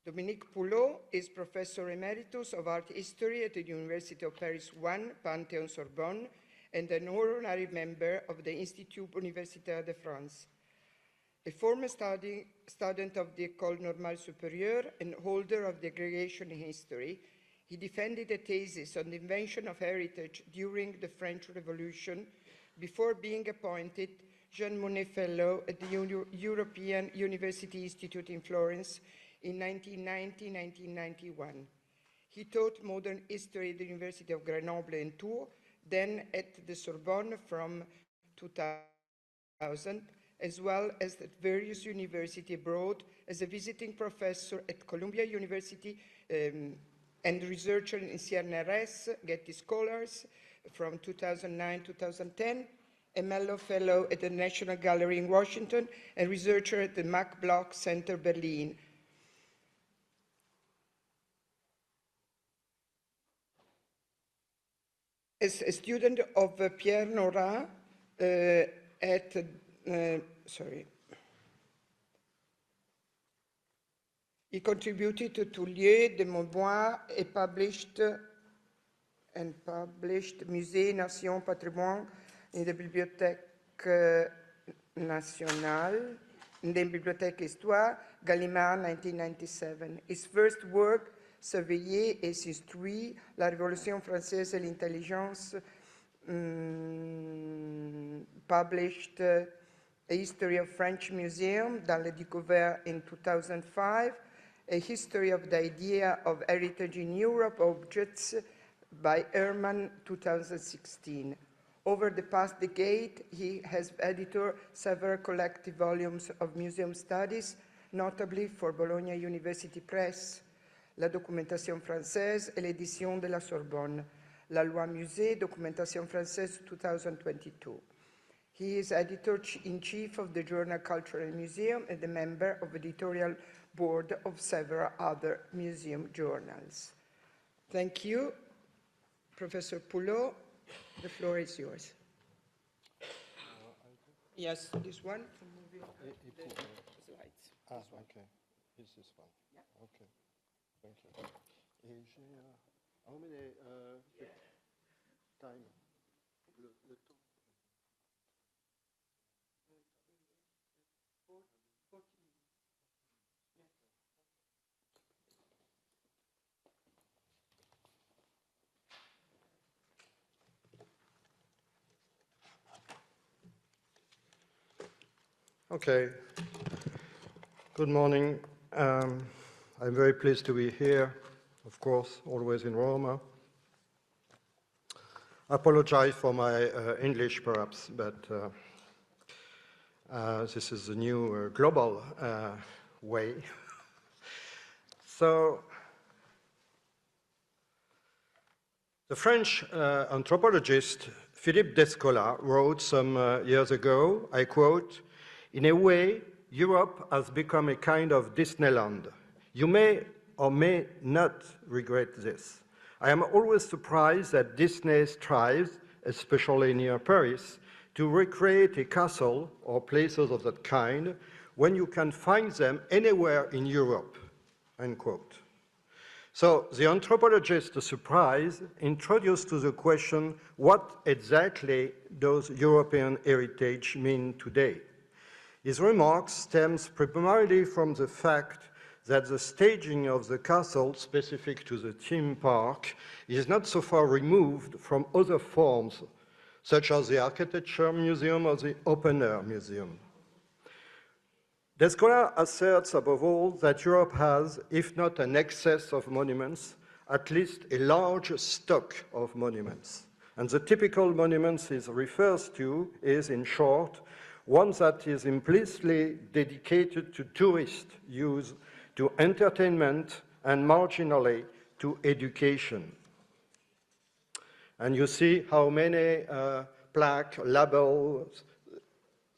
Dominique Poulot is Professor Emeritus of Art History at the University of Paris I, Panthéon-Sorbonne, and an honorary member of the Institut Universitaire de France. A former student of the École Normale Supérieure and holder of the aggregation in history, he defended a thesis on the invention of heritage during the French Revolution before being appointed Jean Monnet Fellow at the European University Institute in Florence in 1990-1991. He taught modern history at the University of Grenoble and Tours, then at the Sorbonne from 2000, as well as at various universities abroad as a visiting professor at Columbia University and researcher in CNRS, Getty Scholars from 2009-2010, a Mellon Fellow at the National Gallery in Washington, and researcher at the Max Bloch Center, Berlin. As a student of Pierre Nora he contributed to Lieux de Mémoire and published Musée, Nation, Patrimoine in the Bibliothèque Nationale, in the Bibliothèque Histoire, Gallimard, 1997. His first work, Surveiller et instruire la Révolution française et l'intelligence, published A History of French Museum, dans le Découvert in 2005, A History of the Idea of Heritage in Europe, Objects, by Herman, 2016. Over the past decade, he has edited several collective volumes of museum studies, notably for Bologna University Press, La Documentation Française et l'édition de la Sorbonne, La Loi Musée, Documentation Française 2022. He is editor-in-chief of the journal Cultural Museum and a member of the editorial board of several other museum journals. Thank you. Professor Poulot, the floor is yours. Yes, this one. The slides. Ah, okay. Is this one? Yeah. Okay. Thank you. Et j'ai how many time? Le temps. Okay. Good morning. I'm very pleased to be here, of course, always in Rome. I apologize for my English, perhaps, but this is the new global way. So, the French anthropologist Philippe Descola wrote some years ago, I quote, "In a way, Europe has become a kind of Disneyland. You may or may not regret this. I am always surprised that Disney strives, especially near Paris, to recreate a castle or places of that kind when you can find them anywhere in Europe," end quote. So the anthropologist, surprised, introduced to the question, what exactly does European heritage mean today? His remarks stems primarily from the fact that the staging of the castle specific to the theme park is not so far removed from other forms, such as the Architecture Museum or the Open Air Museum. Descola asserts, above all, that Europe has, if not an excess of monuments, at least a large stock of monuments. And the typical monuments he refers to is, in short, one that is implicitly dedicated to tourist use, to entertainment, and marginally to education. And you see how many plaques, labels,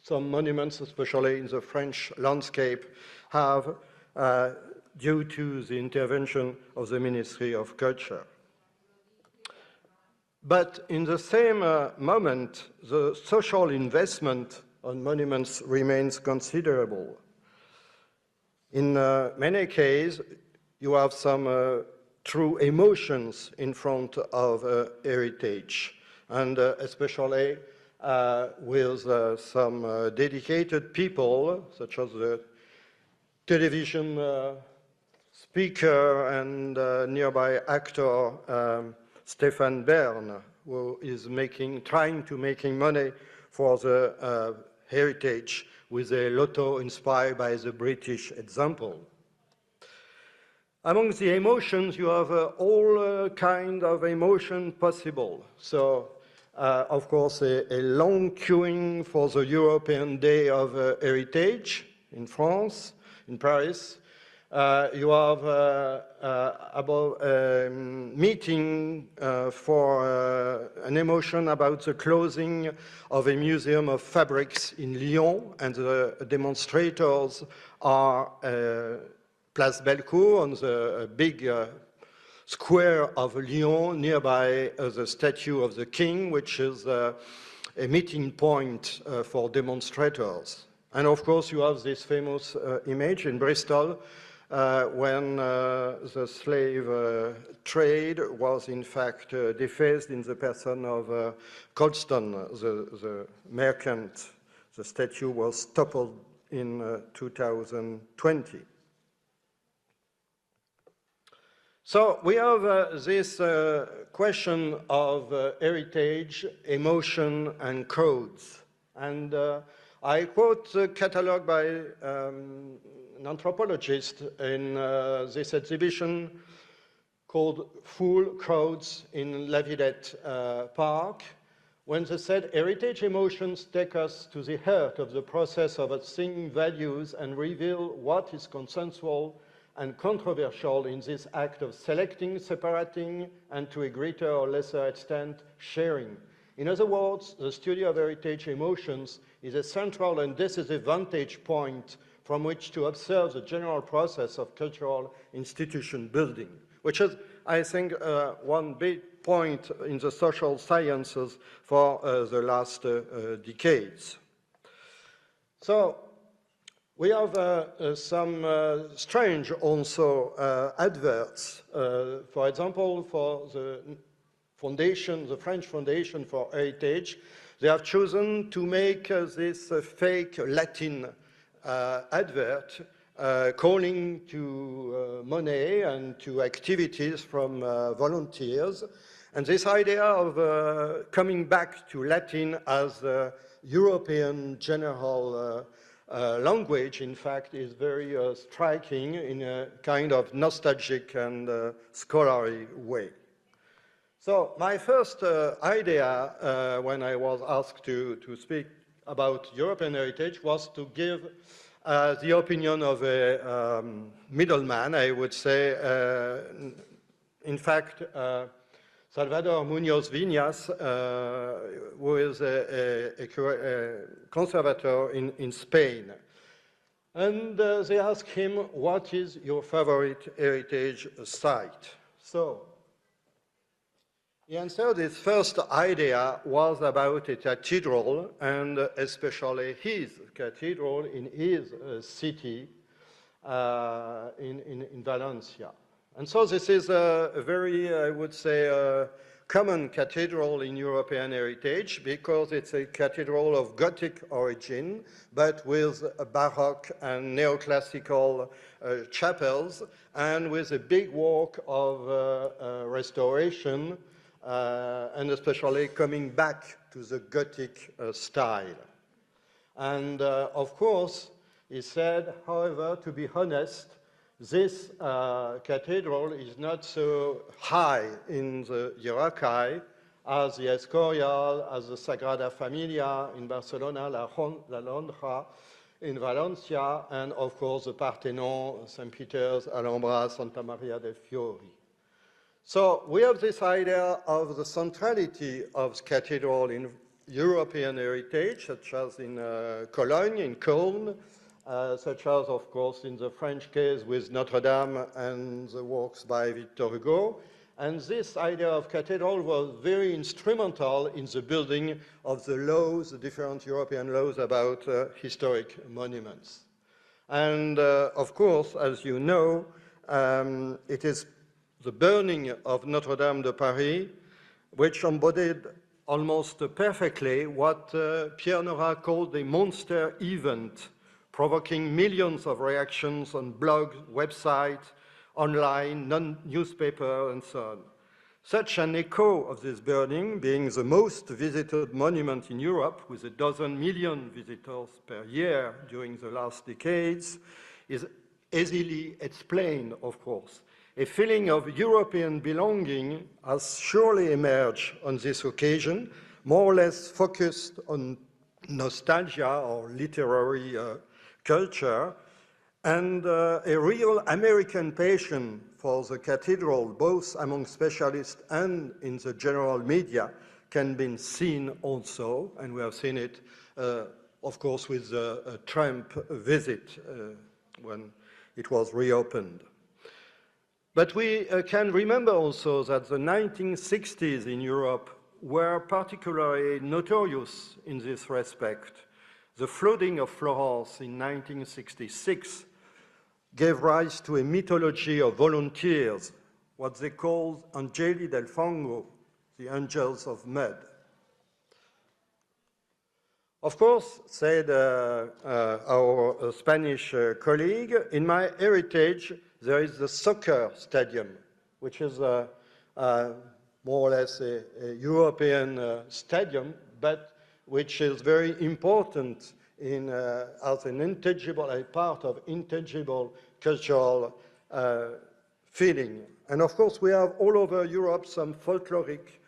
some monuments, especially in the French landscape, have due to the intervention of the Ministry of Culture. But in the same moment, the social investment on monuments remains considerable. In many cases, you have some true emotions in front of heritage, and especially with some dedicated people, such as the television speaker and nearby actor Stefan Bern, who is trying to making money for the heritage with a lotto inspired by the British example. Among the emotions, you have all kind of emotion possible. So, of course, a long queuing for the European Day of Heritage in France, in Paris. You have about meeting for an emotion about the closing of a museum of fabrics in Lyon, and the demonstrators are Place Bellecour on the big square of Lyon, nearby the statue of the king, which is a meeting point for demonstrators. And of course, you have this famous image in Bristol when the slave trade was in fact defaced in the person of Colston, the merchant. The statue was toppled in 2020. So we have this question of heritage, emotion, and codes. And I quote the catalogue by an anthropologist in this exhibition called Full Codes in La Villette Park, when they said, heritage emotions take us to the heart of the process of assigning values and reveal what is consensual and controversial in this act of selecting, separating, and to a greater or lesser extent, sharing. In other words, the study of heritage emotions is a central and decisive vantage point from which to observe the general process of cultural institution building, which is, I think, one big point in the social sciences for the last decades. So, we have some strange also adverts. For example, for the foundation, the French Foundation for Heritage, they have chosen to make this fake Latin advert calling to money and to activities from volunteers. And this idea of coming back to Latin as a European general language, in fact, is very striking in a kind of nostalgic and scholarly way. So my first idea when I was asked to speak about European heritage was to give the opinion of a middleman, I would say. In fact, Salvador Muñoz Viñas, who is a conservator in Spain. And they asked him, what is your favorite heritage site? So he answered his first idea was about a cathedral, and especially his cathedral in his city in Valencia. And so this is a very, I would say, common cathedral in European heritage, because it's a cathedral of Gothic origin, but with Baroque and neoclassical chapels, and with a big work of restoration, and especially coming back to the Gothic style. And of course, he said, however, to be honest, this cathedral is not so high in the hierarchy as the Escorial, as the Sagrada Familia in Barcelona, La Alhambra in Valencia, and of course the Parthenon, St. Peter's, Alhambra, Santa Maria del Fiori. So we have this idea of the centrality of the cathedral in European heritage, such as in Cologne, in Cologne, such as, of course, in the French case with Notre Dame and the works by Victor Hugo. And this idea of cathedral was very instrumental in the building of the laws, the different European laws about historic monuments. And of course, as you know, It is the burning of Notre-Dame de Paris, which embodied almost perfectly what Pierre Nora called a monster event, provoking millions of reactions on blogs, websites, online, non-newspaper, and so on. Such an echo of this burning, being the most visited monument in Europe, with 12 million visitors per year during the last decades, is easily explained, of course. A feeling of European belonging has surely emerged on this occasion, more or less focused on nostalgia or literary culture, and a real American passion for the cathedral, both among specialists and in the general media, can be seen also, and we have seen it, of course, with the Trump visit when it was reopened. But we can remember also that the 1960s in Europe were particularly notorious in this respect. The flooding of Florence in 1966 gave rise to a mythology of volunteers, what they called Angeli del Fango, the angels of mud. Of course, said our Spanish colleague, in my heritage there is the soccer stadium, which is more or less a European stadium, but which is very important in, as an intangible, a part of intangible cultural feeling. And of course, we have all over Europe some folkloric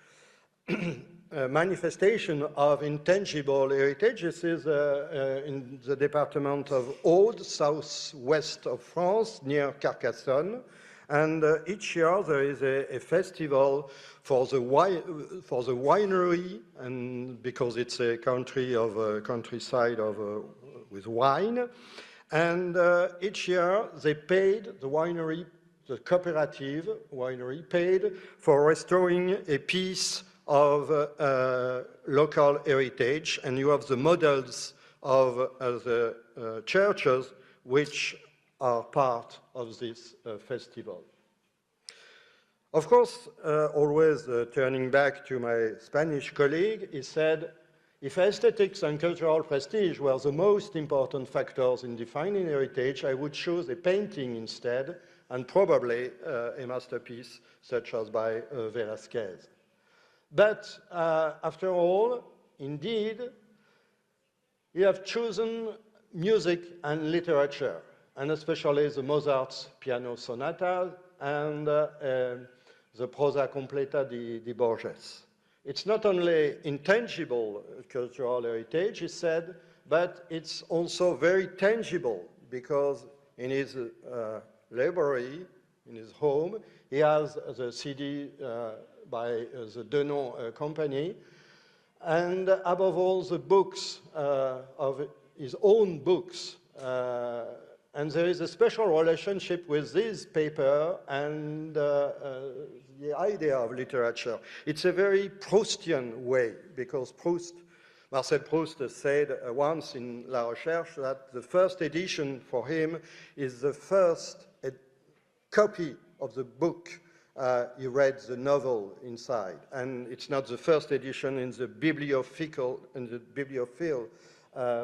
manifestation of intangible heritage. This is in the department of Aude, southwest of France, near Carcassonne. And each year there is a festival for the winery, and because it's a country of countryside of with wine. And each year they paid, the winery, the cooperative winery paid for restoring a piece of local heritage, and you have the models of the churches which are part of this festival. Of course, always turning back to my Spanish colleague, he said, if aesthetics and cultural prestige were the most important factors in defining heritage, I would choose a painting instead, and probably a masterpiece such as by Velázquez. But after all, indeed, you have chosen music and literature, and especially the Mozart's piano sonata and the prosa completa di Borges. It's not only intangible cultural heritage, he said, but it's also very tangible, because in his library, in his home, he has the CD by the Denon company, and above all the books of his own books. And there is a special relationship with this paper and the idea of literature. It's a very Proustian way, because Marcel Proust said once in La Recherche that the first edition for him is the first copy of the book he read the novel inside, and it's not the first edition in the bibliophile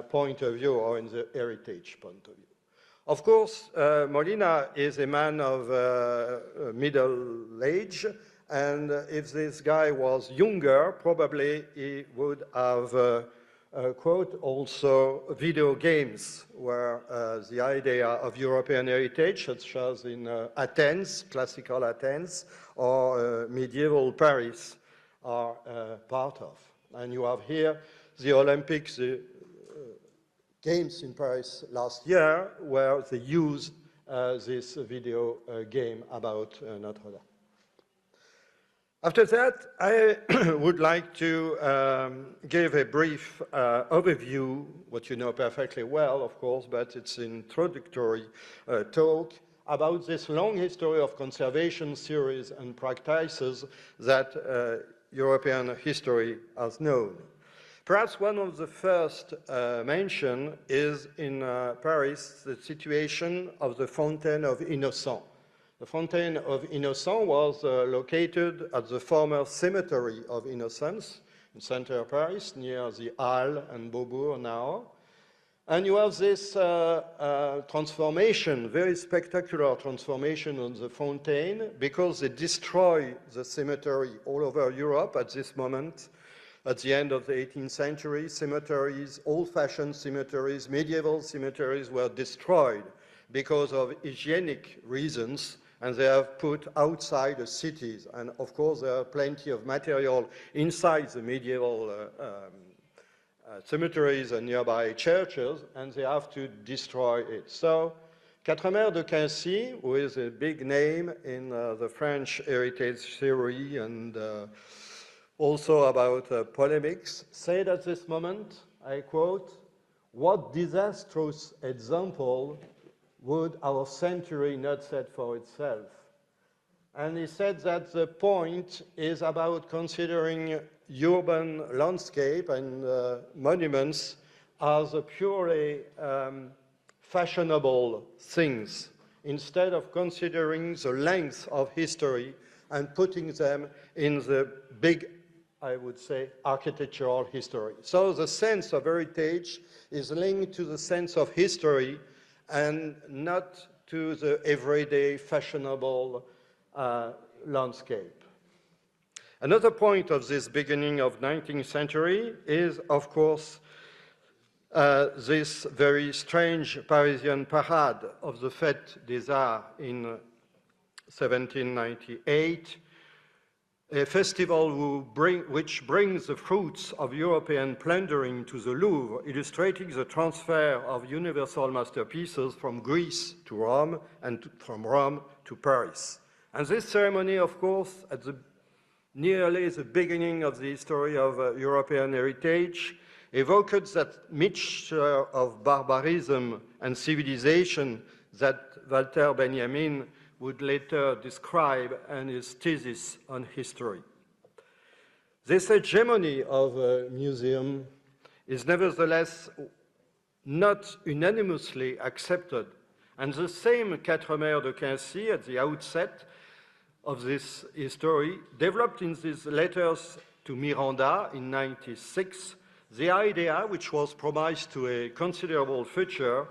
point of view or in the heritage point of view. Of course, Molina is a man of middle age, and if this guy was younger, probably he would have quote also video games, where the idea of European heritage, such as in Athens, classical Athens, or medieval Paris, are part of. And you have here the Olympics, the games in Paris last year, where they used this video game about Notre Dame. After that, I would like to give a brief overview, what you know perfectly well, of course, but it's an introductory talk about this long history of conservation theories and practices that European history has known. Perhaps one of the first mention is in Paris, the situation of the Fountain of Innocents. The Fountain of Innocents was located at the former Cemetery of Innocents in center of Paris, near the Halles and Beaubourg now. And you have this transformation, very spectacular transformation on the fountain, because they destroy the cemetery all over Europe at this moment. At the end of the 18th century, cemeteries, old-fashioned cemeteries, medieval cemeteries were destroyed because of hygienic reasons, and they have put outside the cities. And of course, there are plenty of material inside the medieval cemeteries and nearby churches, and they have to destroy it. So, Quatremer de Quincy, who is a big name in the French heritage theory and also about polemics, said at this moment, I quote, "What disastrous example would our century not set for itself?" And he said that the point is about considering urban landscape and monuments as a purely fashionable things, instead of considering the length of history and putting them in the big, I would say, architectural history. So the sense of heritage is linked to the sense of history and not to the everyday fashionable landscape. Another point of this beginning of 19th century is, of course, this very strange Parisian parade of the Fête des Arts in 1798, a festival which brings the fruits of European plundering to the Louvre, illustrating the transfer of universal masterpieces from Greece to Rome and from Rome to Paris. And this ceremony, of course, at nearly the beginning of the history of European heritage, evoked that mixture of barbarism and civilization that Walter Benjamin would later describe in his thesis on history. This hegemony of a museum is nevertheless not unanimously accepted, and the same Quatremer de Quincy at the outset of this history developed in these letters to Miranda in 1996 the idea, which was promised to a considerable future,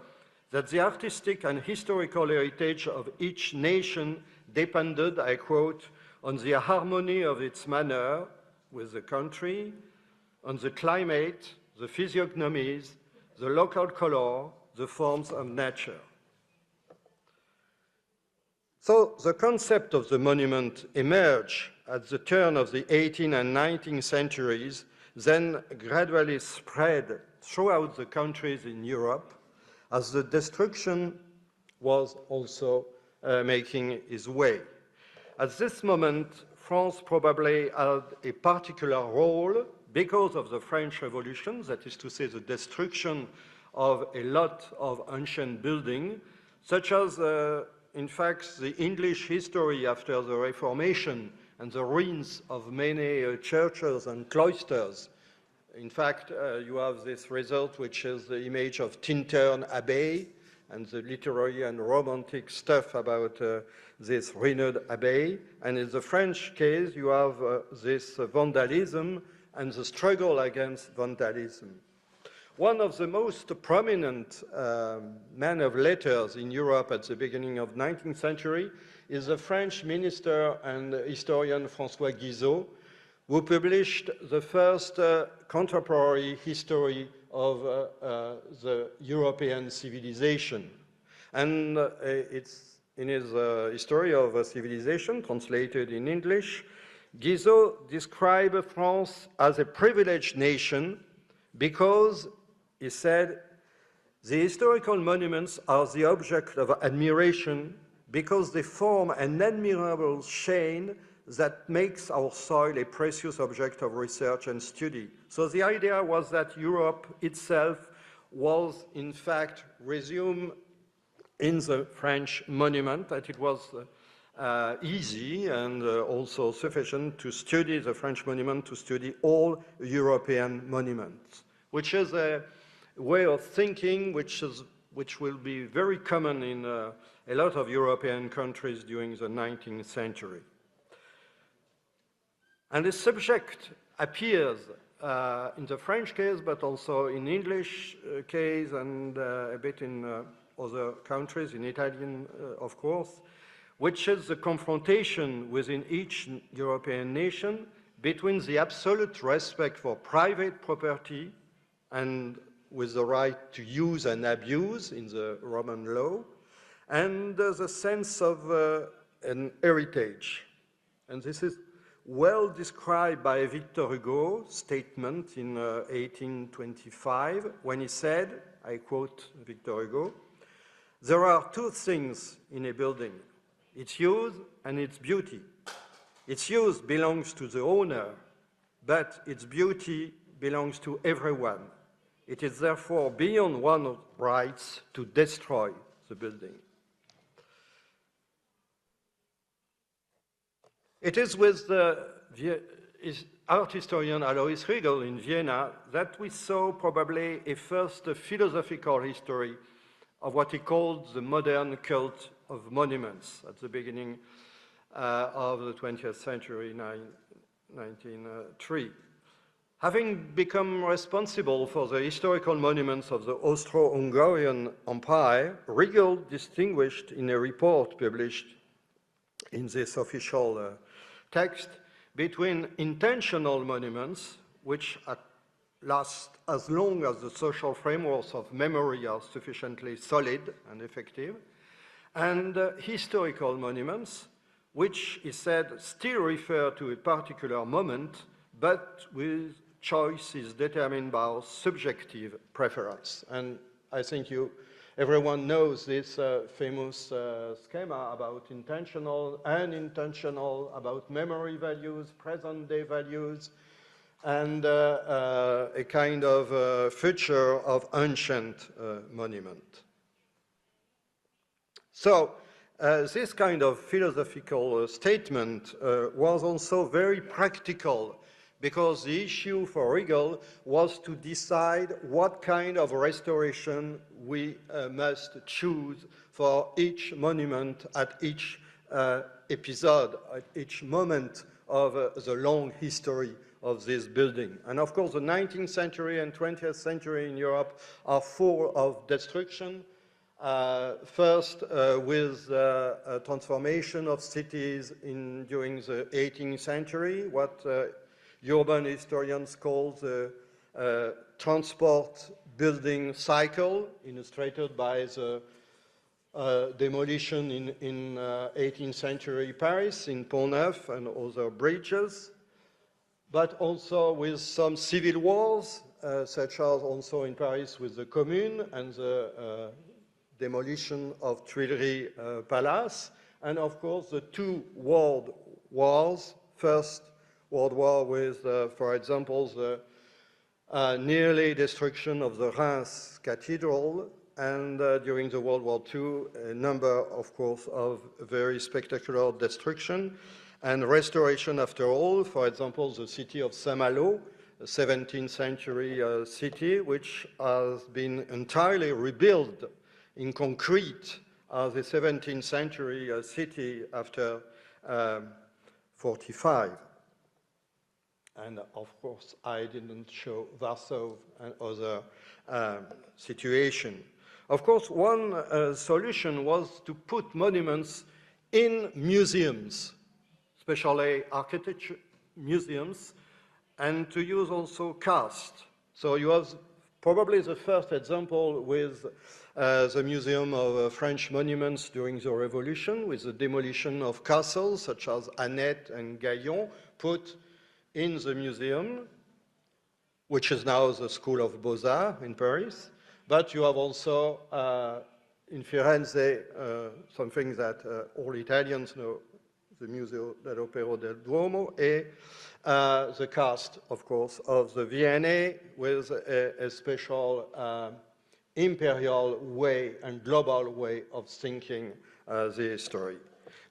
that the artistic and historical heritage of each nation depended, I quote, on the harmony of its manner with the country, on the climate, the physiognomies, the local color, the forms of nature. So the concept of the monument emerged at the turn of the 18th and 19th centuries, then gradually spread throughout the countries in Europe, as the destruction was also making its way. At this moment, France probably had a particular role because of the French Revolution, that is to say the destruction of a lot of ancient buildings, such as in fact, the English history after the Reformation and the ruins of many churches and cloisters. In fact, you have this result, which is the image of Tintern Abbey and the literary and romantic stuff about this ruined abbey. And in the French case, you have this vandalism and the struggle against vandalism. One of the most prominent men of letters in Europe at the beginning of the 19th century is the French minister and historian François Guizot, who published the first contemporary history of the European civilization. And it's in his History of Civilization, translated in English, Guizot described France as a privileged nation because, he said, the historical monuments are the object of admiration because they form an admirable chain that makes our soil a precious object of research and study. So the idea was that Europe itself was, in fact, resumed in the French monument, that it was easy and also sufficient to study the French monument, to study all European monuments, which is a way of thinking which is which will be very common in a lot of European countries during the 19th century. And this subject appears in the French case, but also in English case and a bit in other countries, in Italian, of course, which is the confrontation within each European nation between the absolute respect for private property and with the right to use and abuse in the Roman law, and the sense of an heritage. And this is well described by Victor Hugo's statement in 1825, when he said, I quote Victor Hugo, "There are two things in a building, its use and its beauty. Its use belongs to the owner, but its beauty belongs to everyone. It is therefore beyond one's rights to destroy the building." It is with the art historian Alois Riegel in Vienna that we saw probably a first philosophical history of what he called the modern cult of monuments at the beginning of the 20th century, 1903. Having become responsible for the historical monuments of the Austro-Hungarian Empire, Riegel distinguished in a report published in this official text between intentional monuments, which last as long as the social frameworks of memory are sufficiently solid and effective, and historical monuments, which, he said, still refer to a particular moment, but with choices determined by our subjective preference. And I think everyone knows this famous schema about intentional, unintentional, about memory values, present-day values, and a kind of future of ancient monument. So this kind of philosophical statement was also very practical, because the issue for Riegel was to decide what kind of restoration we must choose for each monument at each episode, at each moment of the long history of this building. And of course, the 19th century and 20th century in Europe are full of destruction. First, with a transformation of cities during the 18th century, what urban historians call the transport building cycle, illustrated by the demolition in 18th century Paris, in Pont-Neuf and other bridges, but also with some civil wars, such as also in Paris with the Commune and the demolition of Tuileries Palace, and of course the two world wars. First World War with, for example, the nearly destruction of the Reims Cathedral, and during the World War II, a number, of course, of very spectacular destruction and restoration after all. For example, the city of Saint-Malo, a 17th century city, which has been entirely rebuilt in concrete as a 17th century city after 45. And of course, I didn't show Warsaw and other situation. Of course, one solution was to put monuments in museums, especially architecture museums, and to use also cast. So you have probably the first example with the Museum of French Monuments during the Revolution, with the demolition of castles such as Annette and Gaillon, put in the museum, which is now the School of Beaux-Arts in Paris. But you have also in Firenze something that all Italians know, the Museo dell'Opera del Duomo, and the cast, of course, of the V&A with a special imperial way and global way of thinking the history.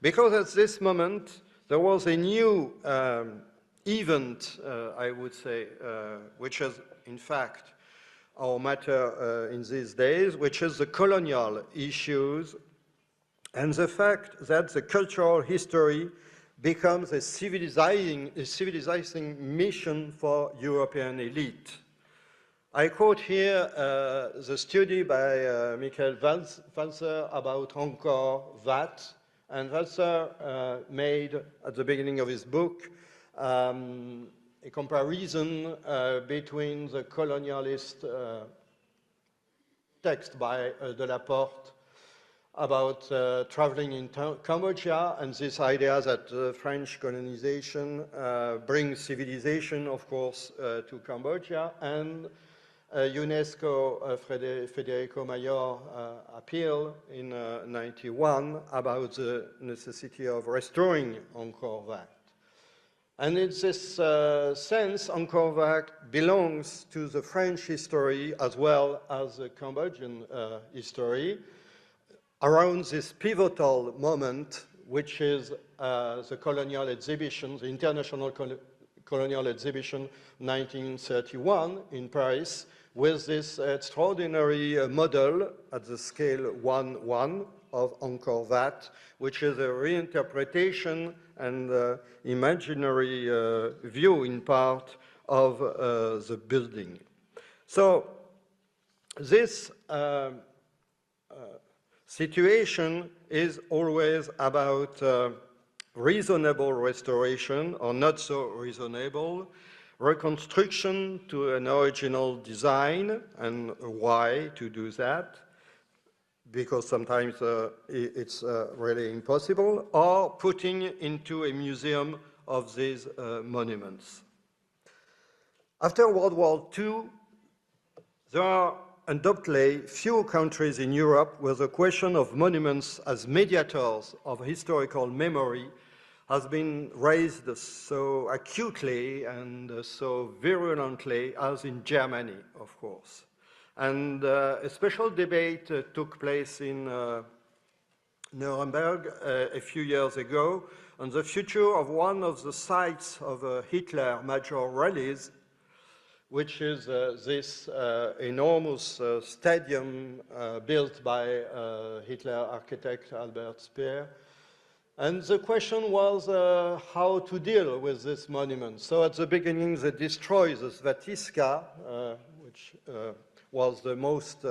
Because at this moment, there was a new event, I would say, which is, in fact, our matter in these days, which is the colonial issues and the fact that the cultural history becomes a civilizing mission for European elite. I quote here the study by Michael Walzer about Angkor Wat, and Walzer made at the beginning of his book a comparison between the colonialist text by de la Porte about traveling in Cambodia and this idea that French colonization brings civilization, of course, to Cambodia, and UNESCO Federico Mayor appeal in 91 about the necessity of restoring Angkor Wat. And in this sense, Angkor Wat belongs to the French history as well as the Cambodian history around this pivotal moment, which is the colonial exhibition, the International Colonial Exhibition 1931 in Paris, with this extraordinary model at the scale 1:1 of Angkor Wat, which is a reinterpretation and imaginary view in part of the building. So this situation is always about reasonable restoration or not so reasonable, reconstruction to an original design, and why to do that, because sometimes it's really impossible, or putting into a museum of these monuments. After World War II, there are undoubtedly few countries in Europe where the question of monuments as mediators of historical memory has been raised so acutely and so virulently as in Germany, of course. And a special debate took place in Nuremberg a few years ago on the future of one of the sites of Hitler major rallies, which is this enormous stadium built by Hitler architect Albert Speer. And the question was how to deal with this monument. So at the beginning, they destroyed the Svastika, which was the most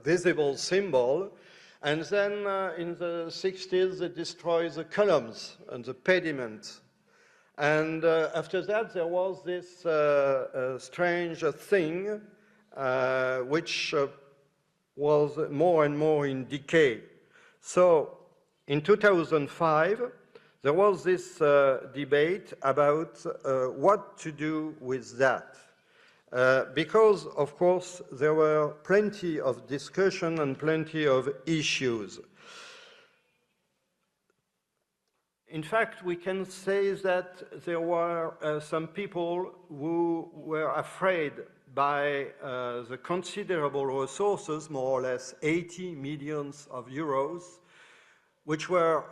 visible symbol. And then in the 60s, they destroyed the columns and the pediment. And after that, there was this strange thing which was more and more in decay. So in 2005, there was this debate about what to do with that. Because, of course, there were plenty of discussion and plenty of issues. In fact, we can say that there were some people who were afraid by the considerable resources, more or less 80 million euros, which were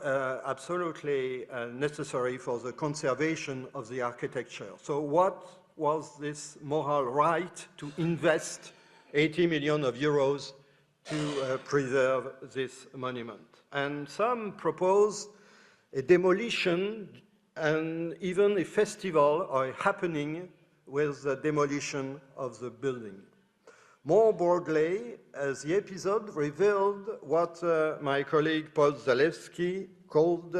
absolutely necessary for the conservation of the architecture. So what was this moral right to invest 80 million euros to preserve this monument? And some proposed a demolition and even a festival or a happening with the demolition of the building. More broadly, the episode revealed what my colleague Paul Zalewski called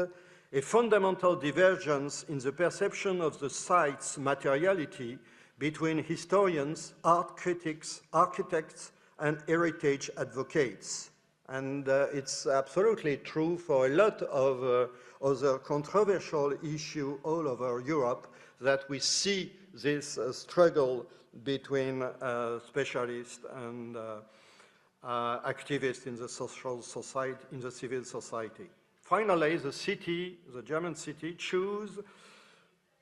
a fundamental divergence in the perception of the site's materiality between historians, art critics, architects, and heritage advocates. And it's absolutely true for a lot of other controversial issues all over Europe that we see this struggle between specialists and activists in the social society, in the civil society. Finally, the city, the German city, chose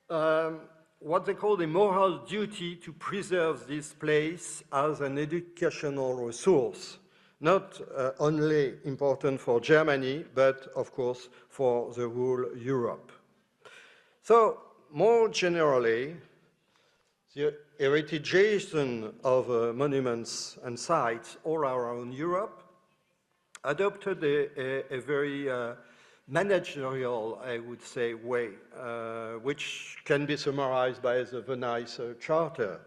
what they call the moral duty to preserve this place as an educational resource, not only important for Germany, but of course for the whole Europe. So more generally, The heritage of monuments and sites all around Europe adopted a very managerial, I would say, way, which can be summarized by the Venice Charter.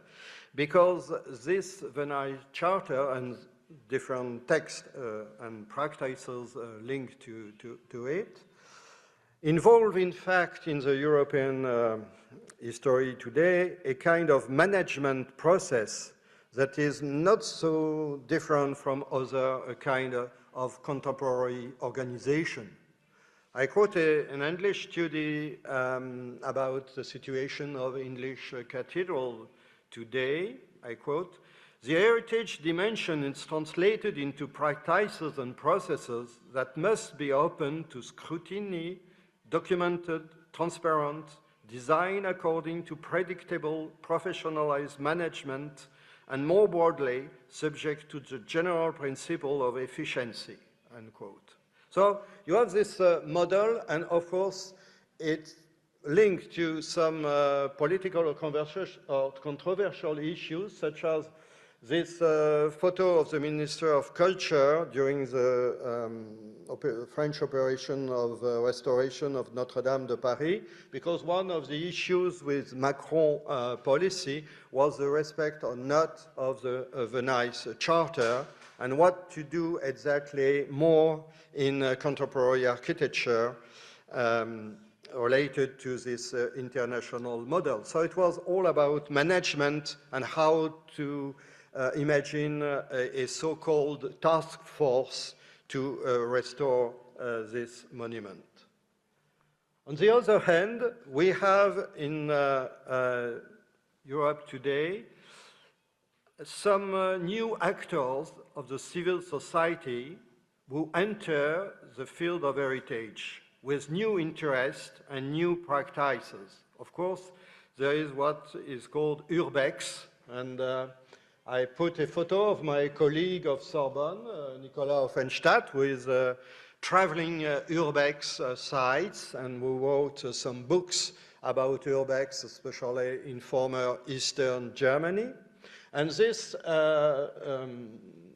Because this Venice Charter and different texts and practices linked to it involve, in fact, in the European history today, a kind of management process that is not so different from other kind of contemporary organization. I quote an English study about the situation of English cathedral today. I quote, "The heritage dimension is translated into practices and processes that must be open to scrutiny, documented, transparent, designed according to predictable, professionalized management, and more broadly, subject to the general principle of efficiency," unquote. So you have this model, and of course, it's linked to some political or controversial issues, such as this photo of the Minister of Culture during the French operation of restoration of Notre-Dame de Paris, because one of the issues with Macron policy was the respect or not of the Venice Charter, and what to do exactly more in contemporary architecture related to this international model. So it was all about management and how to imagine a so-called task force to restore this monument. On the other hand, we have in Europe today some new actors of the civil society who enter the field of heritage with new interest and new practices. Of course, there is what is called urbex, and I put a photo of my colleague of Sorbonne, Nicolas Offenstadt, who is traveling urbex sites, and who wrote some books about urbex, especially in former Eastern Germany. And this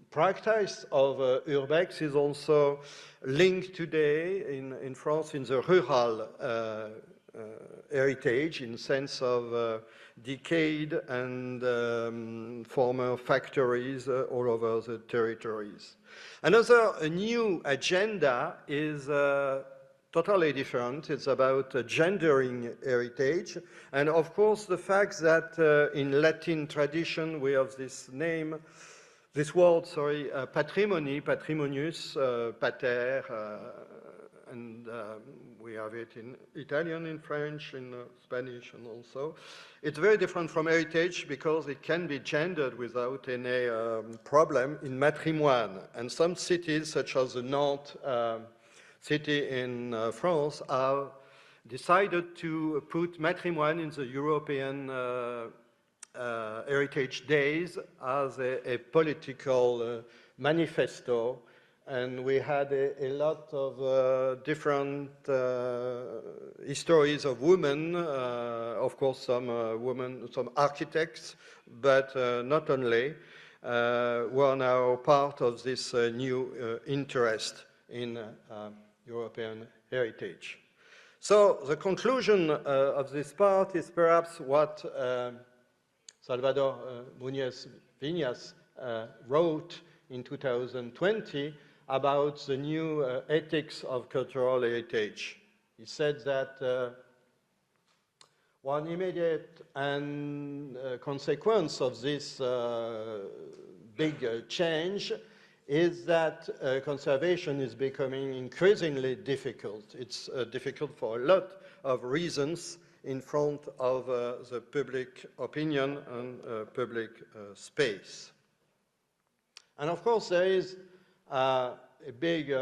practice of urbex is also linked today in France in the rural heritage, in sense of decayed and former factories all over the territories. Another new agenda is totally different. It's about gendering heritage. And of course, the fact that in Latin tradition we have this name, this word, sorry, patrimony, patrimonius, pater, and we have it in Italian, in French, in Spanish, and also. It's very different from heritage because it can be gendered without any problem in matrimoine. And some cities, such as the Nantes city in France, have decided to put matrimoine in the European Heritage Days as a political manifesto. And we had a lot of different histories of women, of course some women, some architects, but not only, who are now part of this new interest in European heritage. So the conclusion of this part is perhaps what Salvador Muñoz Viñas wrote in 2020 about the new ethics of cultural heritage. He said that one immediate consequence of this big change is that conservation is becoming increasingly difficult. It's difficult for a lot of reasons in front of the public opinion and public space. And of course, there is a big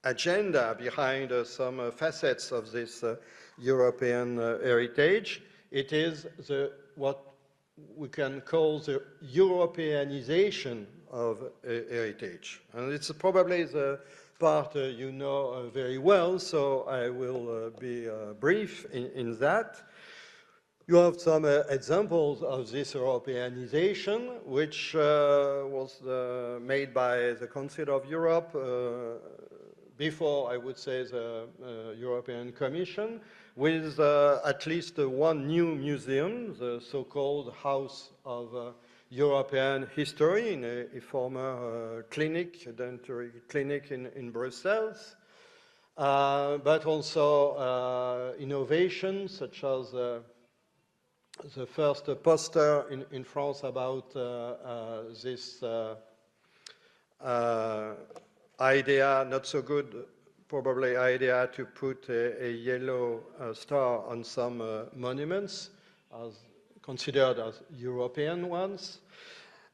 agenda behind some facets of this European heritage. It is what we can call the Europeanization of heritage. And it's probably the part you know very well, so I will be brief in that. You have some examples of this Europeanization, which was made by the Council of Europe before, I would say, the European Commission, with at least one new museum, the so-called House of European History, in a former clinic, a dentary clinic in Brussels, but also innovations such as the first poster in France about this idea, not so good, probably idea to put a yellow star on some monuments, as considered as European ones.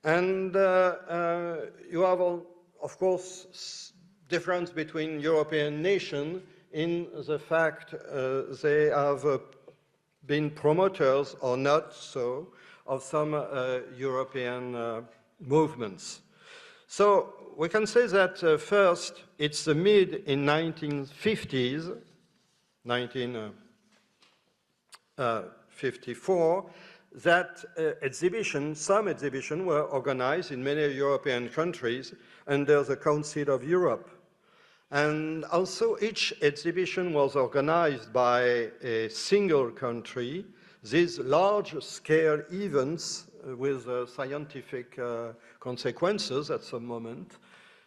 And you have, of course, difference between European nations in the fact they have been promoters or not so of some European movements. So we can say that first, it's the mid in 1950s, 1954, that some exhibitions were organized in many European countries under the Council of Europe. And also each exhibition was organized by a single country. These large-scale events with scientific consequences at some moment,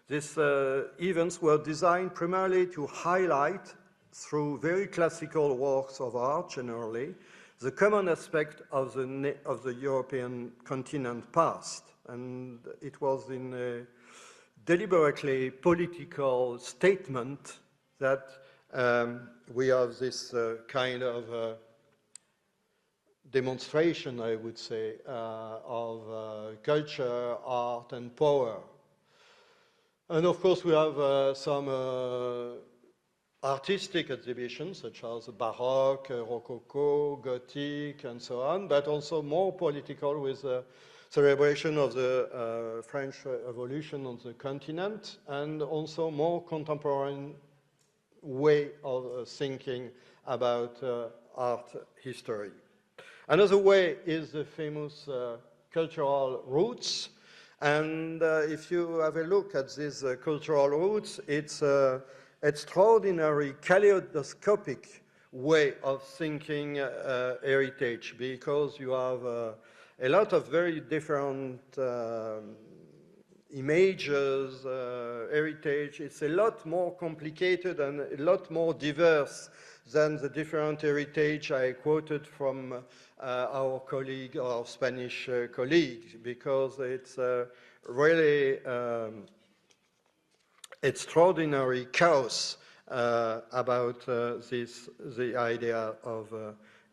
these events were designed primarily to highlight, through very classical works of art generally, the common aspect of the European continent past. And it was in a deliberately political statement that we have this kind of demonstration, I would say, of culture, art, and power. And of course, we have some artistic exhibitions, such as Baroque, Rococo, Gothic, and so on, but also more political with the celebration of the French Revolution on the continent, and also more contemporary way of thinking about art history. Another way is the famous cultural roots. And if you have a look at these cultural roots, it's an extraordinary kaleidoscopic way of thinking heritage, because you have a lot of very different images, heritage. It's a lot more complicated and a lot more diverse than the different heritage I quoted from our colleague, our Spanish colleague, because it's really extraordinary chaos about the idea of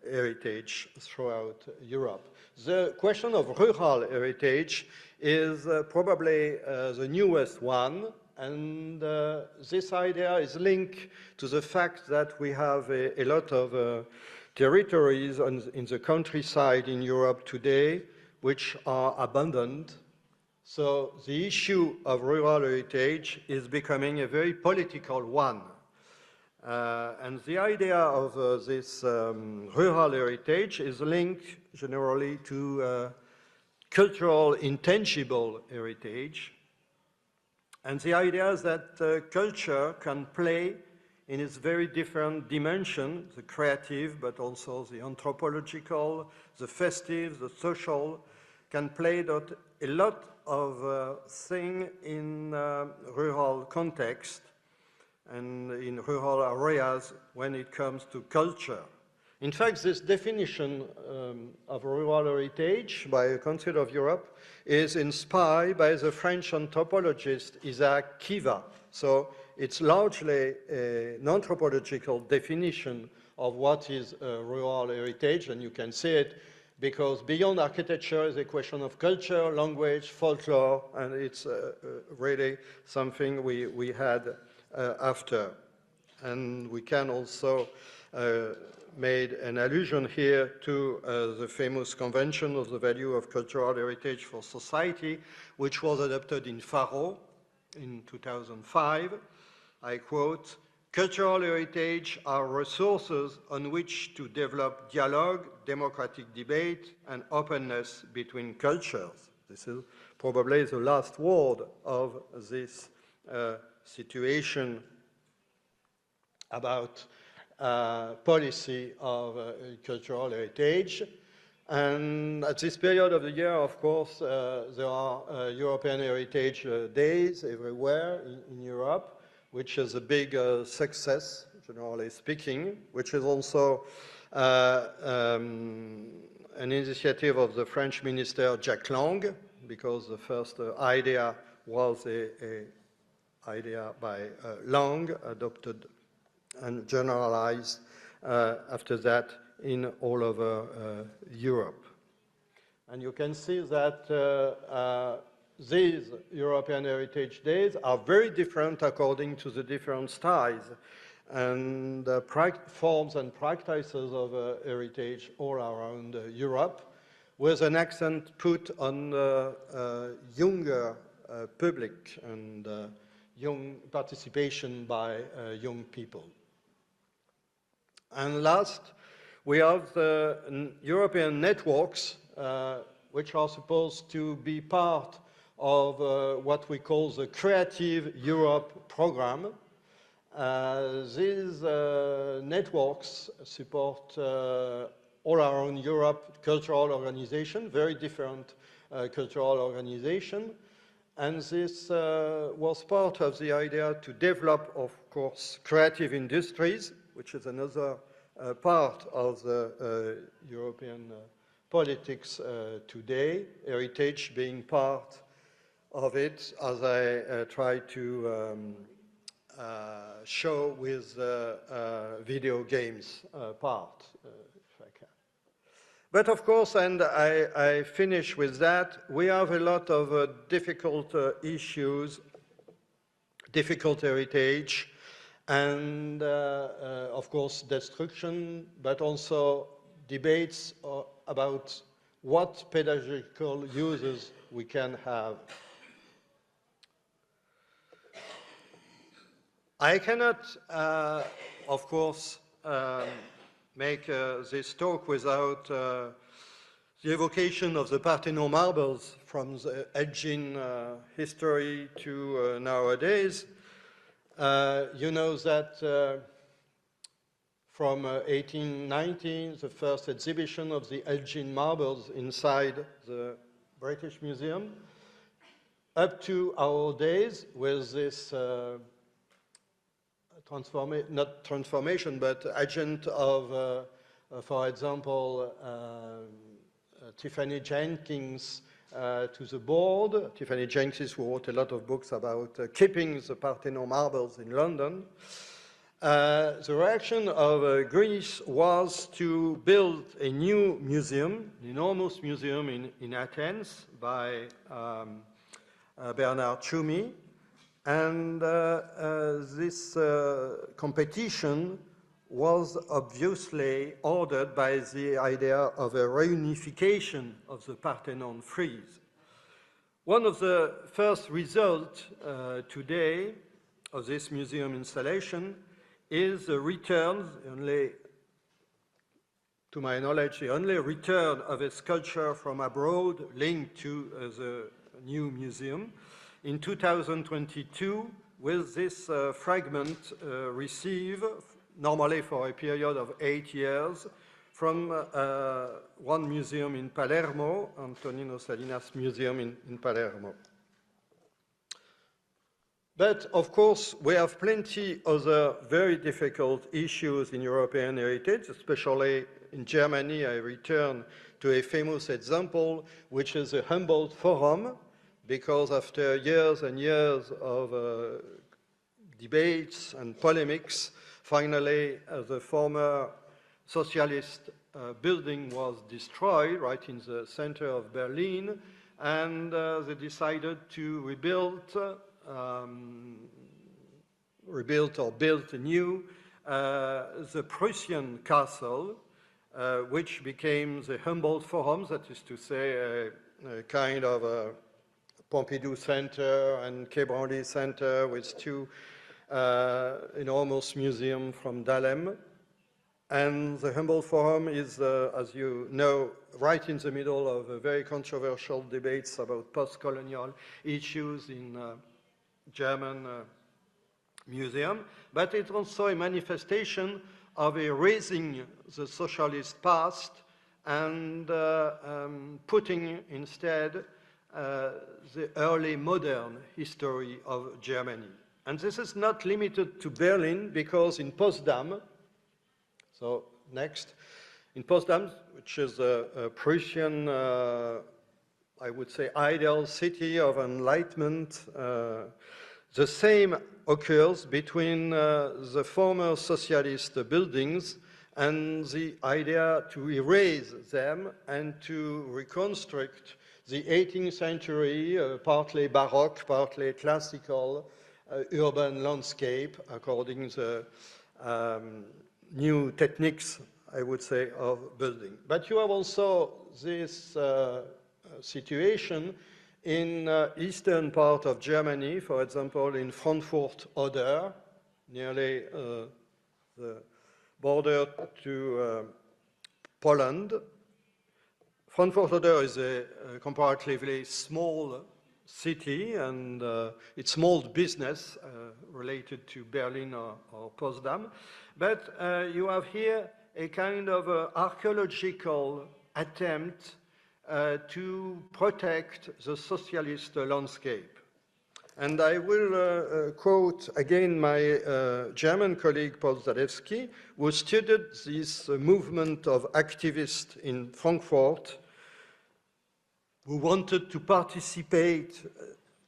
heritage throughout Europe. The question of rural heritage is probably the newest one, and this idea is linked to the fact that we have a lot of territories in the countryside in Europe today which are abandoned. So the issue of rural heritage is becoming a very political one. And the idea of this rural heritage is linked generally to cultural intangible heritage. And the idea is that culture can play in its very different dimensions, the creative, but also the anthropological, the festive, the social, can play a lot of things in rural context and in rural areas when it comes to culture. In fact, this definition of rural heritage by the Council of Europe is inspired by the French anthropologist Isaac Kiva. So it's largely an anthropological definition of what is rural heritage, and you can see it because beyond architecture is a question of culture, language, folklore, and it's really something we had after. And we can also made an allusion here to the famous Convention of the Value of Cultural Heritage for Society, which was adopted in Faro in 2005. I quote, Cultural heritage are resources on which to develop dialogue, democratic debate, and openness between cultures. This is probably the last word of this situation about policy of cultural heritage. And at this period of the year, of course, there are European Heritage Days everywhere in Europe, which is a big success, generally speaking, which is also an initiative of the French minister Jacques Lang, because the first idea was a idea by Lang, adopted and generalized after that in all over Europe. And you can see that these European Heritage Days are very different according to the different styles and forms and practices of heritage all around Europe, with an accent put on younger public and young participation by young people. And last, we have the European networks, which are supposed to be part of what we call the Creative Europe program. These networks support all around Europe cultural organizations, very different cultural organizations. And this was part of the idea to develop, of course, creative industries, which is another part of the European politics today, heritage being part of it, as I try to show with video games part, if I can. But of course, and I finish with that, we have a lot of difficult issues, difficult heritage, and of course destruction, but also debates about what pedagogical uses we can have. I cannot, of course, make this talk without the evocation of the Parthenon marbles from the Elgin history to nowadays. You know that from 1819, the first exhibition of the Elgin marbles inside the British Museum, up to our days with this not transformation, but agent of, for example, Tiffany Jenkins to the board. Tiffany Jenkins wrote a lot of books about keeping the Parthenon marbles in London. The reaction of Greece was to build a new museum, an enormous museum in Athens by Bernard Tschumi. And this competition was obviously ordered by the idea of a reunification of the Parthenon frieze. One of the first results today of this museum installation is the return, to my knowledge, the only return of a sculpture from abroad linked to the new museum. In 2022, with this fragment received, normally for a period of 8 years, from one museum in Palermo, Antonino Salinas Museum in Palermo. But of course, we have plenty other very difficult issues in European heritage, especially in Germany. I return to a famous example, which is the Humboldt Forum, because after years and years of debates and polemics, finally the former socialist building was destroyed right in the center of Berlin, and they decided to rebuild or build anew the Prussian castle, which became the Humboldt Forum, that is to say a kind of a Pompidou Center and Quai Branly Center with two enormous museum from Dahlem. And the Humboldt Forum is, as you know, right in the middle of a very controversial debates about post-colonial issues in German museum, but it's also a manifestation of erasing the socialist past and putting instead the early modern history of Germany. And this is not limited to Berlin, because in Potsdam, so next, in Potsdam, which is a Prussian, I would say, ideal city of enlightenment, the same occurs between the former socialist buildings and the idea to erase them and to reconstruct the 18th century, partly Baroque, partly classical urban landscape according to the new techniques, I would say, of building. But you have also this situation in eastern part of Germany, for example, in Frankfurt-Oder, nearly the border to Poland. Frankfurt-Oder is a comparatively small city, and it's small business related to Berlin or Potsdam. But you have here a kind of archaeological attempt to protect the socialist landscape. And I will quote again my German colleague Paul Zalewski, who studied this movement of activists in Frankfurt who wanted to participate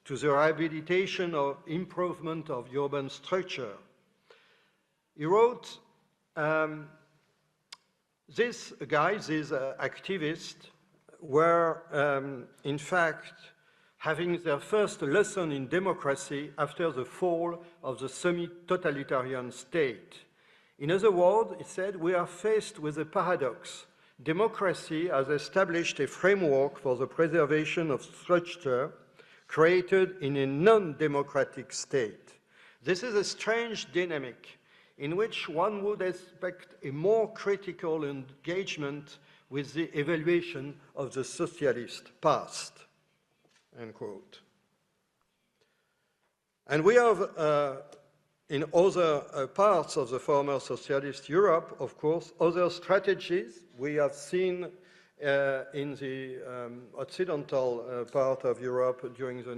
to the rehabilitation or improvement of urban structure. He wrote, these guys, these activists, were in fact having their first lesson in democracy after the fall of the semi-totalitarian state. In other words, he said, we are faced with a paradox. Democracy has established a framework for the preservation of structure created in a non-democratic state. This is a strange dynamic in which one would expect a more critical engagement with the evaluation of the socialist past, end quote. And we have, in other parts of the former socialist Europe, of course, other strategies we have seen in the occidental part of Europe during the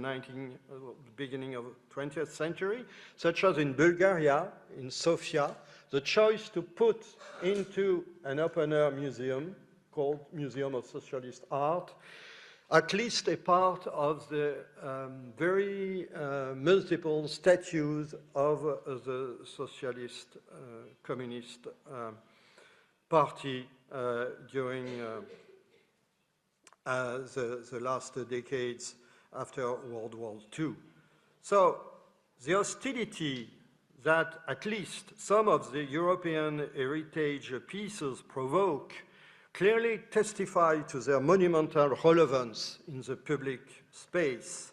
beginning of the 20th century, such as in Bulgaria, in Sofia, the choice to put into an open-air museum called Museum of Socialist Art, at least a part of the very multiple statues of the socialist communist party during the last decades after World War II. So the hostility that at least some of the European heritage pieces provoke clearly testify to their monumental relevance in the public space.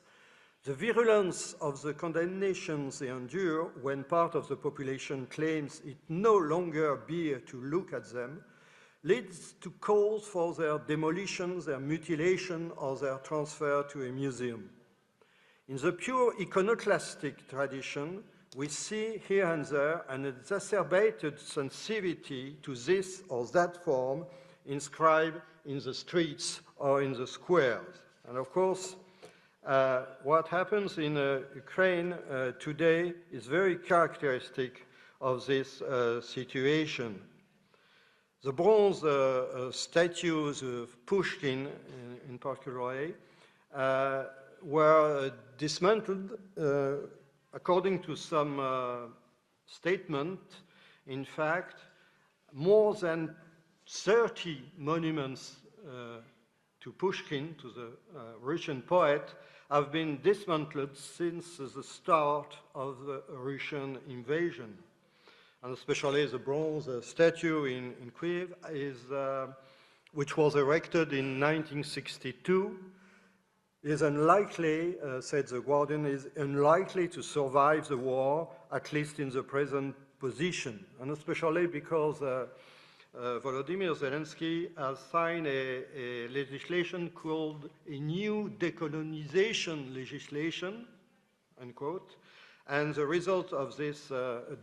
The virulence of the condemnations they endure when part of the population claims it no longer bear to look at them leads to calls for their demolition, their mutilation, or their transfer to a museum. In the pure iconoclastic tradition, we see here and there an exacerbated sensitivity to this or that form inscribed in the streets or in the squares. And of course, what happens in Ukraine today is very characteristic of this situation. The bronze statues of Pushkin, in particular, were dismantled according to some statement. In fact, more than 30 monuments to Pushkin, to the Russian poet, have been dismantled since the start of the Russian invasion. And especially the bronze statue in Kyiv, which was erected in 1962, is unlikely, said The Guardian, is unlikely to survive the war, at least in the present position, and especially because Volodymyr Zelensky has signed a legislation called a new decolonization legislation, unquote, and the result of this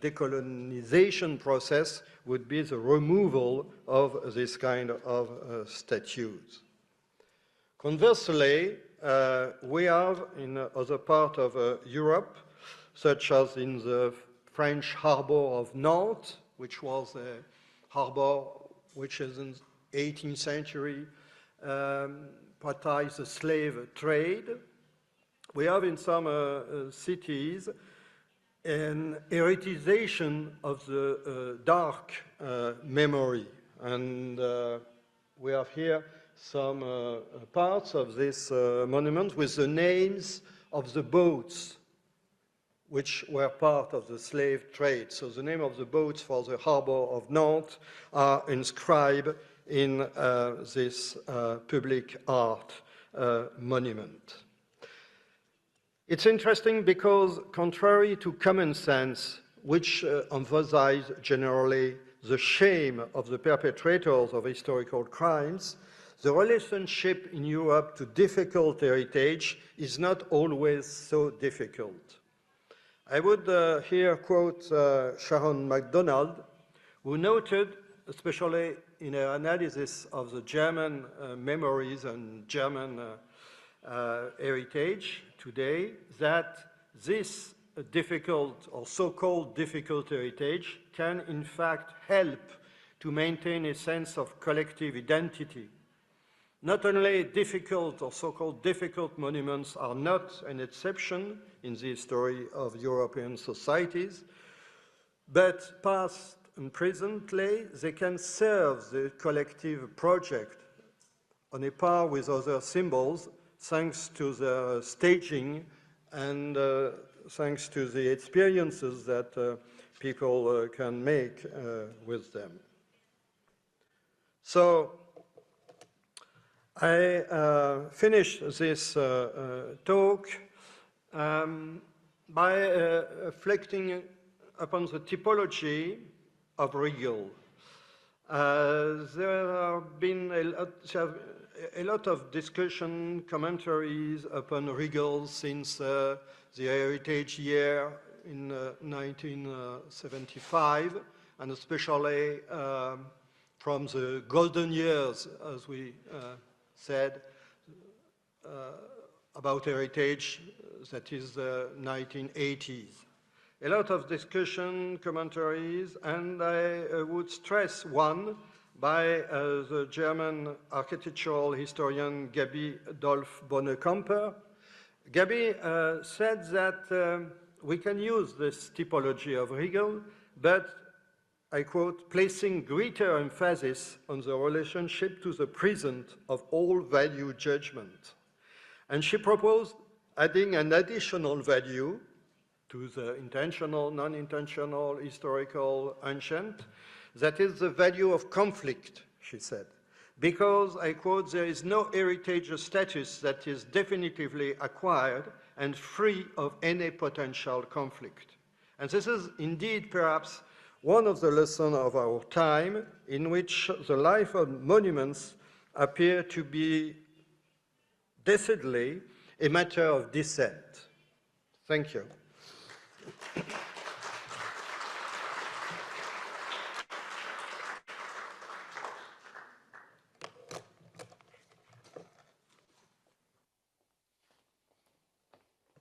decolonization process would be the removal of this kind of statutes. Conversely, we have in other parts of Europe, such as in the French harbor of Nantes, which was a harbor which is in the 18th century practiced the slave trade. We have in some cities an heritization of the dark memory, and we have here some parts of this monument with the names of the boats which were part of the slave trade. So the name of the boats for the harbor of Nantes are inscribed in this public art monument. It's interesting because, contrary to common sense, which emphasizes generally the shame of the perpetrators of historical crimes, the relationship in Europe to difficult heritage is not always so difficult. I would here quote Sharon MacDonald, who noted, especially in her analysis of the German memories and German heritage today, that this difficult or so-called difficult heritage can in fact help to maintain a sense of collective identity. Not only difficult or so-called difficult monuments are not an exception in the history of European societies, but past and presently, they can serve the collective project on a par with other symbols, thanks to the staging and thanks to the experiences that people can make with them. So I finished this talk by reflecting upon the typology of Regal. There have been a lot of discussion, commentaries upon Regal since the Heritage Year in 1975, and especially from the golden years, as we said, about heritage, that is the 1980s. A lot of discussion, commentaries, and I would stress one by the German architectural historian Gabi Dolf Bonnekamper. Gabi said that we can use this typology of Regal, but, I quote, placing greater emphasis on the relationship to the present of all value judgment. And she proposed adding an additional value to the intentional, non-intentional, historical, ancient, that is the value of conflict, she said. Because, I quote, there is no heritage status that is definitively acquired and free of any potential conflict. And this is indeed perhaps one of the lessons of our time, in which the life of monuments appear to be decidedly a matter of dissent. Thank you.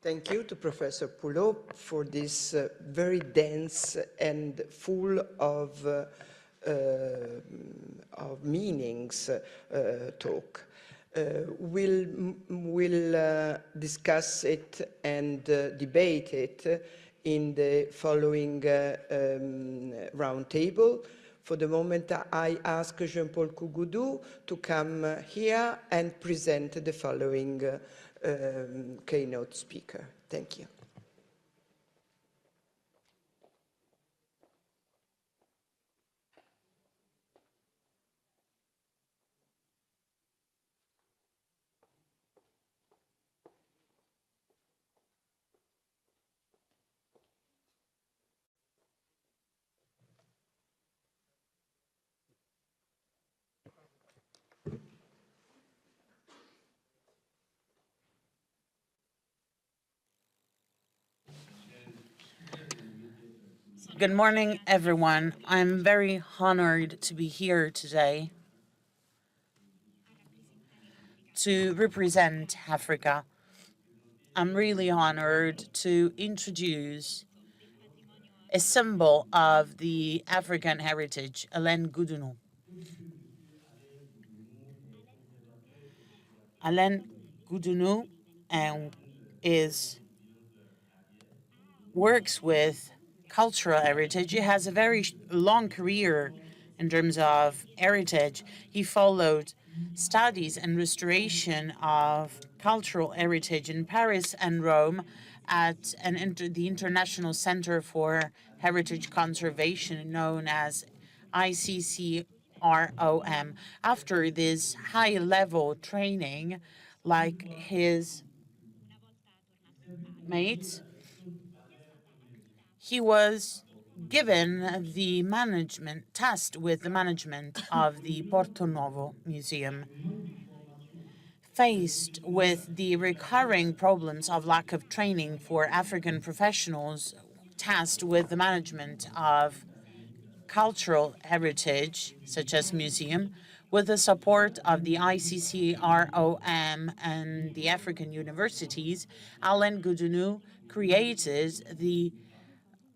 Thank you to Professor Poulot for this very dense and full of meanings talk. We'll discuss it and debate it in the following round table. For the moment, I ask Jean-Paul Cougoudou to come here and present the following keynote speaker. Thank you. Good morning, everyone. I'm very honored to be here today to represent Africa. I'm really honored to introduce a symbol of the African heritage, Alain Goudinou. Alain Goudinou is works with cultural heritage. He has a very long career in terms of heritage. He followed studies and restoration of cultural heritage in Paris and Rome at the International Center for Heritage Conservation, known as ICCROM. After this high-level training, like his mates, he was given the management, tasked with the management of the Porto Novo Museum. Faced with the recurring problems of lack of training for African professionals tasked with the management of cultural heritage, such as museum, with the support of the ICCROM and the African universities, Alain Goudinou created the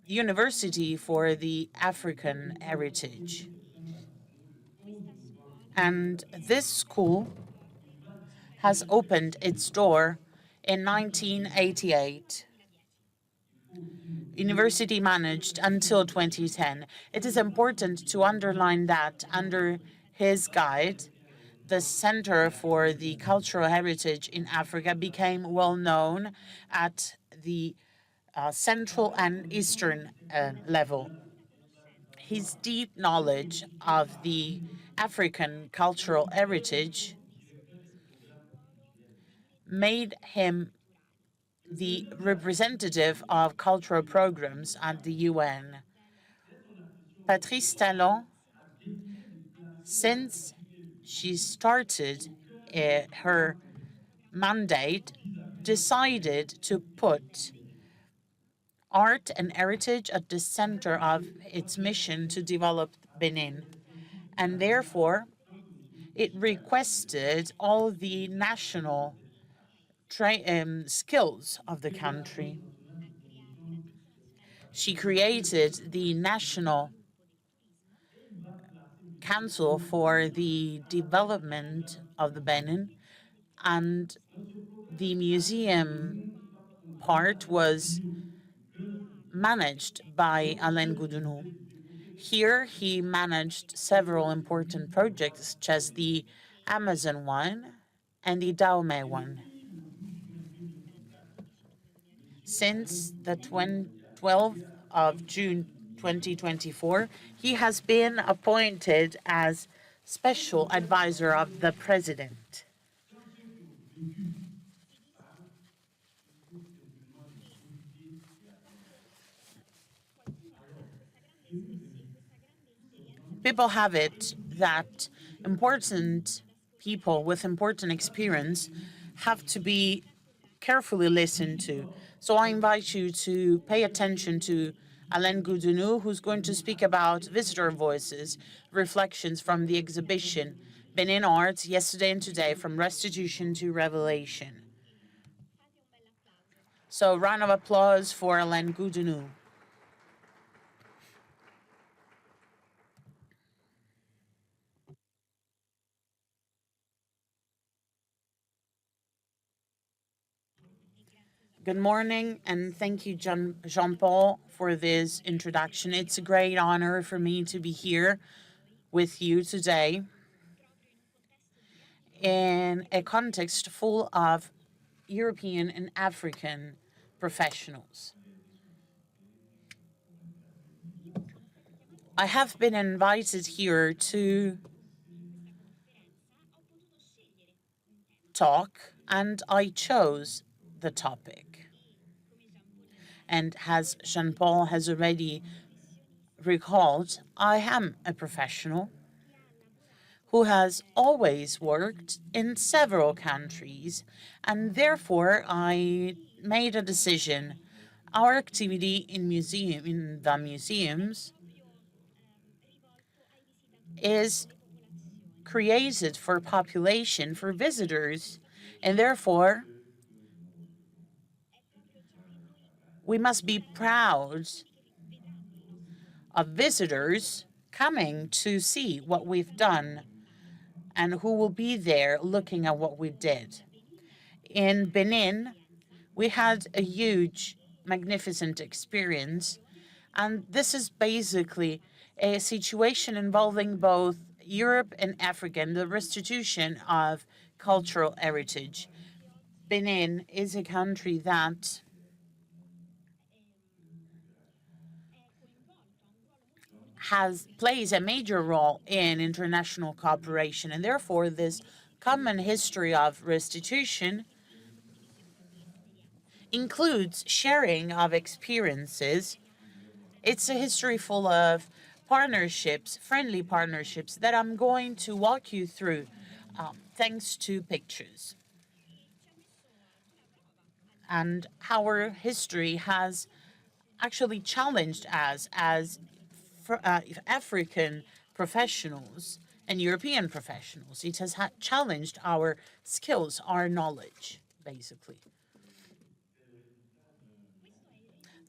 University for the African Heritage. And this school has opened its door in 1988. University managed until 2010. It is important to underline that under his guide, the Center for the Cultural Heritage in Africa became well known at the Central and Eastern level. His deep knowledge of the African cultural heritage made him the representative of cultural programs at the UN. Patrice Talon, since she started her mandate, decided to put art and heritage at the center of its mission to develop Benin. And therefore, it requested all the national skills of the country. She created the National Council for the Development of the Benin, and the museum part was managed by Alain Goudinou. Here, he managed several important projects, such as the Amazon one and the Dahomey one. Since the 12th of June 2024, he has been appointed as special advisor of the president. People have it that important people with important experience have to be carefully listened to. So I invite you to pay attention to Alain Goudinou, who's going to speak about visitor voices, reflections from the exhibition Benin Art, Yesterday and Today, from Restitution to Revelation. So round of applause for Alain Goudinou. Good morning, and thank you, Jean-Paul, for this introduction. It's a great honor for me to be here with you today in a context full of European and African professionals. I have been invited here to talk, and I chose the topic. And as Jean-Paul has already recalled, I am a professional who has always worked in several countries, and therefore I made a decision. Our activity in the museums is created for population, for visitors, and therefore we must be proud of visitors coming to see what we've done and who will be there looking at what we did. In Benin, we had a huge, magnificent experience, and this is basically a situation involving both Europe and Africa and the restitution of cultural heritage. Benin is a country that plays a major role in international cooperation, and therefore this common history of restitution includes sharing of experiences. It's a history full of partnerships, friendly partnerships, that I'm going to walk you through thanks to pictures. And our history has actually challenged us as African professionals and European professionals. It has challenged our skills, our knowledge, basically.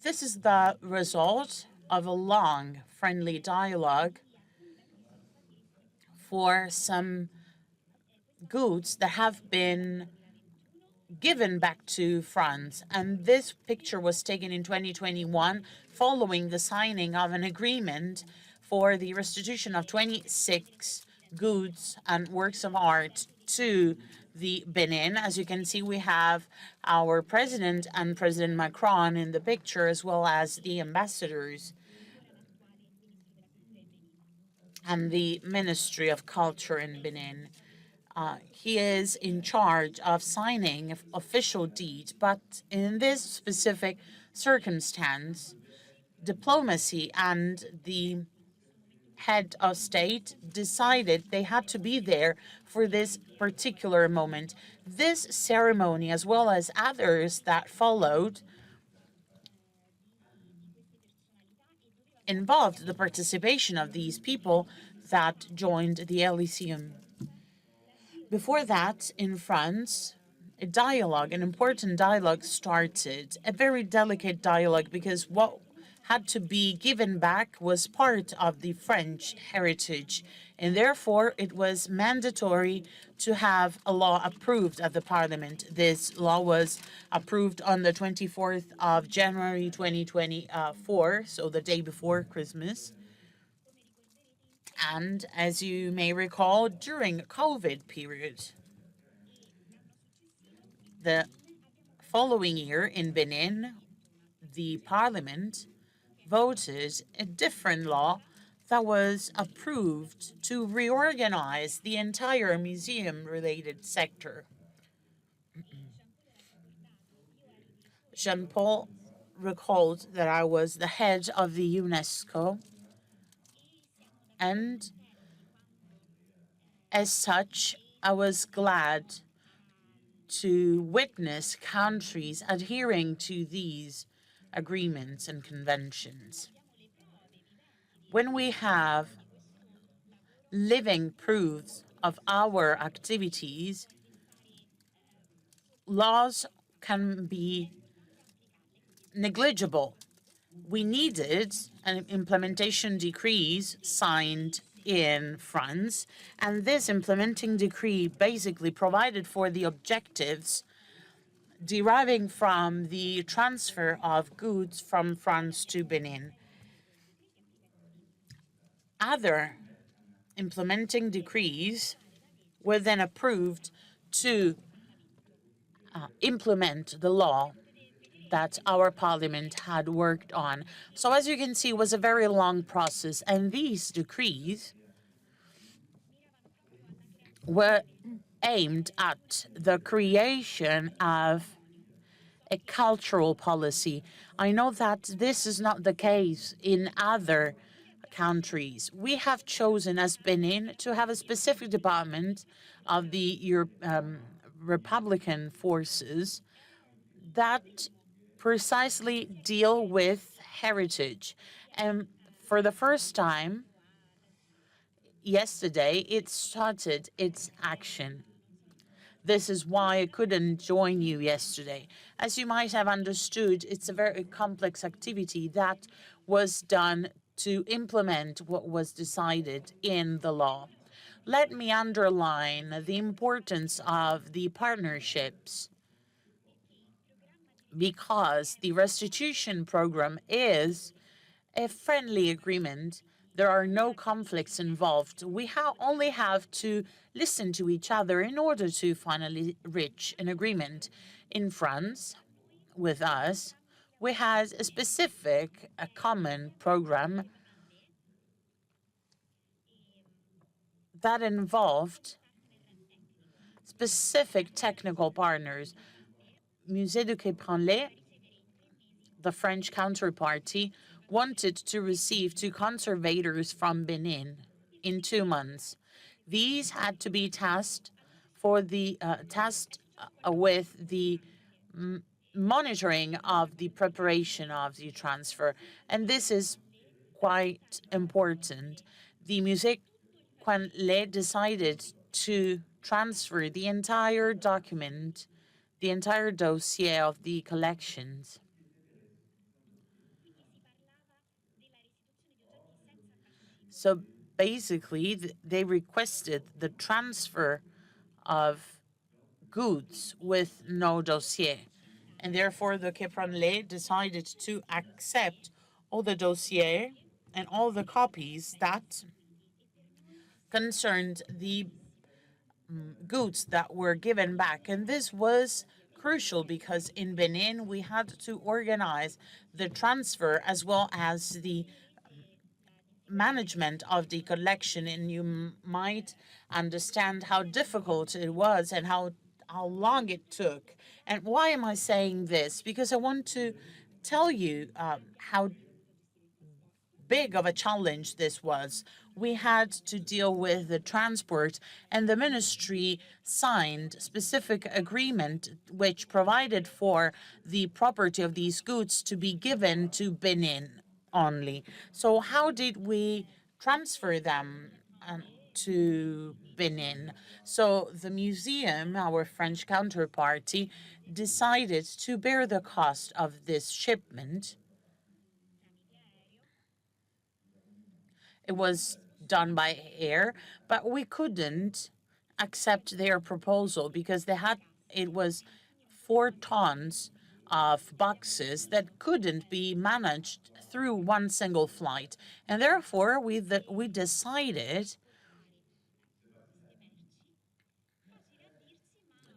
This is the result of a long, friendly dialogue for some goods that have been given back to France. And this picture was taken in 2021 following the signing of an agreement for the restitution of 26 goods and works of art to the Benin. As you can see, we have our president and President Macron in the picture, as well as the ambassadors and the Ministry of Culture in Benin. He is in charge of signing official deeds, but in this specific circumstance, diplomacy and the head of state decided they had to be there for this particular moment. This ceremony, as well as others that followed, involved the participation of these people that joined the Elysium. Before that, in France, a dialogue, an important dialogue started, a very delicate dialogue, because what had to be given back was part of the French heritage, and therefore it was mandatory to have a law approved at the Parliament. This law was approved on the 24th of January 2024, so the day before Christmas. And as you may recall, during COVID period, the following year in Benin, the Parliament voted a different law that was approved to reorganize the entire museum-related sector. Jean-Paul recalled that I was the head of the UNESCO, and as such, I was glad to witness countries adhering to these agreements and conventions. When we have living proofs of our activities, laws can be negligible. We needed an implementation decrees signed in France, and this implementing decree basically provided for the objectives deriving from the transfer of goods from France to Benin. Other implementing decrees were then approved to implement the law that our parliament had worked on. So as you can see, it was a very long process, and these decrees were aimed at the creation of a cultural policy. I know that this is not the case in other countries. We have chosen as Benin to have a specific department of the Republican forces that precisely deal with heritage. And for the first time, yesterday, it started its action. This is why I couldn't join you yesterday. As you might have understood, it's a very complex activity that was done to implement what was decided in the law. Let me underline the importance of the partnerships, because the restitution program is a friendly agreement. There are no conflicts involved. We only have to listen to each other in order to finally reach an agreement. In France, with us, we had a common program that involved specific technical partners. Musée du Quai Branly, the French counterparty, wanted to receive two conservators from Benin in 2 months. These had to be tasked with the monitoring of the preparation of the transfer, and this is quite important. The Musée Quanlé decided to transfer the entire document, the entire dossier of the collections. So basically, they requested the transfer of goods with no dossier. And therefore, the Quai Branly decided to accept all the dossier and all the copies that concerned the goods that were given back. And this was crucial because in Benin, we had to organize the transfer as well as the management of the collection, and you might understand how difficult it was and how long it took. And why am I saying this? Because I want to tell you how big of a challenge this was. We had to deal with the transport, and the ministry signed specific agreement which provided for the property of these goods to be given to Benin only. So how did we transfer them to Benin? So the museum, our French counterparty, decided to bear the cost of this shipment. It was done by air, but we couldn't accept their proposal because it was 4 tons of boxes that couldn't be managed through one single flight. And therefore, we decided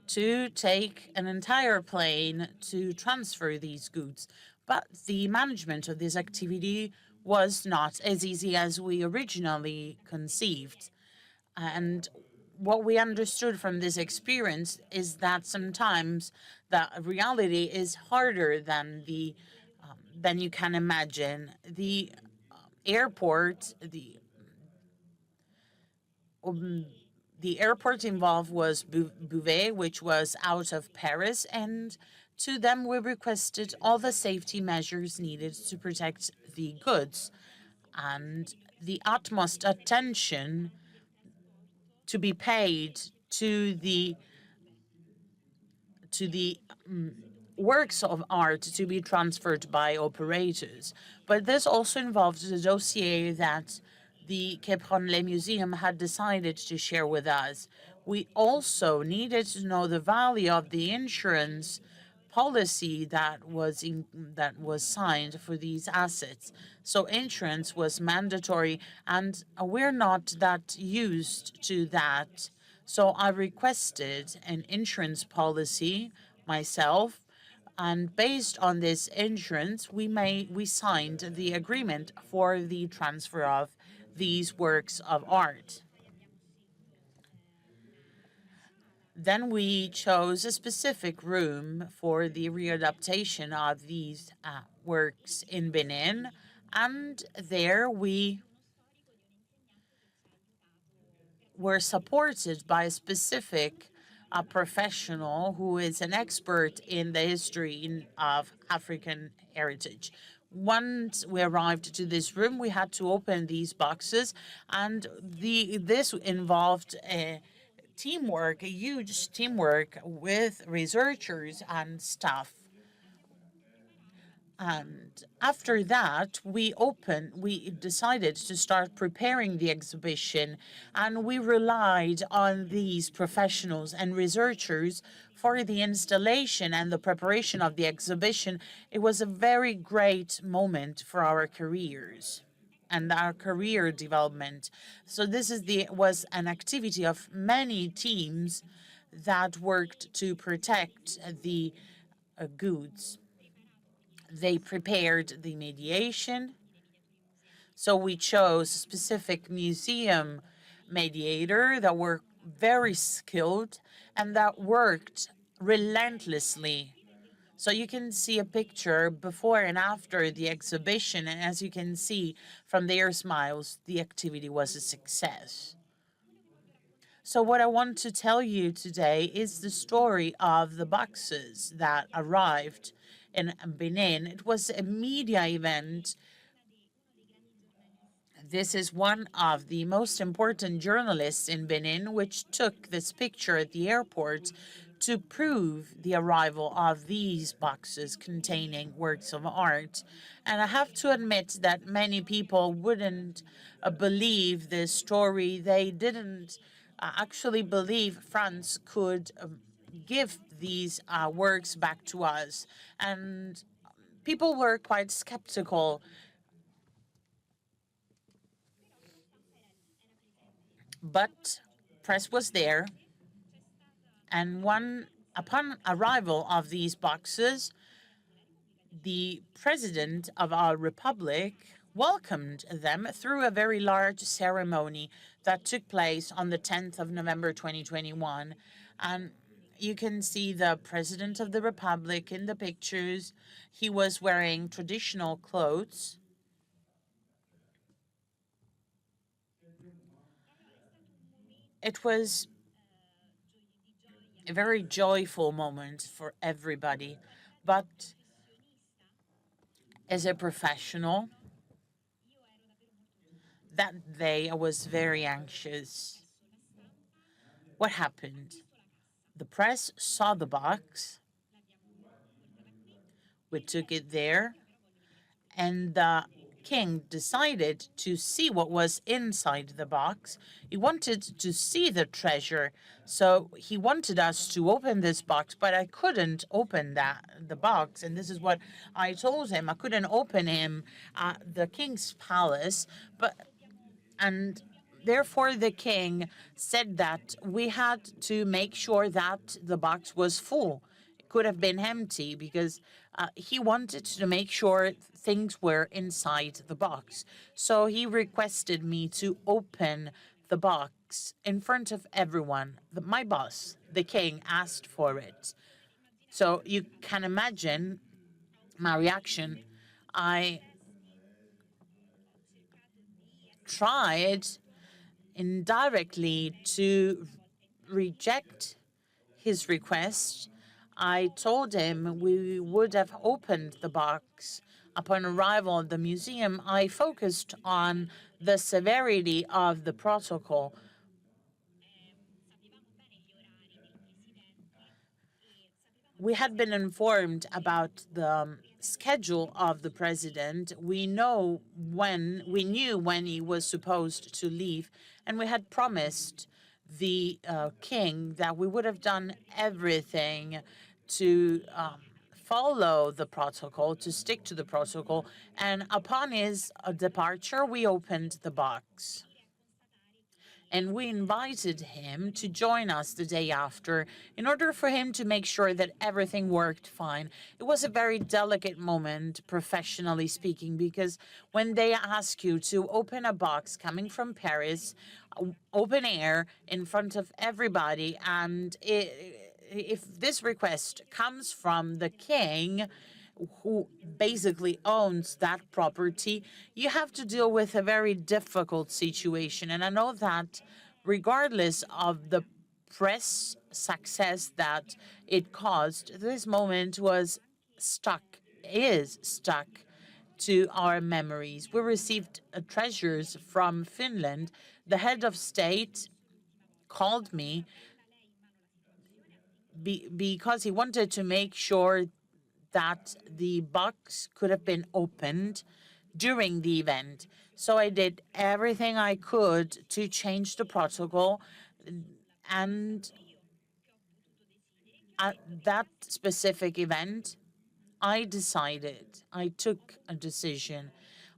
to take an entire plane to transfer these goods. But the management of this activity was not as easy as we originally conceived. And what we understood from this experience is that sometimes the reality is harder than you can imagine. The airport, the airport involved was Beauvais, which was out of Paris, and to them we requested all the safety measures needed to protect the goods and the utmost attention to be paid to the works of art to be transferred by operators. But this also involved the dossier that the Quai Branly Museum had decided to share with us. We also needed to know the value of the insurance policy that was signed for these assets. So insurance was mandatory, and we're not that used to that. So I requested an insurance policy myself, and based on this insurance, we signed the agreement for the transfer of these works of art. Then we chose a specific room for the readaptation of these works in Benin, and there we were supported by a specific a professional who is an expert in the history of African heritage. Once we arrived to this room, we had to open these boxes, and this involved teamwork, a huge teamwork with researchers and staff. And after that, we decided to start preparing the exhibition, and we relied on these professionals and researchers for the installation and the preparation of the exhibition. It was a very great moment for our careers and our career development. So this was an activity of many teams that worked to protect the goods. They prepared the mediation. So we chose a specific museum mediator that were very skilled and that worked relentlessly. So you can see a picture before and after the exhibition, and as you can see from their smiles, the activity was a success. So what I want to tell you today is the story of the boxes that arrived in Benin. It was a media event. This is one of the most important journalists in Benin, which took this picture at the airport to prove the arrival of these boxes containing works of art. And I have to admit that many people wouldn't believe this story. They didn't actually believe France could give these works back to us. And people were quite skeptical. But press was there, and upon arrival of these boxes, the president of our republic welcomed them through a very large ceremony that took place on the 10th of November 2021. And you can see the president of the republic in the pictures. He was wearing traditional clothes. It was a very joyful moment for everybody, but as a professional, that day I was very anxious. What happened? The press saw the box. We took it there, and the king decided to see what was inside the box. He wanted to see the treasure, so he wanted us to open this box, but I couldn't open the box, and this is what I told him. I couldn't open the king's palace, and therefore the king said that we had to make sure that the box was full. It could have been empty because he wanted to make sure things were inside the box. So he requested me to open the box in front of everyone. My boss, the king, asked for it. So you can imagine my reaction. I tried indirectly to reject his request. I told him we would have opened the box. Upon arrival at the museum, I focused on the severity of the protocol. We had been informed about the schedule of the president. We knew when he was supposed to leave, and we had promised the king that we would have done everything to follow the protocol, to stick to the protocol. And upon his departure, we opened the box. And we invited him to join us the day after in order for him to make sure that everything worked fine. It was a very delicate moment, professionally speaking, because when they ask you to open a box coming from Paris, open air, in front of everybody, and if this request comes from the king, who basically owns that property, you have to deal with a very difficult situation. And I know that regardless of the press success that it caused, this moment was stuck, is stuck to our memories. We received treasures from Finland. The head of state called me because he wanted to make sure that the box could have been opened during the event. So I did everything I could to change the protocol. And at that specific event, I took a decision.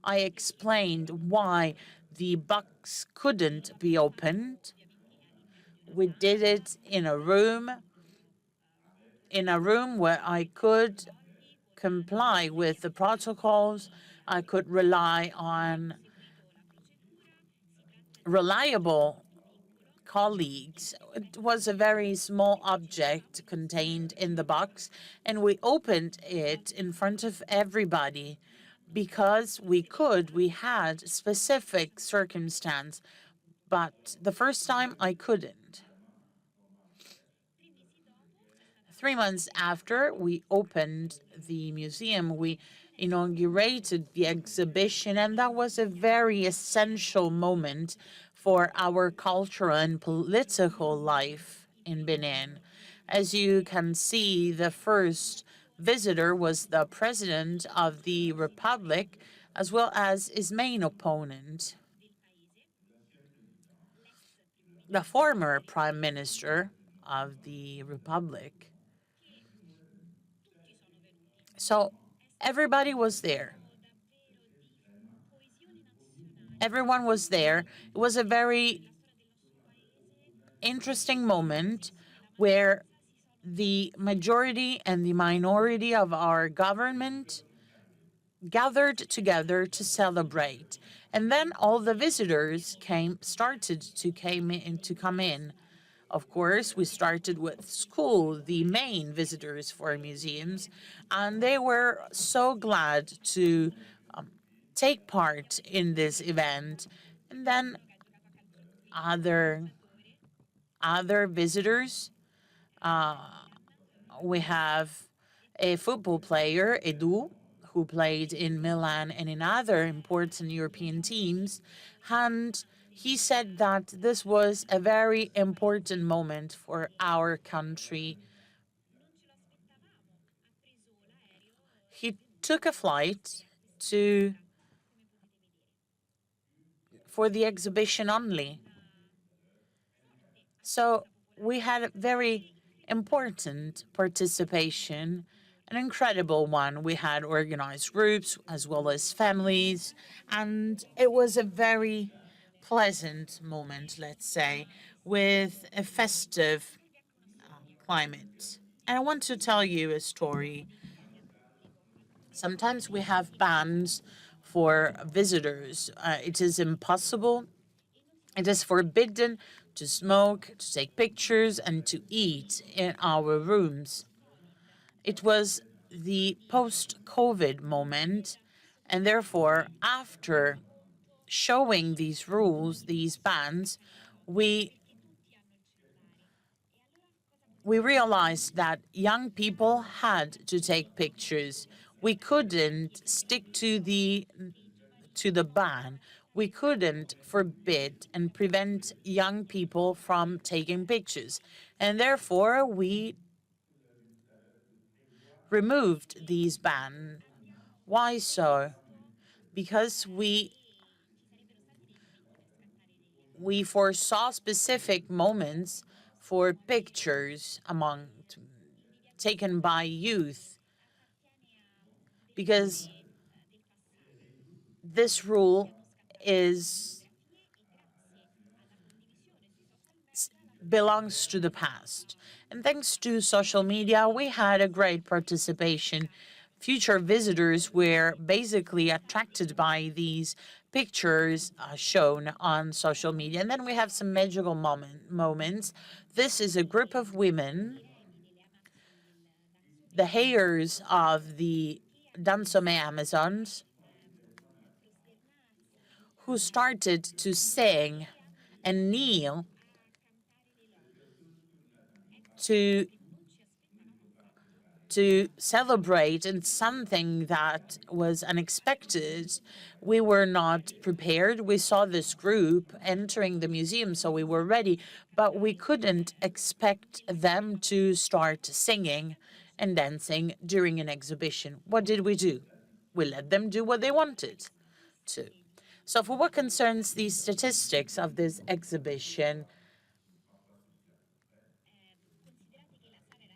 I explained why the box couldn't be opened. We did it in a room where I could comply with the protocols. I could rely on reliable colleagues. It was a very small object contained in the box, and we opened it in front of everybody because we had specific circumstance, but the first time I couldn't. 3 months after we opened the museum, we inaugurated the exhibition, and that was a very essential moment for our cultural and political life in Benin. As you can see, the first visitor was the president of the republic, as well as his main opponent, the former prime minister of the republic. So everybody was there. Everyone was there. It was a very interesting moment where the majority and the minority of our government gathered together to celebrate. And then all the visitors started to come in. Of course, we started with school, the main visitors for museums, and they were so glad to take part in this event. And then other visitors, we have a football player, Edu, who played in Milan and in other important European teams, and he said that this was a very important moment for our country. He took a flight for the exhibition only. So we had a very important participation, an incredible one. We had organized groups as well as families, and it was a very pleasant moment, let's say, with a festive climate. And I want to tell you a story. Sometimes we have bans for visitors. It is impossible. It is forbidden to smoke, to take pictures, and to eat in our rooms. It was the post-COVID moment, and therefore, after showing these rules, these bans, we realized that young people had to take pictures. We couldn't stick to the ban. We couldn't forbid and prevent young people from taking pictures. And therefore, we removed these bans. Why so? Because we foresaw specific moments for pictures taken by youth, because this rule belongs to the past. And thanks to social media, we had a great participation. Future visitors were basically attracted by these pictures shown on social media. And then we have some magical moments. This is a group of women, the heirs of the Dansome Amazons, who started to sing and kneel to celebrate in something that was unexpected. We were not prepared. We saw this group entering the museum, so we were ready, but we couldn't expect them to start singing and dancing during an exhibition. What did we do? We let them do what they wanted to. So for what concerns the statistics of this exhibition,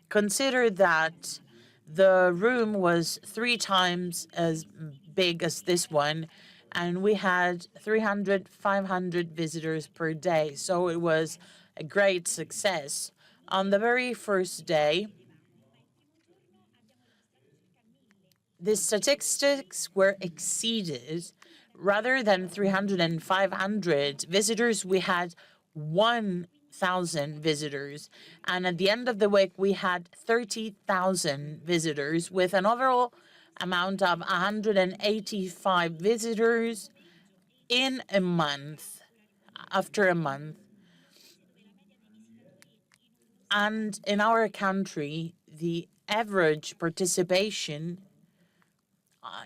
consider that the room was 3 times as big as this one, and we had 300, 500 visitors per day. So it was a great success. On the very first day, the statistics were exceeded. Rather than 300 and 500 visitors, we had 1,000 visitors. And at the end of the week, we had 30,000 visitors with an overall amount of 185 visitors in a month, after a month. And in our country, the average participation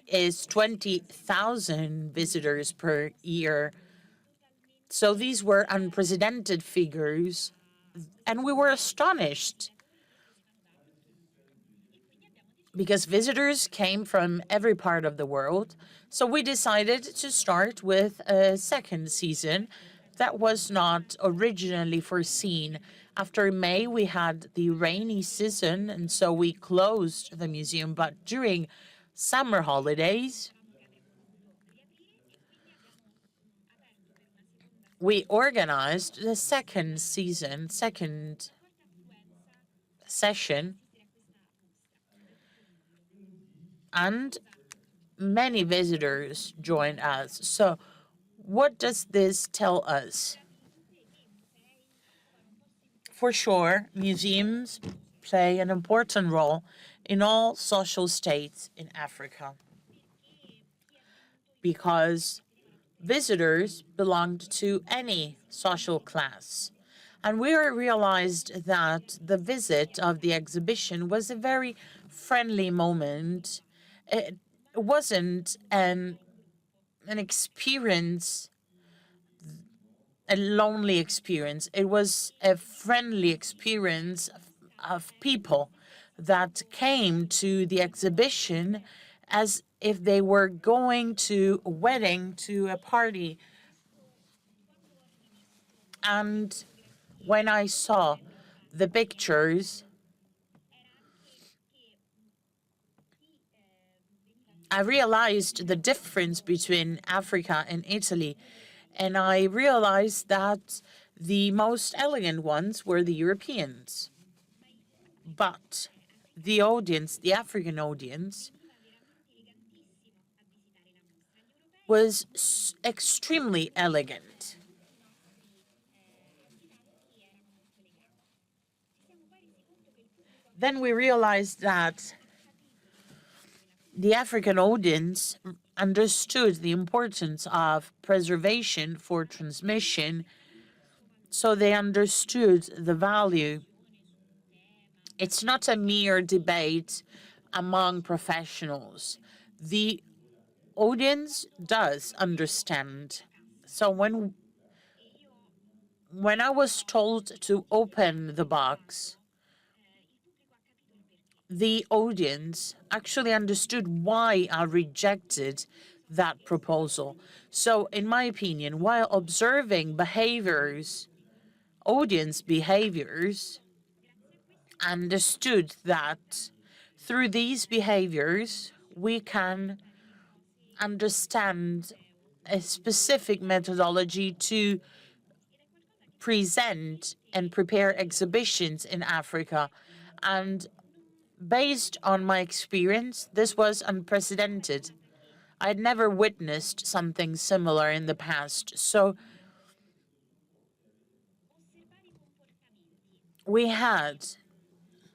is 20,000 visitors per year. So these were unprecedented figures, and we were astonished because visitors came from every part of the world. So we decided to start with a second season that was not originally foreseen. After May, we had the rainy season, and so we closed the museum. But during summer holidays, we organized the second session, and many visitors joined us. So what does this tell us? For sure, museums play an important role in all social states in Africa because visitors belonged to any social class. And we realized that the visit of the exhibition was a very friendly moment. It wasn't an experience, a lonely experience. It was a friendly experience of people that came to the exhibition as if they were going to a wedding, to a party. And when I saw the pictures, I realized the difference between Africa and Italy. And I realized that the most elegant ones were the Europeans. But the audience, the African audience, was extremely elegant. Then we realized that the African audience understood the importance of preservation for transmission, so they understood the value. It's not a mere debate among professionals. The audience does understand. So when I was told to open the box, the audience actually understood why I rejected that proposal. So in my opinion, while observing behaviors, audience behaviors, understood that through these behaviors, we can understand a specific methodology to present and prepare exhibitions in Africa. And based on my experience, this was unprecedented. I'd never witnessed something similar in the past. So we had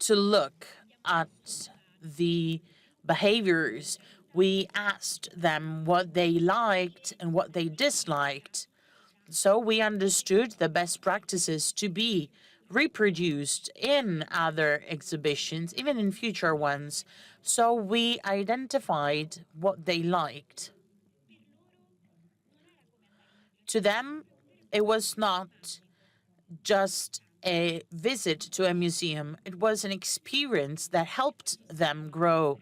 to look at the behaviors. We asked them what they liked and what they disliked. So we understood the best practices to be reproduced in other exhibitions, even in future ones. So we identified what they liked. To them, it was not just a visit to a museum, it was an experience that helped them grow.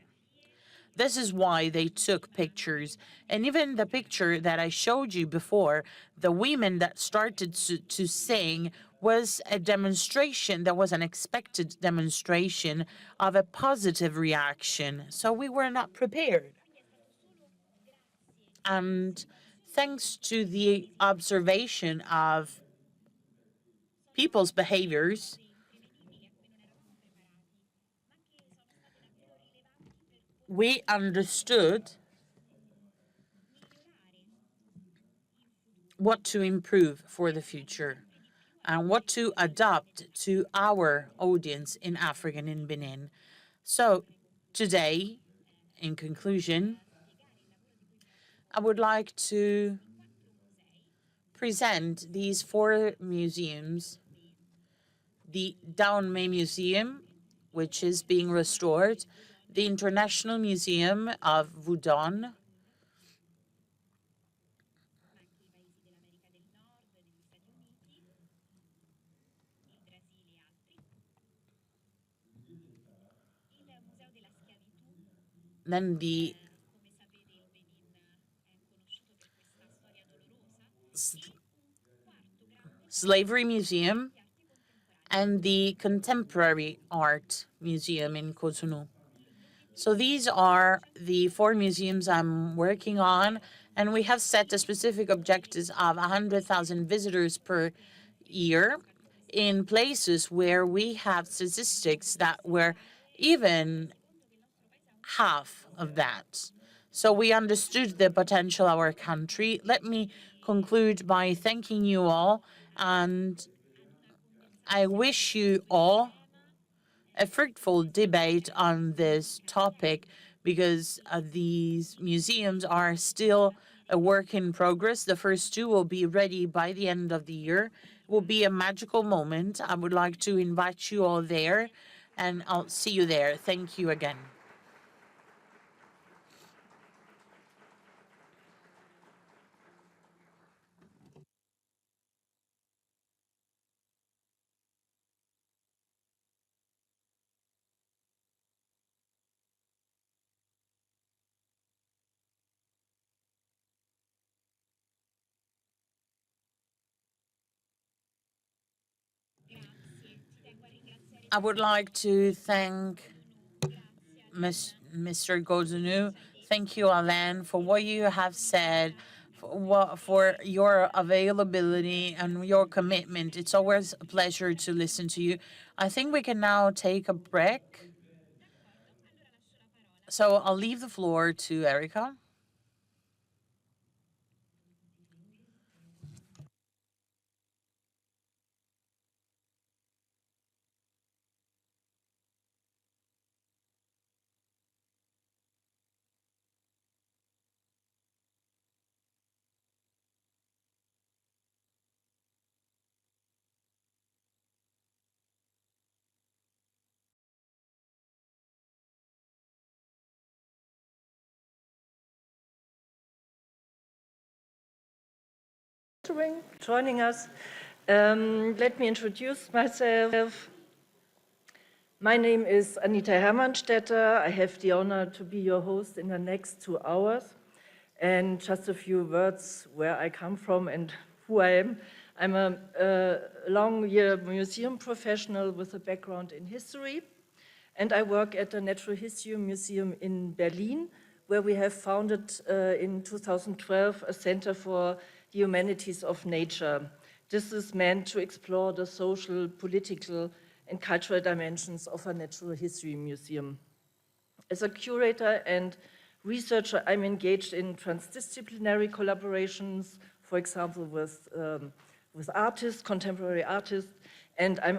This is why they took pictures. And even the picture that I showed you before, the women that started to sing, was a demonstration, that was an expected demonstration of a positive reaction. So we were not prepared. And thanks to the observation of people's behaviors, we understood what to improve for the future and what to adapt to our audience in Africa and in Benin. So today, in conclusion, I would like to present these 4 museums: the Daunmei Museum, which is being restored, the International Museum of Wudon, then the Slavery Museum, and the Contemporary Art Museum in Cotonou. So these are the 4 museums I'm working on, and we have set a specific objectives of 100,000 visitors per year in places where we have statistics that were even half of that. So we understood the potential of our country. Let me conclude by thanking you all, and I wish you all a fruitful debate on this topic, because these museums are still a work in progress. The first 2 will be ready by the end of the year. It will be a magical moment. I would like to invite you all there, and I'll see you there. Thank you again. I would like to thank Mr. Godonu. Thank you, Alain, for what you have said, for your availability and your commitment. It's always a pleasure to listen to you. I think we can now take a break. So I'll leave the floor to Erica. Joining us. Let me introduce myself. My name is Anita Hermannstetter. I have the honor to be your host in the next 2 hours. And just a few words where I come from and who I am. I'm a long-year museum professional with a background in history. And I work at the Natural History Museum in Berlin, where we have founded in 2012 a Center for the Humanities of Nature. This is meant to explore the social, political, and cultural dimensions of a natural history museum. As a curator and researcher, I'm engaged in transdisciplinary collaborations, for example, with artists, contemporary artists, and I'm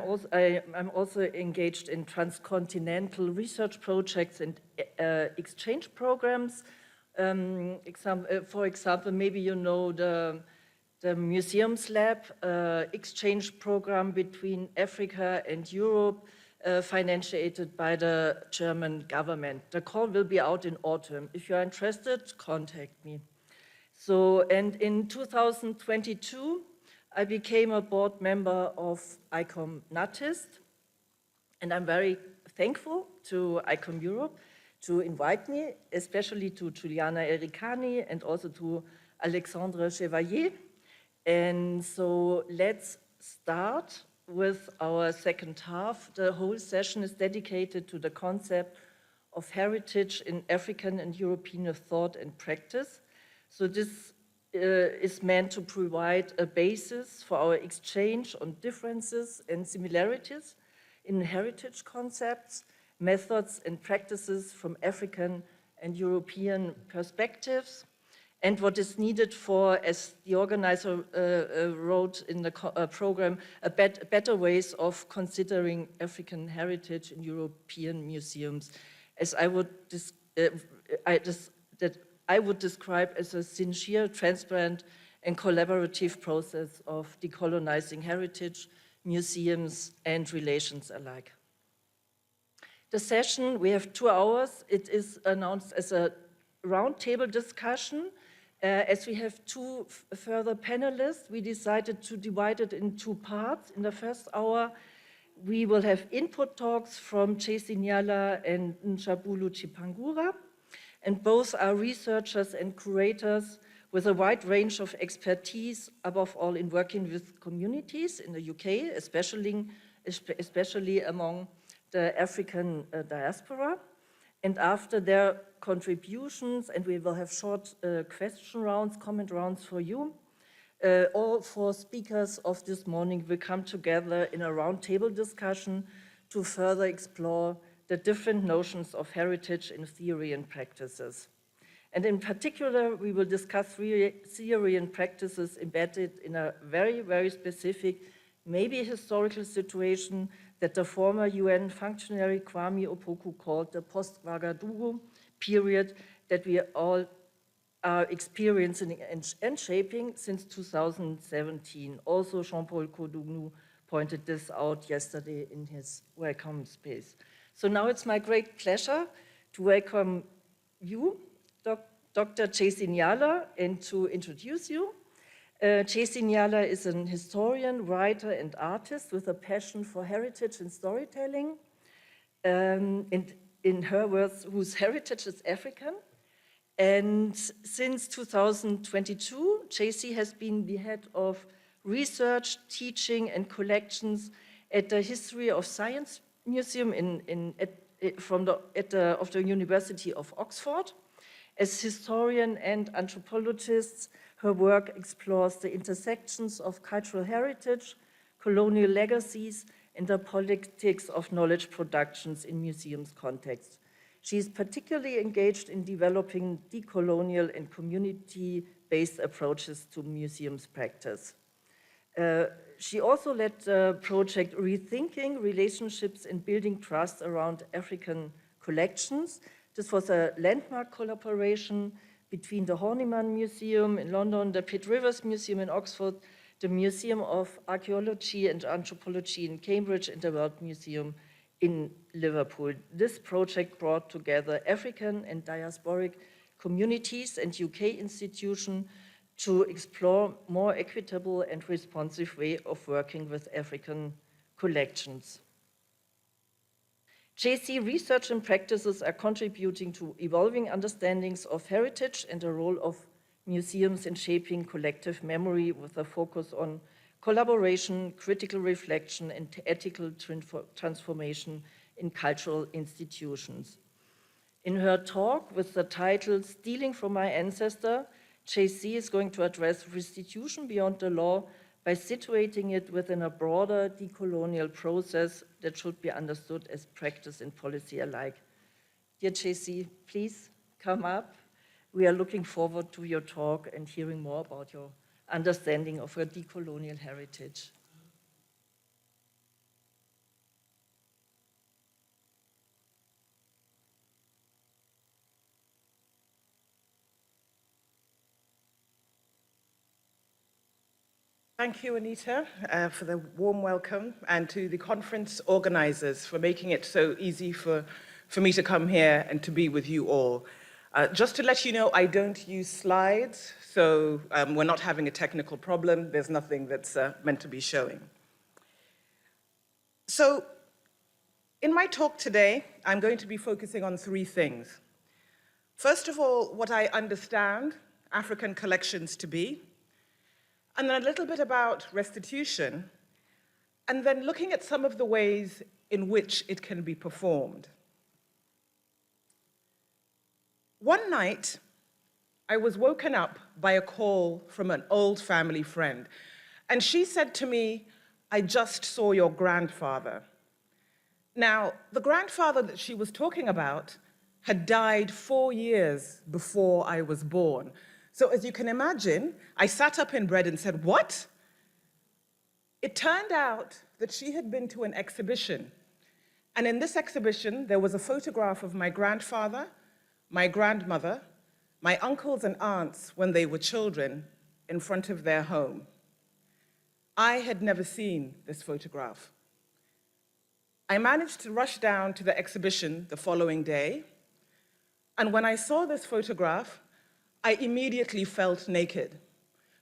also engaged in transcontinental research projects and exchange programs. For example, maybe you know the the Museums Lab exchange program between Africa and Europe, financed by the German government. The call will be out in autumn. If you are interested, contact me. So, and in 2022, I became a board member of ICOM NATIST, and I'm very thankful to ICOM Europe to invite me, especially to Giuliana Ericani and also to Alexandre Chevalier. And so let's start with our second half. The whole session is dedicated to the concept of heritage in African and European thought and practice. So this is meant to provide a basis for our exchange on differences and similarities in heritage concepts, methods and practices from African and European perspectives, and what is needed for, as the organizer wrote in the program, better ways of considering African heritage in European museums, as I would describe as a sincere, transparent, and collaborative process of decolonizing heritage, museums, and relations alike. The session, we have 2 hours. It is announced as a roundtable discussion. As we have 2 further panelists, we decided to divide it in 2 parts. In the first hour, we will have input talks from Chesi Nyala and Njabulu Chipangura, and both are researchers and curators with a wide range of expertise, above all in working with communities in the UK, especially among the African diaspora. And after their contributions, and we will have short question rounds, comment rounds for you, all 4 speakers of this morning will come together in a roundtable discussion to further explore the different notions of heritage in theory and practices. And in particular, we will discuss theory and practices embedded in a very, very specific, maybe historical situation that the former UN functionary Kwame Opoku called the post-Ouagadougou period that we all are experiencing and shaping since 2017. Also, Jean-Paul Kodugnou pointed this out yesterday in his welcome space. So now it's my great pleasure to welcome you, Dr. Chesi Nyala, and to introduce you. Chesi Nyala is an historian, writer, and artist with a passion for heritage and storytelling. And in her words, whose heritage is African. And since 2022, Chesi has been the head of research, teaching, and collections at the History of Science Museum of the University of Oxford. As historian and anthropologist, her work explores the intersections of cultural heritage, colonial legacies, and the politics of knowledge productions in museums contexts. She is particularly engaged in developing decolonial and community-based approaches to museums practice. She also led the project Rethinking Relationships and Building Trust Around African Collections. This was a landmark collaboration between the Horniman Museum in London, the Pitt Rivers Museum in Oxford, the Museum of Archaeology and Anthropology in Cambridge, and the World Museum in Liverpool. This project brought together African and diasporic communities and UK institutions to explore more equitable and responsive way of working with African collections. JC research and practices are contributing to evolving understandings of heritage and the role of museums in shaping collective memory with a focus on collaboration, critical reflection, and ethical transformation in cultural institutions. In her talk with the title Stealing from My Ancestor, JC is going to address restitution beyond the law by situating it within a broader decolonial process that should be understood as practice and policy alike. Dear JC, please come up. We are looking forward to your talk and hearing more about your understanding of your decolonial heritage. Thank you, Anita, for the warm welcome, and to the conference organizers for making it so easy for me to come here and to be with you all. Just to let you know, I don't use slides, so we're not having a technical problem. There's nothing that's meant to be showing. So, in my talk today, I'm going to be focusing on three things. First of all, what I understand African collections to be, and then a little bit about restitution, and then looking at some of the ways in which it can be performed. One night, I was woken up by a call from an old family friend, and she said to me, "I just saw your grandfather." Now, the grandfather that she was talking about had died 4 years before I was born. So as you can imagine, I sat up in bed and said, "What?" It turned out that she had been to an exhibition. And in this exhibition, there was a photograph of my grandfather, my grandmother, my uncles and aunts when they were children in front of their home. I had never seen this photograph. I managed to rush down to the exhibition the following day, and when I saw this photograph, I immediately felt naked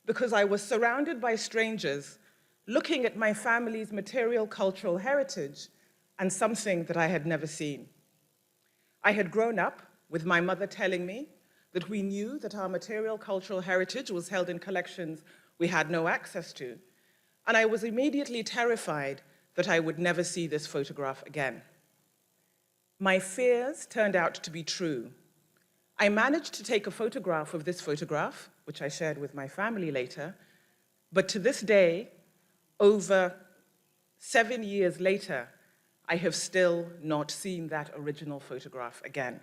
because I was surrounded by strangers looking at my family's material cultural heritage and something that I had never seen. I had grown up with my mother telling me that we knew that our material cultural heritage was held in collections we had no access to, and I was immediately terrified that I would never see this photograph again. My fears turned out to be true. I managed to take a photograph of this photograph, which I shared with my family later, but to this day, over 7 years later, I have still not seen that original photograph again.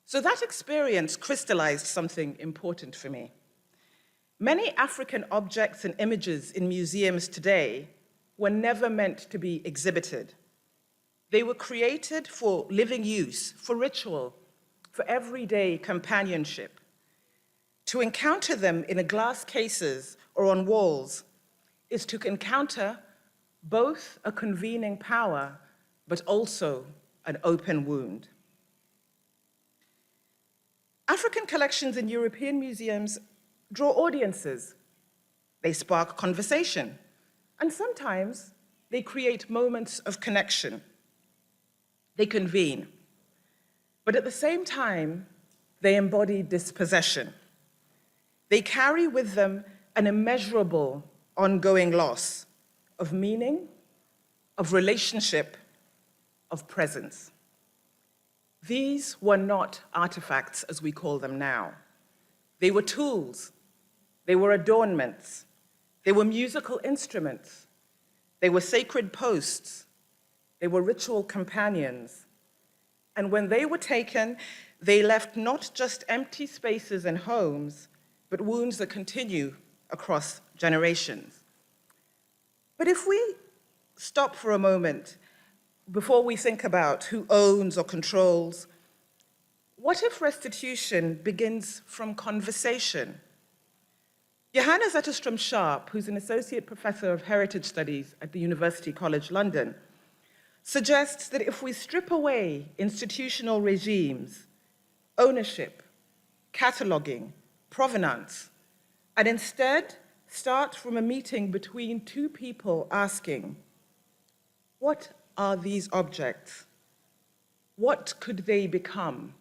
So that experience crystallized something important for me. Many African objects and images in museums today were never meant to be exhibited. They were created for living use, for ritual, for everyday companionship. To encounter them in glass cases or on walls is to encounter both a convening power, but also an open wound. African collections in European museums draw audiences. They spark conversation, and sometimes they create moments of connection. They convene. But at the same time, they embody dispossession. They carry with them an immeasurable ongoing loss of meaning, of relationship, of presence. These were not artifacts as we call them now. They were tools, they were adornments, they were musical instruments, they were sacred posts, they were ritual companions. And when they were taken, they left not just empty spaces and homes, but wounds that continue across generations. But if we stop for a moment before we think about who owns or controls, what if restitution begins from conversation? Johanna Zetterstrom-Sharp, who's an associate professor of heritage studies at the University College London, suggests that if we strip away institutional regimes, ownership, cataloging, provenance, and instead start from a meeting between two people asking, what are these objects? What could they become?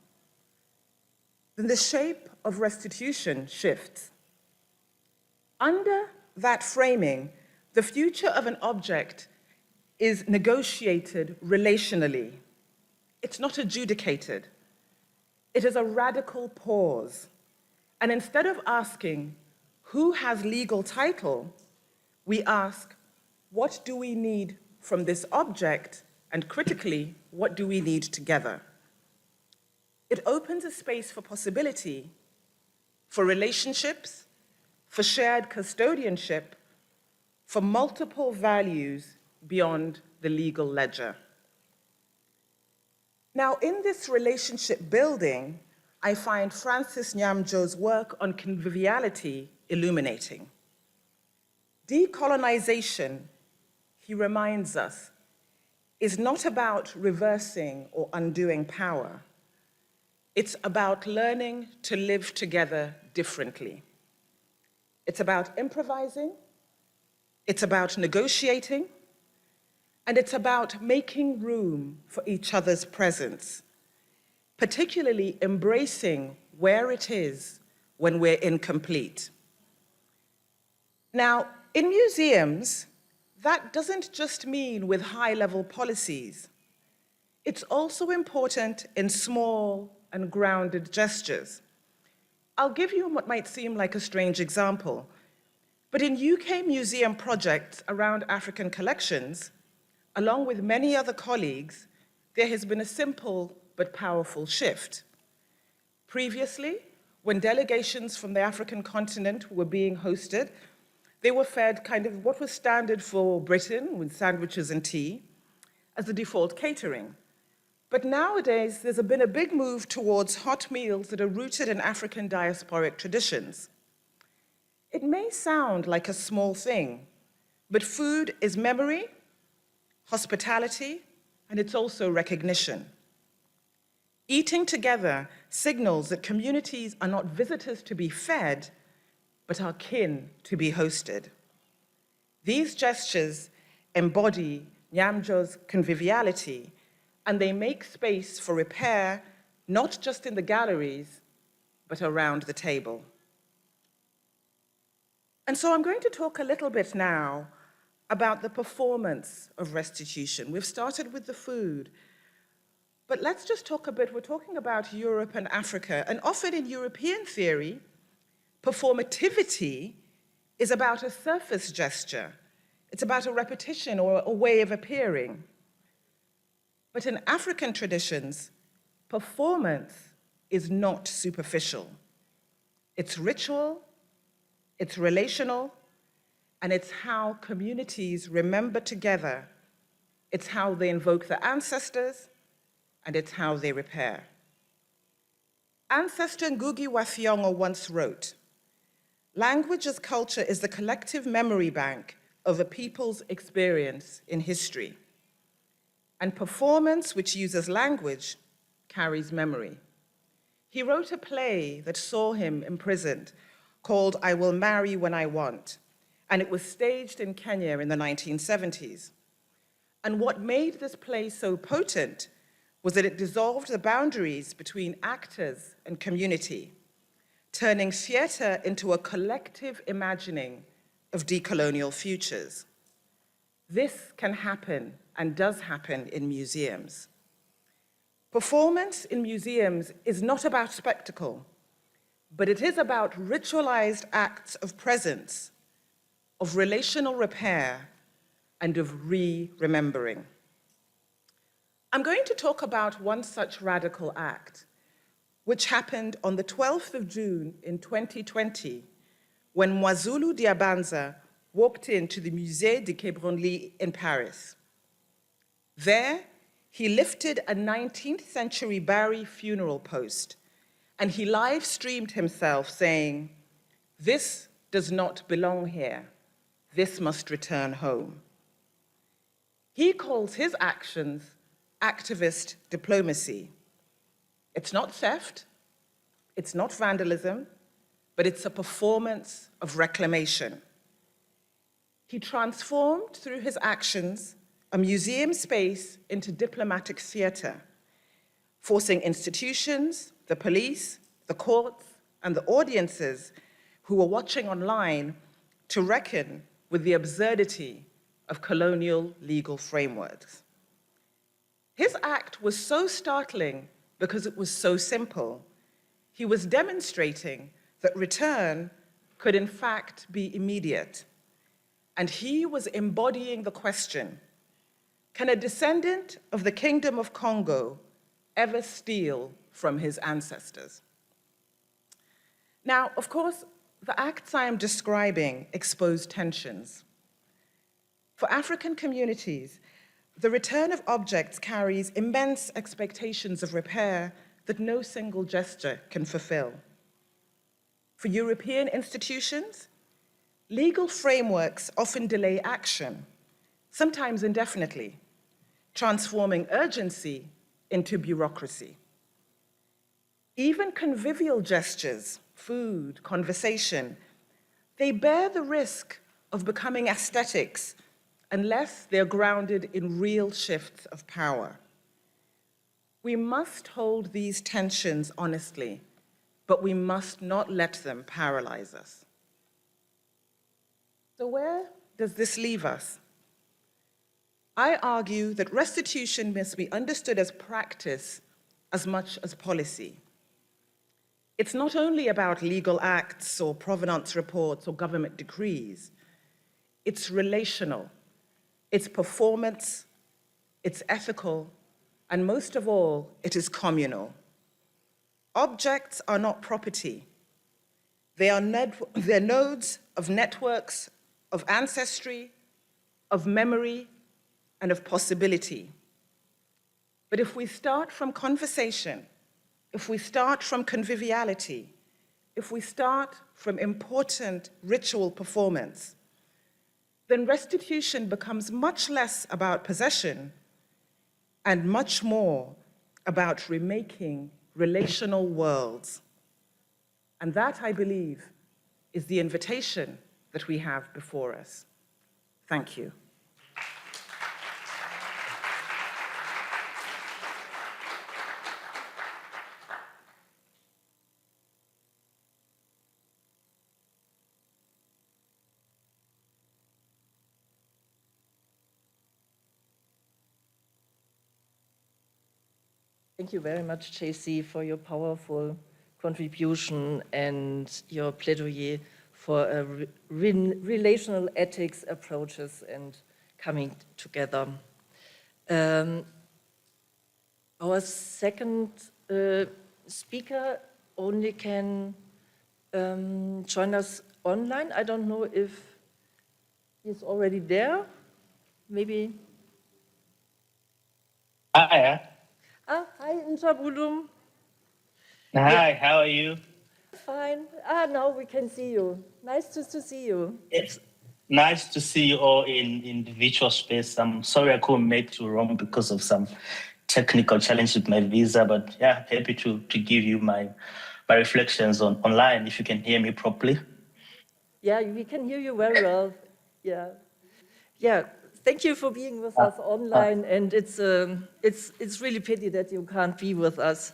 Then the shape of restitution shifts. Under that framing, the future of an object is negotiated relationally. It's not adjudicated. It is a radical pause. And instead of asking, who has legal title, we ask, what do we need from this object? And critically, what do we need together? It opens a space for possibility, for relationships, for shared custodianship, for multiple values beyond the legal ledger. Now, in this relationship building, I find Francis Nyamjo's work on conviviality illuminating. decolonization, he reminds us, is not about reversing or undoing power. It's about learning to live together differently. It's about improvising, it's about negotiating, and it's about making room for each other's presence, particularly embracing where it is when we're incomplete. Now, in museums, that doesn't just mean with high-level policies. It's also important in small and grounded gestures. I'll give you what might seem like a strange example, but in UK museum projects around African collections, along with many other colleagues, there has been a simple but powerful shift. Previously, when delegations from the African continent were being hosted, they were fed kind of what was standard for Britain, with sandwiches and tea, as the default catering. But nowadays, there's been a big move towards hot meals that are rooted in African diasporic traditions. It may sound like a small thing, but food is memory, hospitality, and it's also recognition. Eating together signals that communities are not visitors to be fed, but are kin to be hosted. These gestures embody Nyamjo's conviviality, and they make space for repair, not just in the galleries, but around the table. And so I'm going to talk a little bit now about the performance of restitution. We've started with the food, but let's just talk a bit, we're talking about Europe and Africa, and often in European theory, performativity is about a surface gesture. It's about a repetition or a way of appearing. But in African traditions, performance is not superficial. It's ritual, it's relational, and it's how communities remember together. It's how they invoke their ancestors, and it's how they repair. Ancestor Ngugi wa Thiong'o once wrote, "Language as culture is the collective memory bank of a people's experience in history. And performance which uses language carries memory." He wrote a play that saw him imprisoned called I Will Marry When I Want, and it was staged in Kenya in the 1970s. And what made this play so potent was that it dissolved the boundaries between actors and community, turning theater into a collective imagining of decolonial futures. This can happen and does happen in museums. Performance in museums is not about spectacle, but it is about ritualized acts of presence, of relational repair, and of re-remembering. I'm going to talk about one such radical act, which happened on the 12th of June in 2020, when Mwazulu Diabanza walked into the Musée de Quai Branly in Paris. There, he lifted a 19th century Barry funeral post, and he live-streamed himself saying, "This does not belong here. This must return home." He calls his actions activist diplomacy. It's not theft, it's not vandalism, but it's a performance of reclamation. He transformed through his actions a museum space into diplomatic theater, forcing institutions, the police, the courts, and the audiences who were watching online to reckon with the absurdity of colonial legal frameworks. His act was so startling because it was so simple. He was demonstrating that return could in fact be immediate. And he was embodying the question, can a descendant of the Kingdom of Congo ever steal from his ancestors? Now, of course, the acts I am describing expose tensions. For African communities, the return of objects carries immense expectations of repair that no single gesture can fulfill. For European institutions, legal frameworks often delay action, sometimes indefinitely, transforming urgency into bureaucracy. Even convivial gestures, food, conversation, they bear the risk of becoming aesthetics unless they're grounded in real shifts of power. We must hold these tensions honestly, but we must not let them paralyze us. So where does this leave us? I argue that restitution must be understood as practice as much as policy. It's not only about legal acts or provenance reports or government decrees. It's relational, it's performance, it's ethical, and most of all, it is communal. Objects are not property. They're nodes of networks, of ancestry, of memory, and of possibility. But if we start from conversation, if we start from conviviality, if we start from important ritual performance, then restitution becomes much less about possession and much more about remaking relational worlds. And that, I believe, is the invitation that we have before us. Thank you. Thank you very much, JC, for your powerful contribution and your plaidoyer for relational ethics approaches and coming together. Our second speaker only can join us online. I don't know if he's already there. Maybe. Hi. Hi, Njabulum. Hi, how are you? Fine. Now we can see you. Nice to see you. It's nice to see you all in the virtual space. I'm sorry I couldn't make it to Rome because of some technical challenge with my visa, but yeah, happy to give you my reflections online if you can hear me properly. Yeah, we can hear you very well. Yeah. Thank you for being with us online, and it's really pity that you can't be with us.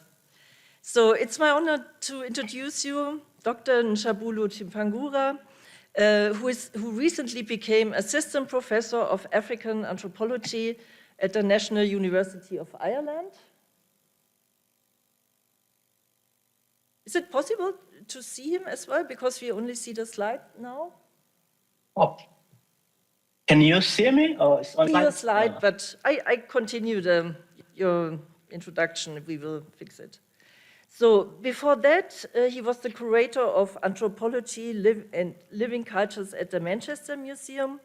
So it's my honor to introduce you, Dr. Njabulu Chimpangura, who recently became Assistant Professor of African Anthropology at the National University of Ireland. Is it possible to see him as well, because we only see the slide now? Oh. Can you see me? Or it's online? Your slide, but I continue your introduction. We will fix it. So before that, he was the curator of anthropology and living cultures at the Manchester Museum.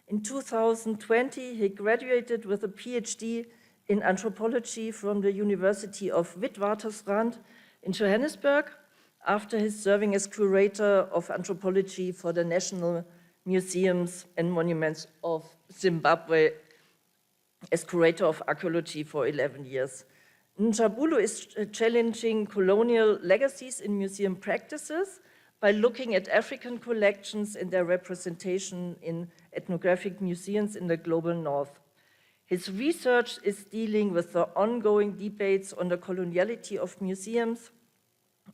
In 2020, he graduated with a PhD in anthropology from the University of Witwatersrand in Johannesburg, after his serving as curator of anthropology for the National Museums and Monuments of Zimbabwe, as curator of archaeology for 11 years. Njabulu is challenging colonial legacies in museum practices by looking at African collections and their representation in ethnographic museums in the global north. His research is dealing with the ongoing debates on the coloniality of museums,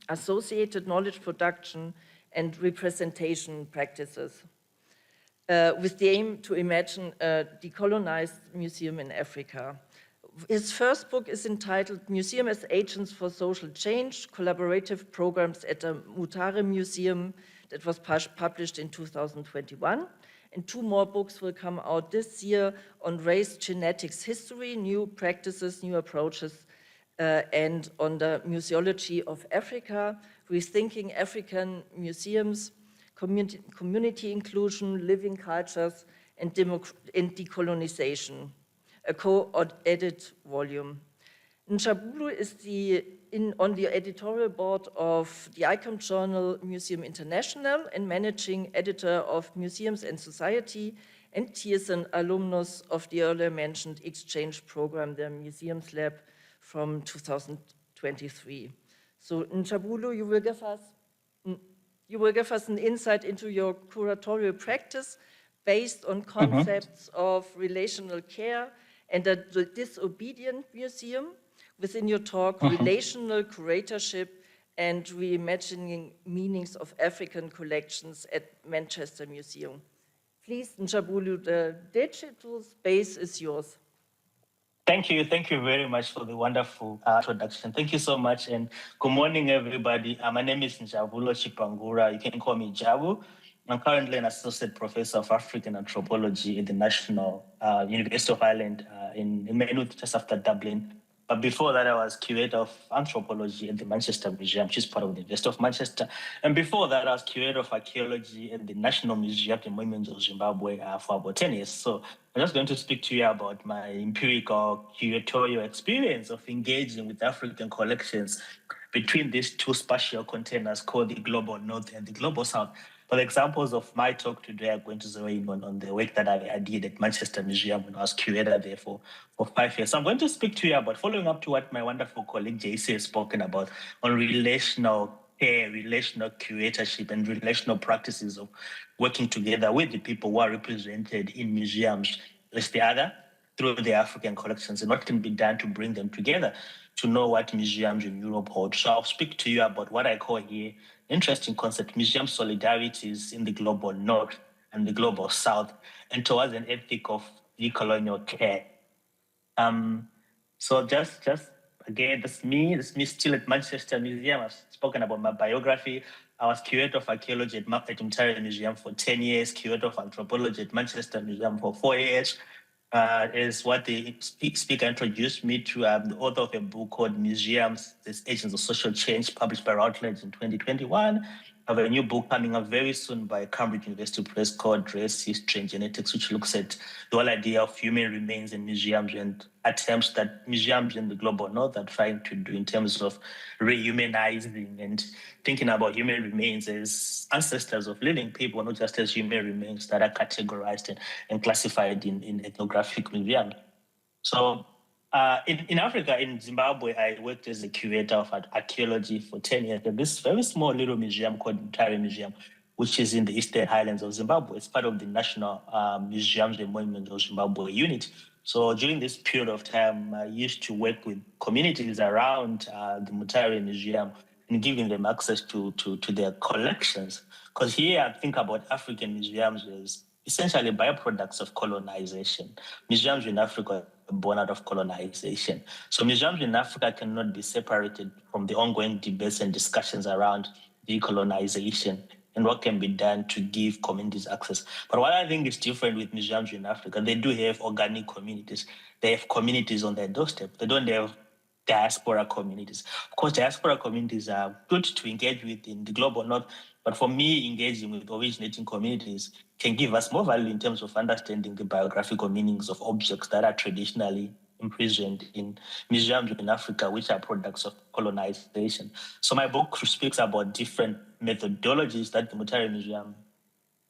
associated knowledge production, and representation practices, with the aim to imagine a decolonized museum in Africa. His first book is entitled Museum as Agents for Social Change, Collaborative Programs at the Mutare Museum, that was published in 2021. And 2 more books will come out this year on race genetics history, new practices, new approaches, and on the museology of Africa, rethinking African museums, community inclusion, living cultures, and decolonization, a co-edited volume. Njabulu is on the editorial board of the ICOM journal Museum International and managing editor of Museums and Society, and he is an alumnus of the earlier mentioned exchange program, the Museums Lab from 2023. So Njabulu, you will give us an insight into your curatorial practice based on concepts of relational care and a disobedient museum. Within your talk, relational curatorship and reimagining meanings of African collections at Manchester Museum. Please, Njabulu, the digital space is yours. Thank you very much for the wonderful introduction. Thank you so much, and good morning, everybody. My name is Njabulu Chipangura. You can call me Jabu. I'm currently an associate professor of African anthropology at the National University of Ireland in Maynooth, just after Dublin. But before that, I was curator of anthropology at the Manchester Museum, which is part of the University of Manchester. And before that, I was curator of archaeology at the National Museum of the Monuments of Zimbabwe for about 10 years. So I'm just going to speak to you about my empirical curatorial experience of engaging with African collections between these two spatial containers called the Global North and the Global South. But examples of my talk today are going to zero in on the work that I did at Manchester Museum when I was curator there for 5 years. So I'm going to speak to you about following up to what my wonderful colleague JC has spoken about on relational care, relational curatorship, and relational practices of working together with the people who are represented in museums as the other through the African collections and what can be done to bring them together to know what museums in Europe hold. So I'll speak to you about what I call here interesting concept, museum solidarities in the global north and the global south, and towards an ethic of decolonial care. So just again, that's me still at Manchester Museum. I've spoken about my biography. I was curator of archaeology at Mutare Museum for 10 years, curator of anthropology at Manchester Museum for 4 years. Is what the speaker introduced me to. I'm the author of a book called Museums, These Agents of Social Change, published by Routledge in 2021. I have a new book coming up very soon by Cambridge University Press called Race, History, and Genetics, which looks at the whole idea of human remains in museums and attempts that museums in the global north are trying to do in terms of rehumanizing and thinking about human remains as ancestors of living people, not just as human remains that are categorized and classified in ethnographic museums. So in Africa, in Zimbabwe, I worked as a curator of archaeology for 10 years at this very small little museum called Mutare Museum, which is in the Eastern Highlands of Zimbabwe. It's part of the National Museums and Monuments of Zimbabwe unit. So during this period of time, I used to work with communities around the Mutare Museum and giving them access to their collections. Because here I think about African museums as essentially byproducts of colonization. Museums in Africa are born out of colonization. So museums in Africa cannot be separated from the ongoing debates and discussions around decolonization and what can be done to give communities access. But what I think is different with museums in Africa, they do have organic communities. They have communities on their doorstep. They don't have diaspora communities. Of course, diaspora communities are good to engage with in the global north, but for me, engaging with originating communities can give us more value in terms of understanding the biographical meanings of objects that are traditionally imprisoned in museums in Africa, which are products of colonization. So my book speaks about different methodologies that the Mutare Museum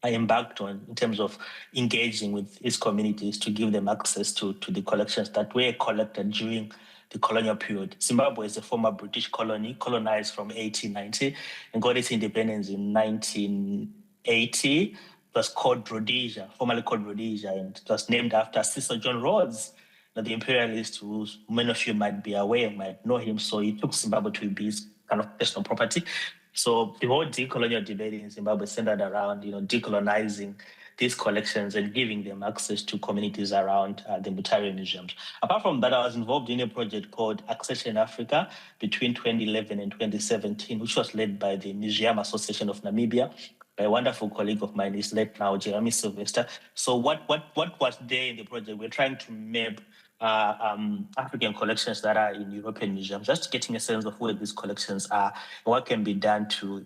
I embarked on in terms of engaging with its communities to give them access to the collections that were collected during the colonial period. Zimbabwe is a former British colony, colonized from 1890 and got its independence in 1980. It was called Rhodesia, formerly called Rhodesia, and it was named after Cecil John Rhodes, the imperialist who many of you might be aware, might know him. So he took Zimbabwe to be his kind of personal property. So the whole decolonial debate in Zimbabwe centered around, decolonizing these collections and giving them access to communities around the Mutare museums. Apart from that, I was involved in a project called Accession Africa between 2011 and 2017, which was led by the Museum Association of Namibia, by a wonderful colleague of mine, is late now, Jeremy Sylvester. So what was there in the project? We're trying to map African collections that are in European museums, just getting a sense of where these collections are and what can be done to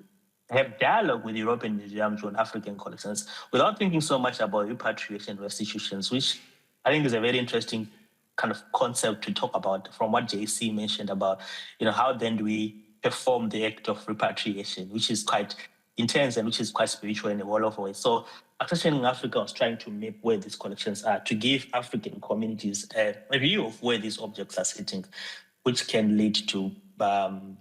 have dialogue with European museums on African collections without thinking so much about repatriation restitutions, which I think is a very interesting kind of concept to talk about from what JC mentioned about, how then do we perform the act of repatriation, which is quite intense and which is quite spiritual in a lot of ways. So Accessioning Africa was trying to map where these collections are, to give African communities a view of where these objects are sitting, which can lead to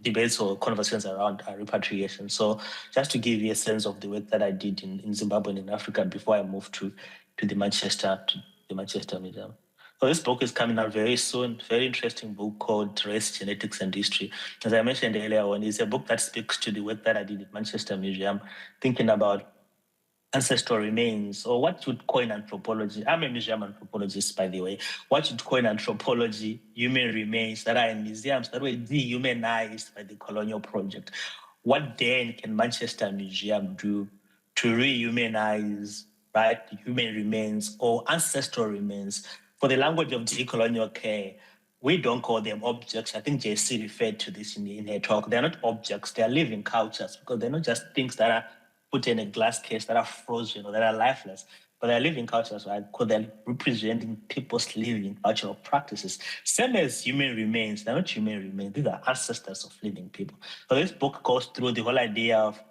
debates or conversations around repatriation. So just to give you a sense of the work that I did in Zimbabwe and in Africa before I moved to the Manchester Museum. So this book is coming out very soon. Very interesting book called Race, Genetics and History. As I mentioned earlier on, it's a book that speaks to the work that I did at Manchester Museum, thinking about ancestral remains, or what you'd call in anthropology. I'm a museum anthropologist, by the way. What you'd call in anthropology, human remains that are in museums that were dehumanized by the colonial project. What then can Manchester Museum do to rehumanize, right, human remains or ancestral remains? For the language of decolonial care, we don't call them objects. I think JC referred to this in her talk. They're not objects, they're living cultures, because they're not just things that are put in a glass case, that are frozen or that are lifeless, but they're living cultures, right? Because they're representing people's living cultural practices. Same as human remains, they're not human remains, these are ancestors of living people. So this book goes through the whole idea of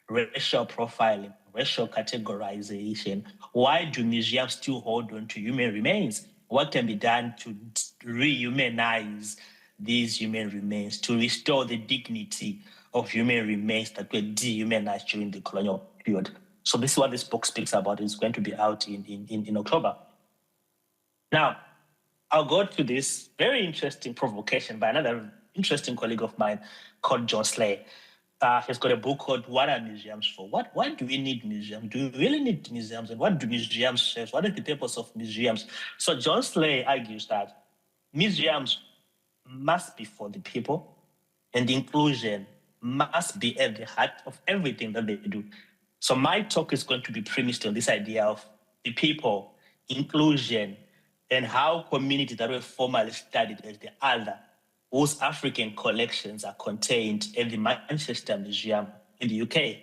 racial profiling, racial categorization. Why do museums still hold on to human remains? What can be done to rehumanize these human remains, to restore the dignity of human remains that were dehumanized during the colonial period? So this is what this book speaks about. It's going to be out in October. Now, I'll go to this very interesting provocation by another interesting colleague of mine called John Slay. He's got a book called What Are Museums For? Why do we need museums? Do we really need museums? And what do museums serve? What is the purpose of museums? So John Slay argues that museums must be for the people, and inclusion must be at the heart of everything that they do. So my talk is going to be premised on this idea of the people, inclusion, and how communities that were formerly studied as the other, whose African collections are contained at the Manchester Museum in the UK,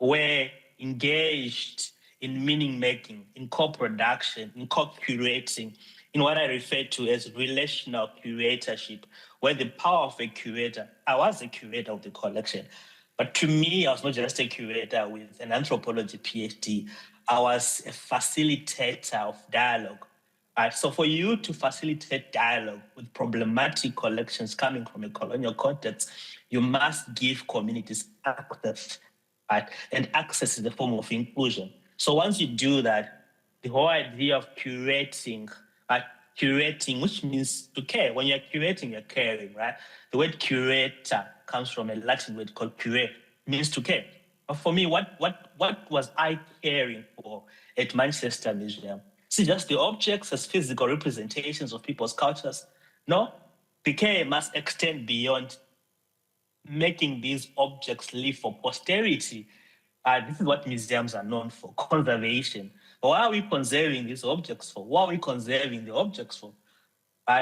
were engaged in meaning-making, in co-production, in co-curating, in what I refer to as relational curatorship, where the power of a curator, I was a curator of the collection, but to me, I was not just a curator with an anthropology PhD, I was a facilitator of dialogue. So for you to facilitate dialogue with problematic collections coming from a colonial context, you must give communities access, right? And access is the form of inclusion. So once you do that, the whole idea of curating, which means to care. When you're curating, you're caring, right? The word curator comes from a Latin word called curare, means to care. But for me, what was I caring for at Manchester Museum? See, just the objects as physical representations of people's cultures? No, the care must extend beyond making these objects live for posterity. This is what museums are known for, conservation. Why are we conserving these objects for? What are we conserving the objects for?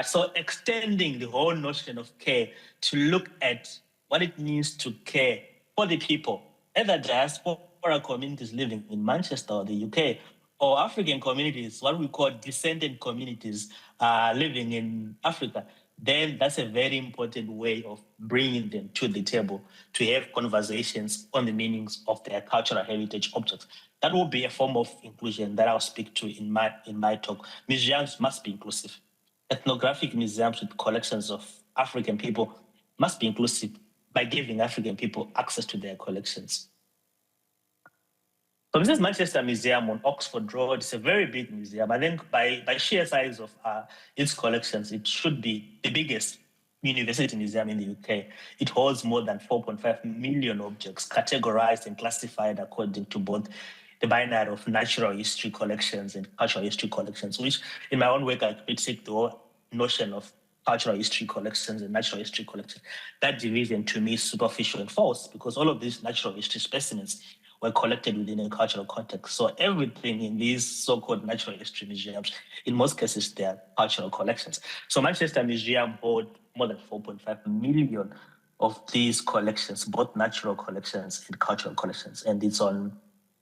So extending the whole notion of care to look at what it means to care for the people, either diaspora communities living in Manchester or the UK, or African communities, what we call descendant communities living in Africa, then that's a very important way of bringing them to the table to have conversations on the meanings of their cultural heritage objects. That will be a form of inclusion that I'll speak to in my talk. Museums must be inclusive. Ethnographic museums with collections of African people must be inclusive by giving African people access to their collections. So this is Manchester Museum on Oxford Road. It's a very big museum. I think by sheer size of its collections, it should be the biggest university museum in the UK. It holds more than 4.5 million objects categorized and classified according to both the binary of natural history collections and cultural history collections, which in my own work, I critique the whole notion of cultural history collections and natural history collections. That division to me is superficial and false, because all of these natural history specimens were collected within a cultural context. So everything in these so-called natural history museums, in most cases, they're cultural collections. So Manchester Museum holds more than 4.5 million of these collections, both natural collections and cultural collections. And it's on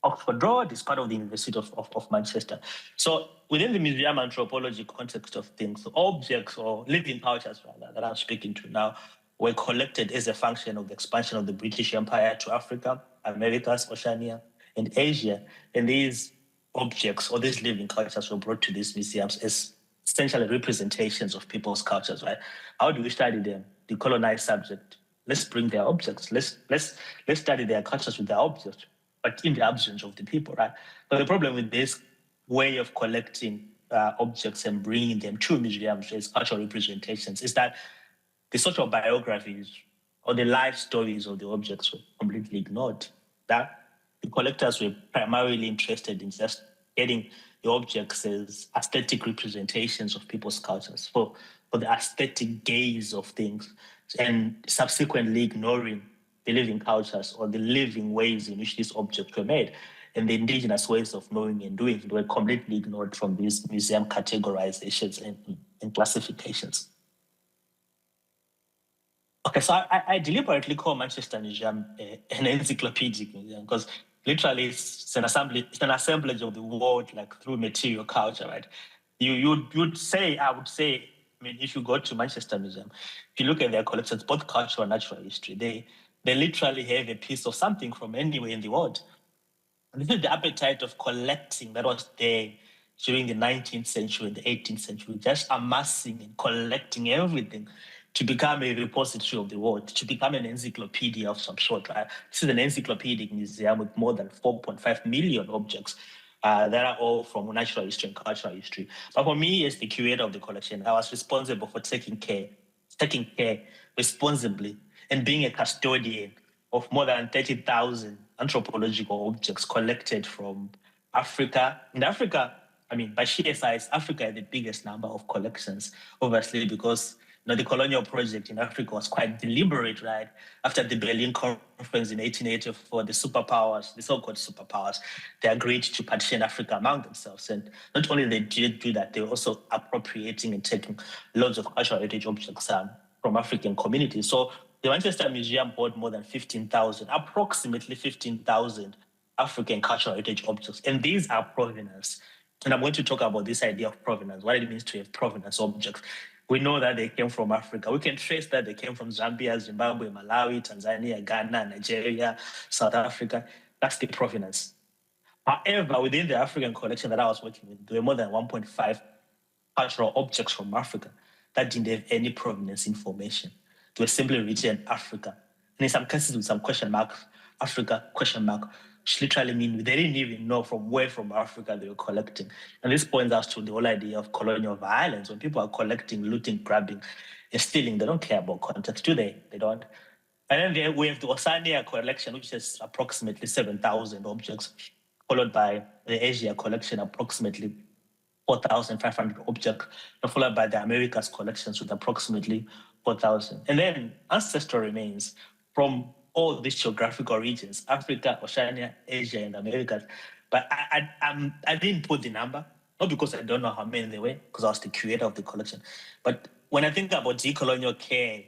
Oxford Road, it's part of the University of Manchester. So within the museum anthropology context of things, objects or living cultures rather, that I'm speaking to now were collected as a function of the expansion of the British Empire to Africa, Americas, Oceania, and Asia. And these objects or these living cultures were brought to these museums as essentially representations of people's cultures, right? How do we study them? The colonized subject. Let's bring their objects. Let's study their cultures with their objects, but in the absence of the people, right? So the problem with this way of collecting objects and bringing them to museums as cultural representations is that the social biographies or the life stories of the objects were completely ignored. That the collectors were primarily interested in just getting the objects as aesthetic representations of people's cultures, for the aesthetic gaze of things, and subsequently ignoring the living cultures or the living ways in which these objects were made. And the indigenous ways of knowing and doing were completely ignored from these museum categorizations and classifications. Okay, so I deliberately call Manchester Museum an encyclopedic museum because literally it's an assemblage of the world, like through material culture, right? You'd say, I would say, I mean, if you go to Manchester Museum, if you look at their collections, both cultural and natural history, they literally have a piece of something from anywhere in the world. And this is the appetite of collecting that was there during the 19th century and the 18th century, just amassing and collecting everything to become a repository of the world, to become an encyclopedia of some sort. Right? This is an encyclopedic museum with more than 4.5 million objects that are all from natural history and cultural history. But for me, as the curator of the collection, I was responsible for taking care responsibly and being a custodian of more than 30,000 anthropological objects collected from Africa. In Africa, I mean, by sheer size, Africa had the biggest number of collections, obviously, because the colonial project in Africa was quite deliberate, right? After the Berlin Conference in 1884, the superpowers, the so-called superpowers, they agreed to partition Africa among themselves. And not only they did do that, they were also appropriating and taking loads of cultural heritage objects from African communities. So the Manchester Museum bought more than approximately 15,000 African cultural heritage objects. And these are provenance. And I'm going to talk about this idea of provenance, what it means to have provenance objects. We know that they came from Africa. We can trace that they came from Zambia, Zimbabwe, Malawi, Tanzania, Ghana, Nigeria, South Africa. That's the provenance. However, within the African collection that I was working with, there were more than 1.5 cultural objects from Africa that didn't have any provenance information. They were simply written Africa. And in some cases with some question marks, Africa, question mark, which literally means they didn't even know from where from Africa they were collecting. And this points us to the whole idea of colonial violence. When people are collecting, looting, grabbing, and stealing, they don't care about context, do they? They don't. And then we have the Oceania collection, which is approximately 7,000 objects, followed by the Asia collection, approximately 4,500 objects, followed by the Americas collections with approximately 4,000. And then ancestral remains from all these geographical regions, Africa, Oceania, Asia, and Americas. But I didn't put the number, not because I don't know how many there were, because I was the curator of the collection. But when I think about decolonial care,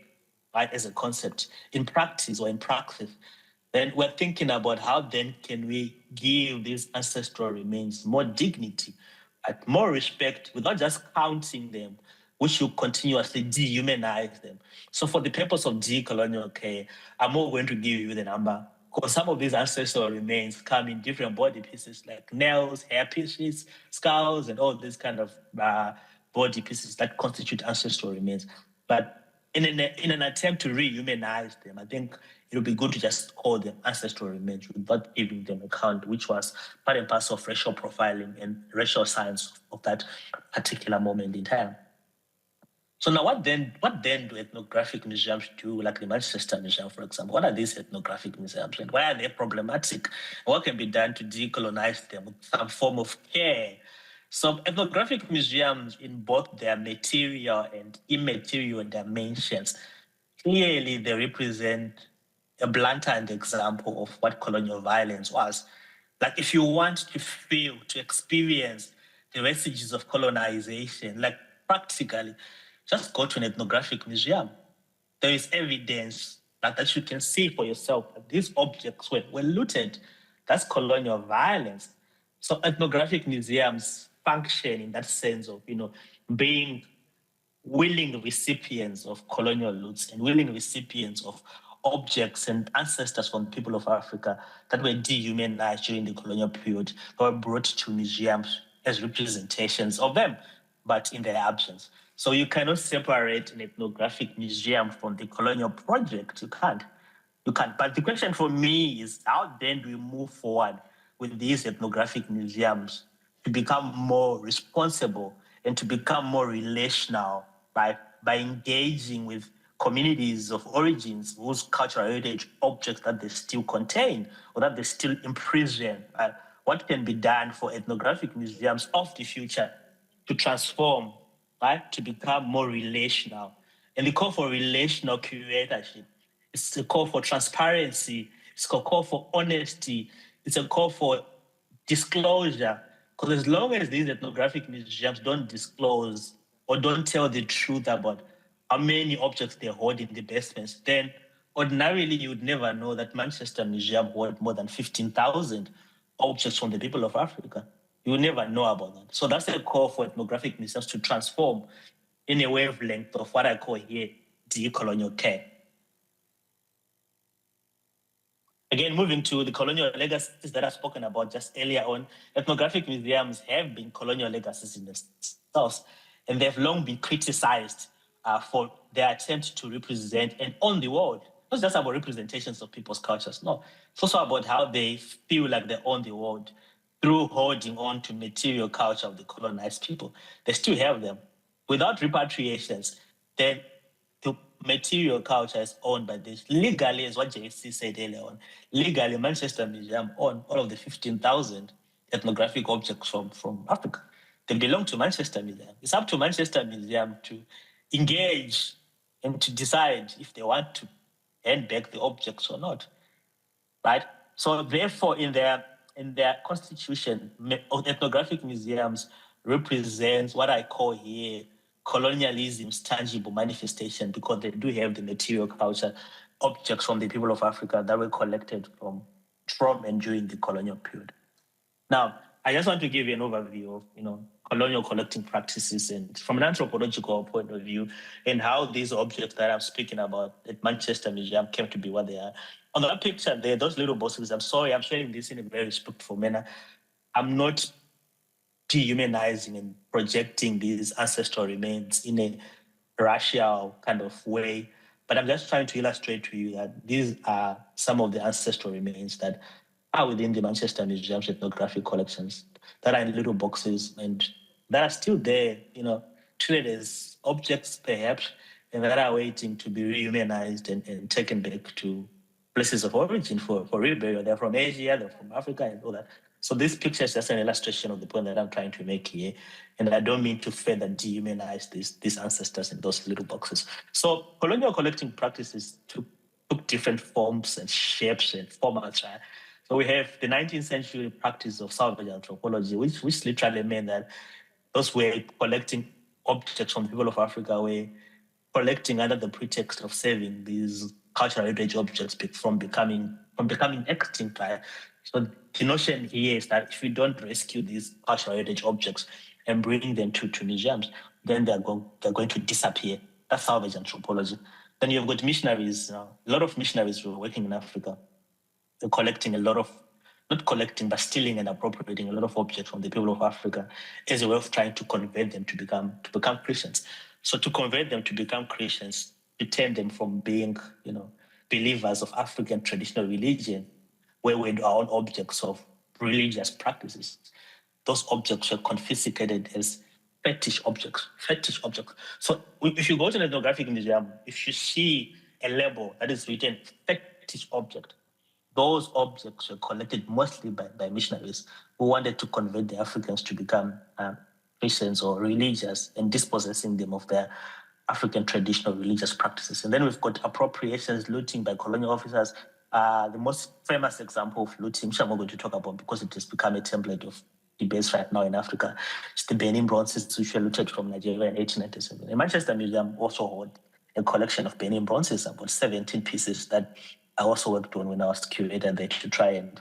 right, as a concept, in practice, then we're thinking about how then can we give these ancestral remains more dignity, more respect, without just counting them, we should continuously dehumanize them. So for the purpose of decolonial care, I'm not going to give you the number, because some of these ancestral remains come in different body pieces like nails, hair pieces, skulls, and all these kind of body pieces that constitute ancestral remains. But in an attempt to rehumanize them, I think it would be good to just call them ancestral remains without giving them a count, which was part and parcel of racial profiling and racial science of that particular moment in time. So now what then do ethnographic museums do, like the Manchester Museum, for example? What are these ethnographic museums and why are they problematic? What can be done to decolonize them with some form of care? So ethnographic museums, in both their material and immaterial dimensions, clearly they represent a blatant example of what colonial violence was. Like if you want to feel, to experience the vestiges of colonization, like practically, just go to an ethnographic museum. There is evidence that you can see for yourself that these objects were looted, That's colonial violence. So ethnographic museums function in that sense of, being willing recipients of colonial loots and willing recipients of objects and ancestors from people of Africa that were dehumanized during the colonial period, that were brought to museums as representations of them, but in their absence. So you cannot separate an ethnographic museum from the colonial project. You can't. You can't. But the question for me is, how then do we move forward with these ethnographic museums to become more responsible and to become more relational by engaging with communities of origins whose cultural heritage objects that they still contain or that they still imprison? What can be done for ethnographic museums of the future to transform, right, to become more relational? And the call for relational curatorship, it's a call for transparency, it's a call for honesty, it's a call for disclosure. Because as long as these ethnographic museums don't disclose or don't tell the truth about how many objects they hold in the basements, then ordinarily you would never know that Manchester Museum hold more than 15,000 objects from the people of Africa. You will never know about that. So that's a call for ethnographic museums to transform in a wavelength of what I call here decolonial care. Again, moving to the colonial legacies that I've spoken about just earlier on, ethnographic museums have been colonial legacies in themselves, and they've long been criticized for their attempt to represent and own the world. Not just about representations of people's cultures, no. It's also about how they feel like they own the world through holding on to material culture of the colonized people. They still have them. Without repatriations, then the material culture is owned by this. Legally, as what JC said earlier on, legally, Manchester Museum own all of the 15,000 ethnographic objects from Africa. They belong to Manchester Museum. It's up to Manchester Museum to engage and to decide if they want to hand back the objects or not, right? So therefore, in their constitution, ethnographic museums represents what I call here colonialism's tangible manifestation, because they do have the material culture objects from the people of Africa that were collected from and during the colonial period. Now, I just want to give you an overview of, colonial collecting practices and from an anthropological point of view, and how these objects that I'm speaking about at Manchester Museum came to be what they are. On that picture there, those little boxes, I'm sorry, I'm sharing this in a very respectful manner. I'm not dehumanizing and projecting these ancestral remains in a racial kind of way, but I'm just trying to illustrate to you that these are some of the ancestral remains that are within the Manchester Museum's ethnographic collections, that are in little boxes and that are still there, treated as objects perhaps, and that are waiting to be rehumanized and taken back to places of origin for real burial. They're from Asia, they're from Africa and all that. So this picture is just an illustration of the point that I'm trying to make here. And I don't mean to further dehumanize these ancestors in those little boxes. So colonial collecting practices took different forms and shapes and formats, right? So we have the 19th century practice of salvage anthropology, which literally meant that those were collecting objects from the people of Africa, were collecting under the pretext of saving these cultural heritage objects from becoming extinct. Right? So the notion here is that if we don't rescue these cultural heritage objects and bring them to museums, then they're going to disappear. That's salvage anthropology. Then you've got missionaries. A lot of missionaries were working in Africa. They're collecting not collecting, but stealing and appropriating a lot of objects from the people of Africa as a way of trying to convert them to become Christians. So to convert them to become Christians, to turn them from being, believers of African traditional religion, where we are all objects of religious practices. Those objects were confiscated as fetish objects. So if you go to an ethnographic museum, if you see a label that is written fetish object, those objects were collected mostly by missionaries who wanted to convert the Africans to become Christians or religious and dispossessing them of their African traditional religious practices. And then we've got appropriations, looting by colonial officers. The most famous example of looting, which I'm not going to talk about because it has become a template of debates right now in Africa, is the Benin bronzes, which were looted from Nigeria in 1897. The Manchester Museum also held a collection of Benin bronzes, about 17 pieces that I also worked on when I was curator there to try and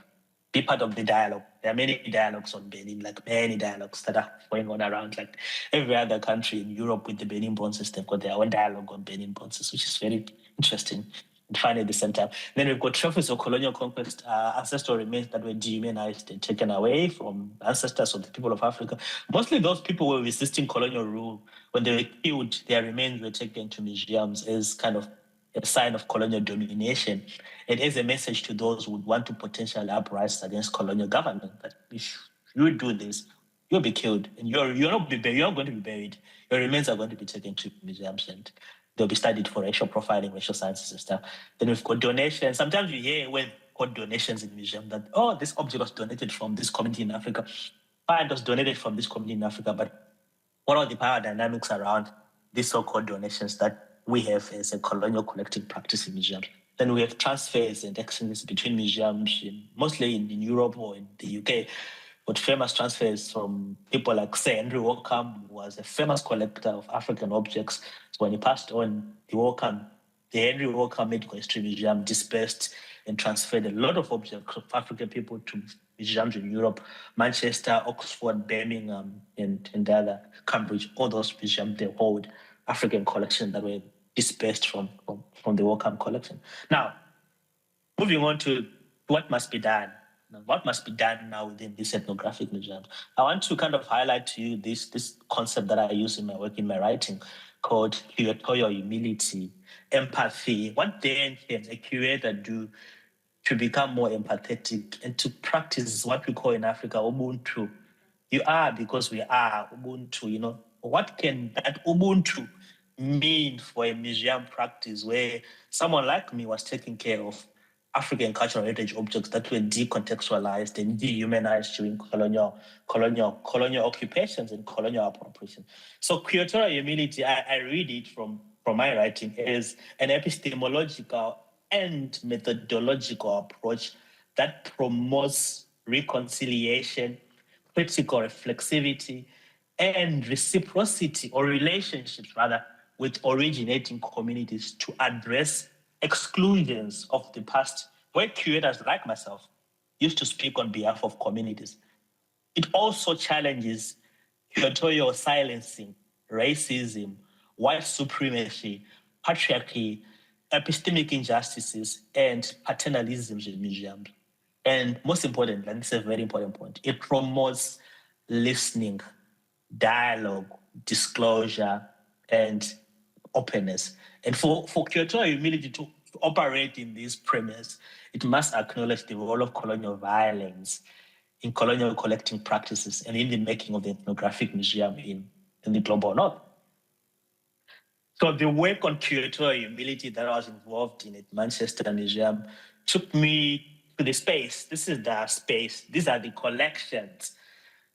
be part of the dialogue. There are many dialogues on Benin, like many dialogues that are going on around, like every other country in Europe with the Benin bronzes, they've got their own dialogue on Benin bronzes, which is very interesting and fun at the same time. Then we've got trophies of colonial conquest, ancestral remains that were dehumanized and taken away from ancestors of the people of Africa. Mostly those people were resisting colonial rule. When they were killed, their remains were taken to museums as kind of a sign of colonial domination. It is a message to those who would want to potentially uprise against colonial government that if you do this, you'll be killed and you're not going to be buried. Your remains are going to be taken to museums and they'll be studied for racial profiling, racial sciences and stuff. Then we've got donations. Sometimes you hear when got donations in museum that, oh, this object was donated from this community in Africa. It was donated from this community in Africa, but what are the power dynamics around these so-called donations that we have as a colonial collecting practice in museums? Then we have transfers and exchanges between museums, mostly in Europe or in the UK, but famous transfers from people like, say, Henry Wockham, who was a famous collector of African objects. So when he passed on, the Henry Wockham Medical History Museum dispersed and transferred a lot of objects of African people to museums in Europe, Manchester, Oxford, Birmingham, and the other, Cambridge. All those museums, they hold African collections that were dispersed from the Wockham collection. Now, moving on to what must be done. Now, what must be done now within these ethnographic museums? I want to kind of highlight to you this concept that I use in my work, in my writing, called curatorial humility, empathy. What then can a curator do to become more empathetic and to practice what we call in Africa Ubuntu? You are because we are Ubuntu, you know. What can that Ubuntu mean for a museum practice where someone like me was taking care of African cultural heritage objects that were decontextualized and dehumanized during colonial occupations and colonial appropriation? So curatorial humility, I read it from my writing, is an epistemological and methodological approach that promotes reconciliation, critical reflexivity, and reciprocity or relationships rather with originating communities to address exclusions of the past, where curators like myself used to speak on behalf of communities. It also challenges curatorial silencing, racism, white supremacy, patriarchy, epistemic injustices, and paternalisms in museums. And most importantly, and this is a very important point, it promotes listening, dialogue, disclosure, and openness. And for curatorial humility to operate in this premise, it must acknowledge the role of colonial violence in colonial collecting practices and in the making of the ethnographic museum in the global north. So the work on curatorial humility that I was involved in at Manchester Museum took me to the space. This is the space. These are the collections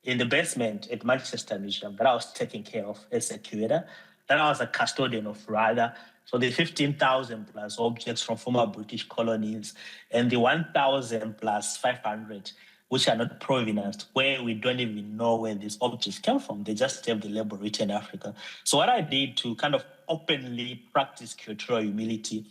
in the basement at Manchester Museum that I was taking care of as a curator, that I was a custodian of rather. So the 15,000 plus objects from former British colonies and the 1,000 plus 500, which are not provenance, where we don't even know where these objects came from. They just have the label written Africa. So what I did to kind of openly practice curatorial humility,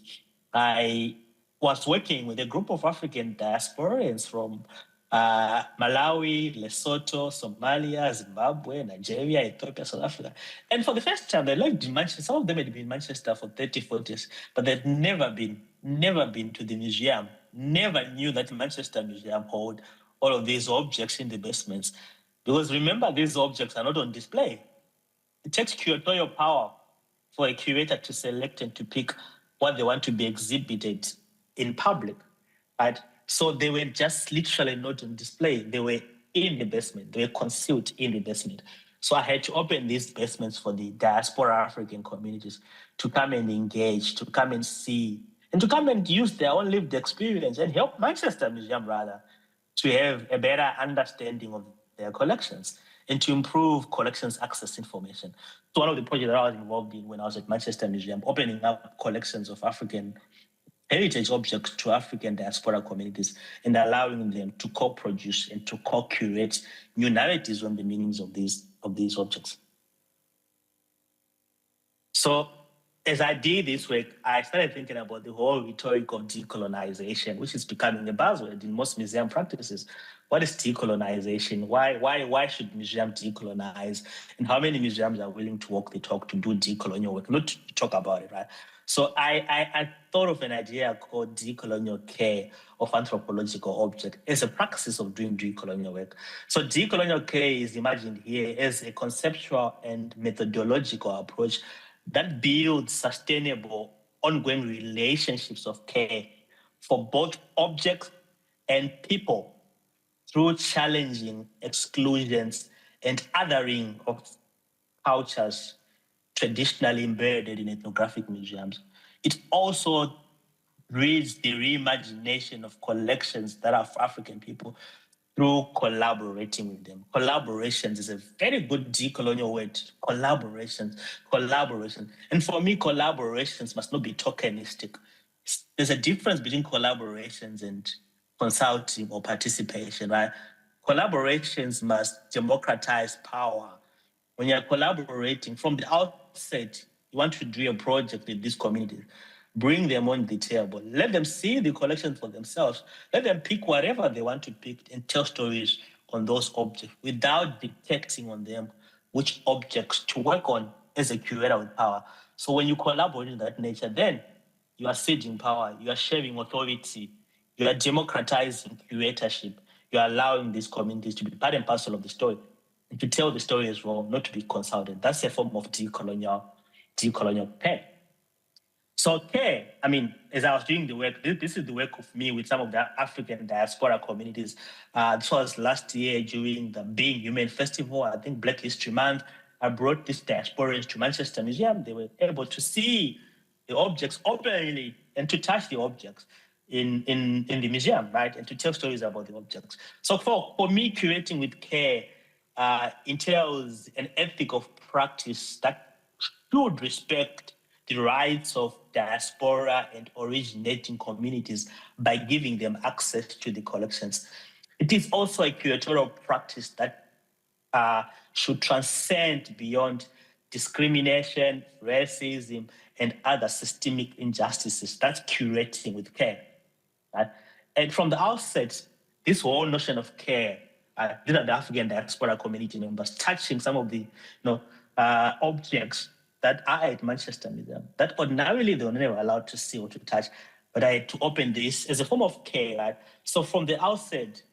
I was working with a group of African diasporans from Malawi, Lesotho, Somalia, Zimbabwe, Nigeria, Ethiopia, South Africa. And for the first time, they lived in Manchester. Some of them had been in Manchester for 30, 40 years, but they'd never been to the museum, never knew that Manchester Museum held all of these objects in the basements. Because remember, these objects are not on display. It takes curatorial power for a curator to select and to pick what they want to be exhibited in public, right? So they were just literally not on display. They were in the basement. They were concealed in the basement. So I had to open these basements for the diaspora African communities to come and engage, to come and see, and to come and use their own lived experience and help Manchester Museum, rather, to have a better understanding of their collections and to improve collections access information. So one of the projects that I was involved in when I was at Manchester Museum, opening up collections of African heritage objects to African diaspora communities and allowing them to co-produce and to co-curate new narratives on the meanings of these objects. So as I did this work, I started thinking about the whole rhetoric of decolonization, which is becoming a buzzword in most museum practices. What is decolonization? Why should museums decolonize? And how many museums are willing to walk the talk to do decolonial work, not to talk about it, right? So I thought of an idea called decolonial care of anthropological objects as a practice of doing decolonial work. So decolonial care is imagined here as a conceptual and methodological approach that builds sustainable, ongoing relationships of care for both objects and people through challenging exclusions and othering of cultures traditionally embedded in ethnographic museums. It also breeds the reimagination of collections that are for African people through collaborating with them. Collaborations is a very good decolonial word. Collaboration. And for me, collaborations must not be tokenistic. There's a difference between collaborations and consulting or participation, right? Collaborations must democratize power. When you're collaborating from the outset, you want to do a project with these communities, bring them on the table, let them see the collection for themselves, let them pick whatever they want to pick and tell stories on those objects without dictating on them which objects to work on as a curator with power. So when you collaborate in that nature, then you are ceding power, you are sharing authority, you are democratizing curatorship, you are allowing these communities to be part and parcel of the story and to tell the story as well, not to be consulted. That's a form of decolonial care. So care, I mean, as I was doing the work, this is the work of me with some of the African diaspora communities. This was last year during the Being Human Festival, I think Black History Month. I brought these diasporans to Manchester Museum. They were able to see the objects openly and to touch the objects in the museum, right? And to tell stories about the objects. So for me, curating with care entails an ethic of practice that should respect the rights of diaspora and originating communities by giving them access to the collections. It is also a curatorial practice that should transcend beyond discrimination, racism, and other systemic injustices. That's curating with care. Right? And from the outset, this whole notion of care, these are the African diaspora community members touching some of the objects that are at Manchester Museum that ordinarily they were never allowed to see or to touch, but I had to open this as a form of care. Right? So from the outset,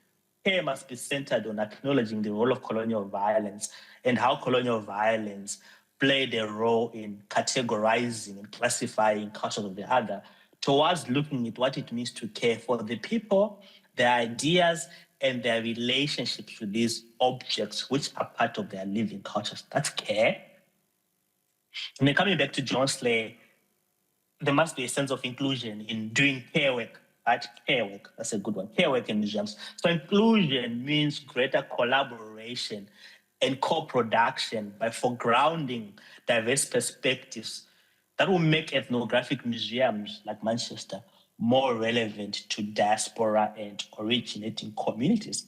care must be centered on acknowledging the role of colonial violence and how colonial violence played a role in categorizing and classifying cultures of the other, towards looking at what it means to care for the people, their ideas, and their relationships with these objects, which are part of their living cultures. That's care. And then coming back to John Slay, there must be a sense of inclusion in doing care work, right? Care work, that's a good one. Care work in museums. So inclusion means greater collaboration and co-production by foregrounding diverse perspectives that will make ethnographic museums like Manchester more relevant to diaspora and originating communities.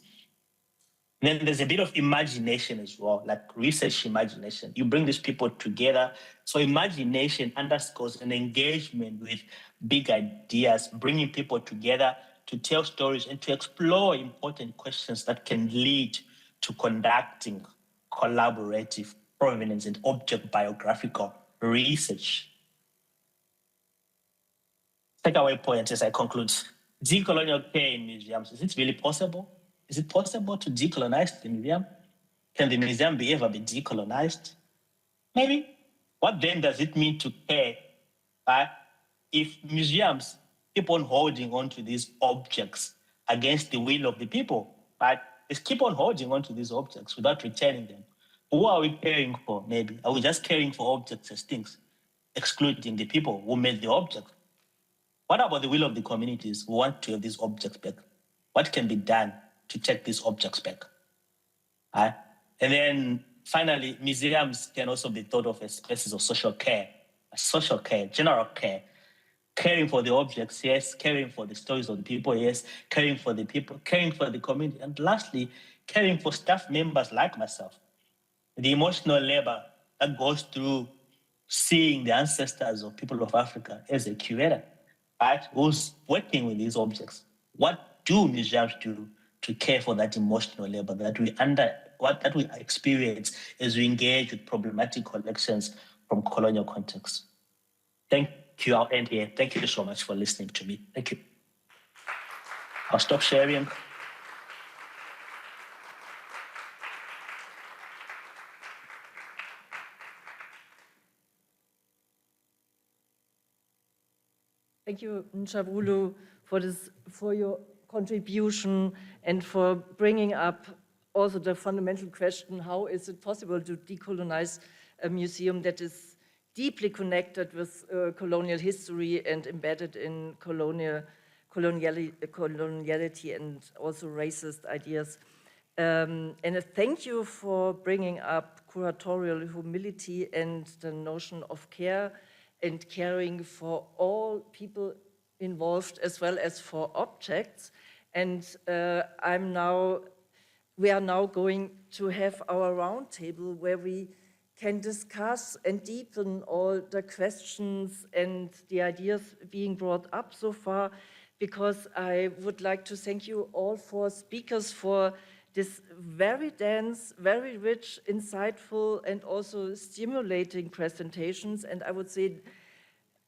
And then there's a bit of imagination as well, like research imagination. You bring these people together. So imagination underscores an engagement with big ideas, bringing people together to tell stories and to explore important questions that can lead to conducting collaborative provenance and object biographical research. Takeaway points as I conclude. Decolonial care in museums, is it really possible? Is it possible to decolonize the museum? Can the museum ever be decolonized? Maybe. What then does it mean to care? If museums keep on holding on to these objects against the will of the people, right? They keep on holding on to these objects without returning them. Who are we caring for, maybe? Are we just caring for objects as things, excluding the people who made the objects? What about the will of the communities who want to have these objects back? What can be done to take these objects back? And then finally, museums can also be thought of as spaces of social care, general care, caring for the objects, yes, caring for the stories of the people, yes, caring for the people, caring for the community, and lastly, caring for staff members like myself. The emotional labor that goes through seeing the ancestors of people of Africa as a curator, right? Who's working with these objects? What do museums do to care for that emotional labor that we experience as we engage with problematic collections from colonial contexts? Thank you. I'll end here. Thank you so much for listening to me. Thank you. I'll stop sharing. Thank you, Nchabulu, for your contribution and for bringing up also the fundamental question, how is it possible to decolonize a museum that is deeply connected with colonial history and embedded in coloniality and also racist ideas. And thank you for bringing up curatorial humility and the notion of care and caring for all people involved as well as for objects. And we are now going to have our roundtable where we can discuss and deepen all the questions and the ideas being brought up so far, because I would like to thank you all for speakers for this very dense, very rich, insightful, and also stimulating presentations. And I would say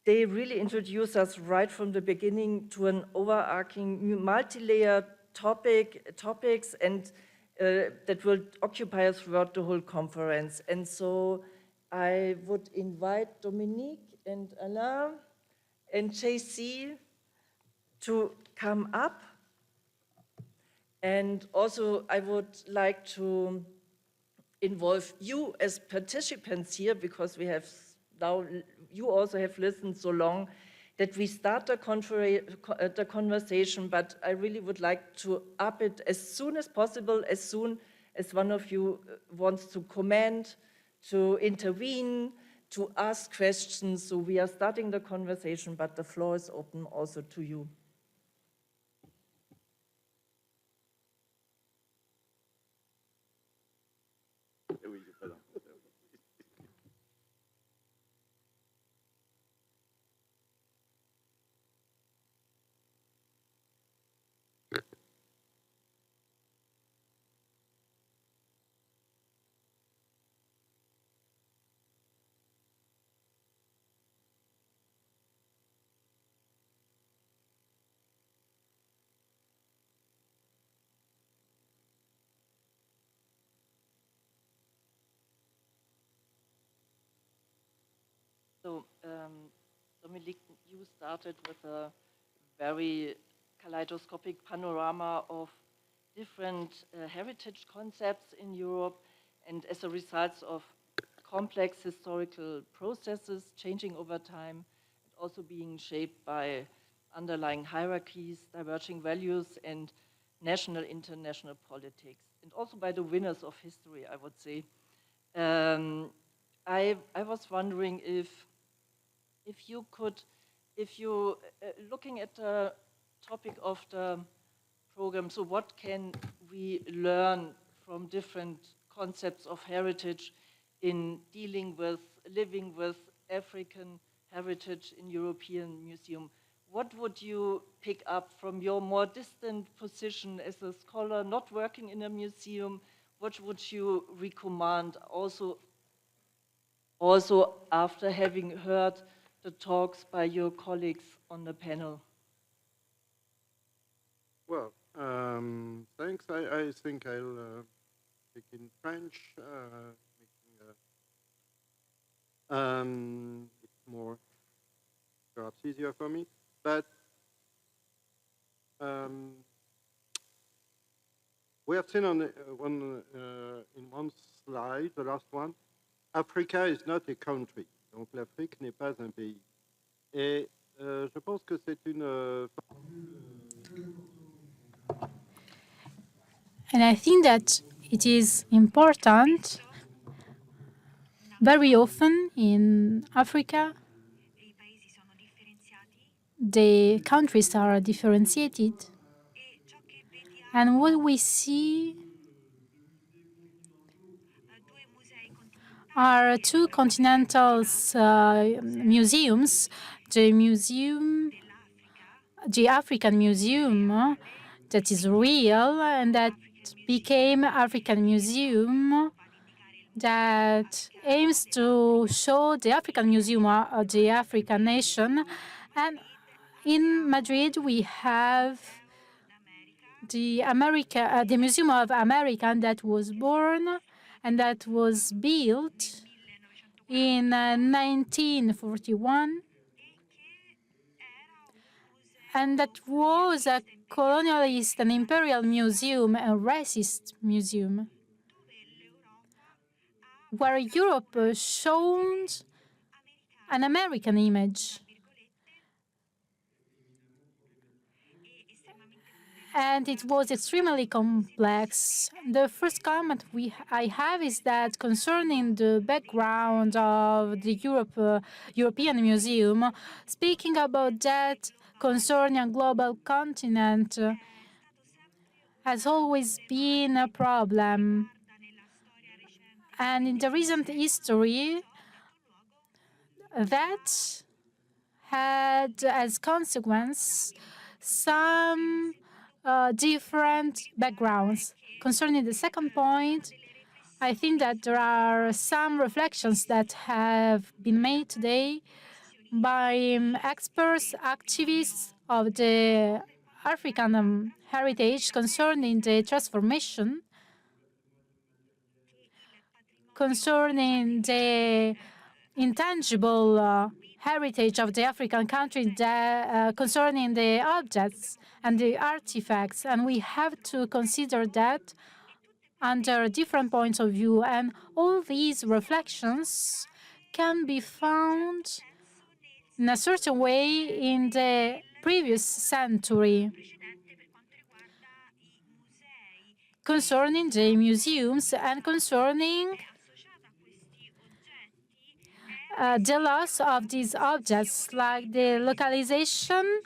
they really introduce us right from the beginning to an overarching multi-layered topics and that will occupy us throughout the whole conference. And so I would invite Dominique and Alain and JC to come up. And also I would like to involve you as participants here, because we have now, you also have listened so long that we start the conversation, but I really would like to up it as soon as possible, as soon as one of you wants to comment, to intervene, to ask questions. So we are starting the conversation, but the floor is open also to you. So, Dominique, you started with a very kaleidoscopic panorama of different heritage concepts in Europe, and as a result of complex historical processes changing over time, and also being shaped by underlying hierarchies, diverging values, and national, international politics, and also by the winners of history, I would say. I was wondering if you looking at the topic of the program, so what can we learn from different concepts of heritage in dealing with, living with African heritage in European museum? What would you pick up from your more distant position as a scholar not working in a museum? What would you recommend also after having heard the talks by your colleagues on the panel? Well, thanks. I think I'll speak in French. It's more, perhaps easier for me. But we have seen in one slide, the last one, Africa is not a country. Donc l'Afrique n'est pas un pays. Et je pense que c'est une... And I think that it is important, very often in Africa, the countries are differentiated. And what we see are two continental museums. The African Museum, that is real and that became African Museum, that aims to show the African Museum, the African nation. And in Madrid, we have the Museum of America that was born and that was built in 1941, and that was a colonialist and imperial museum, a racist museum, where Europe showed an American image. And it was extremely complex. The first comment I have is that concerning the background of the European Museum, speaking about that concerning a global continent has always been a problem. And in the recent history, that had as consequence some different backgrounds. Concerning the second point, I think that there are some reflections that have been made today by experts, activists of the African heritage concerning the transformation, concerning the intangible heritage of the African country, concerning the objects and the artifacts. And we have to consider that under different points of view. And all these reflections can be found in a certain way in the previous century concerning the museums and concerning the loss of these objects, like the localization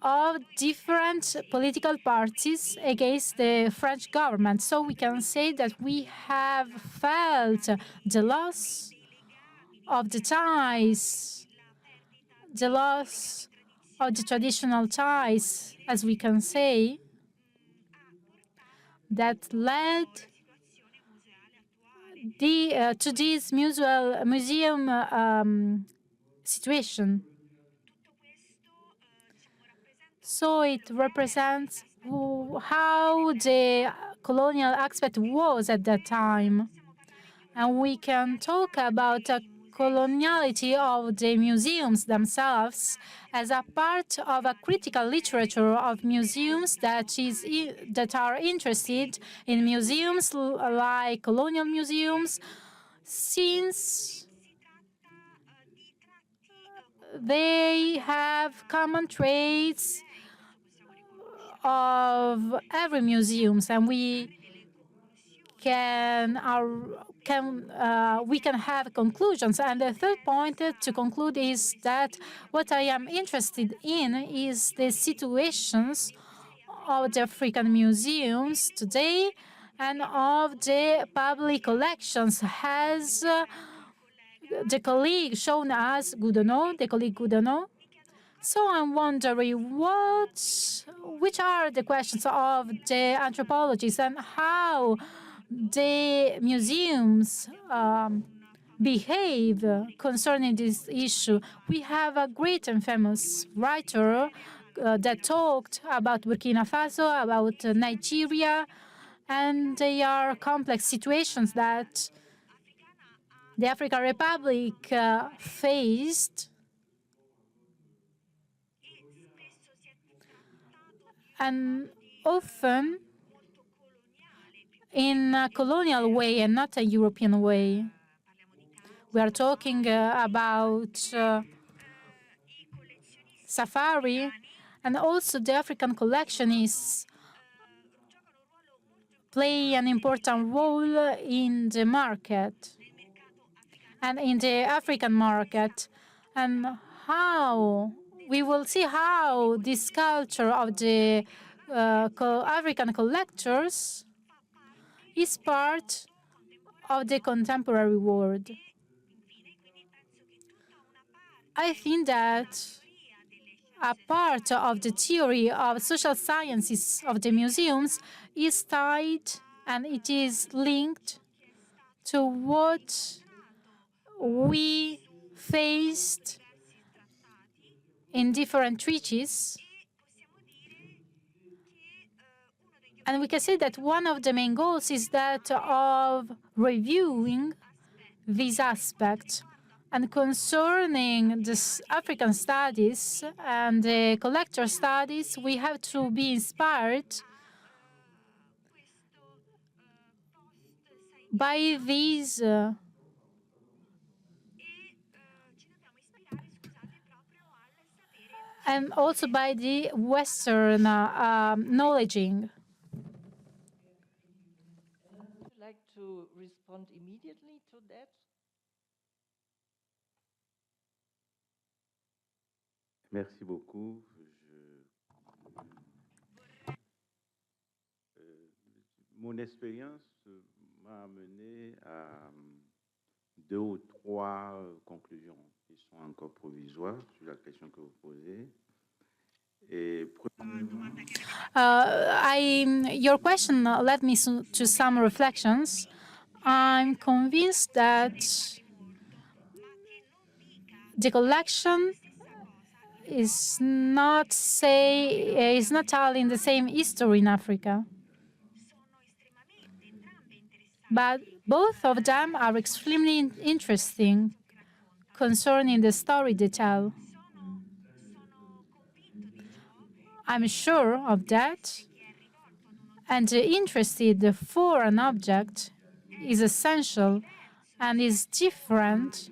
of different political parties against the French government. So we can say that we have felt the loss of the ties, the loss of the traditional ties, as we can say, that led to this museum situation. So it represents how the colonial aspect was at that time. And we can talk about a coloniality of the museums themselves as a part of a critical literature of museums that are interested in museums like colonial museums, since they have common traits of every museums, and we can have conclusions. And the third point to conclude is that what I am interested in is the situations of the African museums today and of the public collections. Has the colleague shown us Goudonneau? So I'm wondering which are the questions of the anthropologists and how the museums behave concerning this issue. We have a great and famous writer that talked about Burkina Faso, about Nigeria, and they are complex situations that the African Republic faced. And often in a colonial way and not a European way. We are talking about safari, and also the African collectionists play an important role in the market and in the African market, and how we will see how this culture of the African collectors is part of the contemporary world. I think that a part of the theory of social sciences of the museums is tied and it is linked to what we faced in different treaties. And we can say that one of the main goals is that of reviewing these aspects. And concerning the African studies and the collector studies, we have to be inspired by these and also by the Western knowledging. Would you like to respond immediately to that? Merci beaucoup. Mon expérience m'a amené à 2 ou 3 conclusions qui sont encore provisoires sur la question que vous posez. Your question led me to some reflections. I'm convinced that the collection is not telling the same history in Africa. But both of them are extremely interesting concerning the story they tell. I'm sure of that. And interested for an object is essential and is different.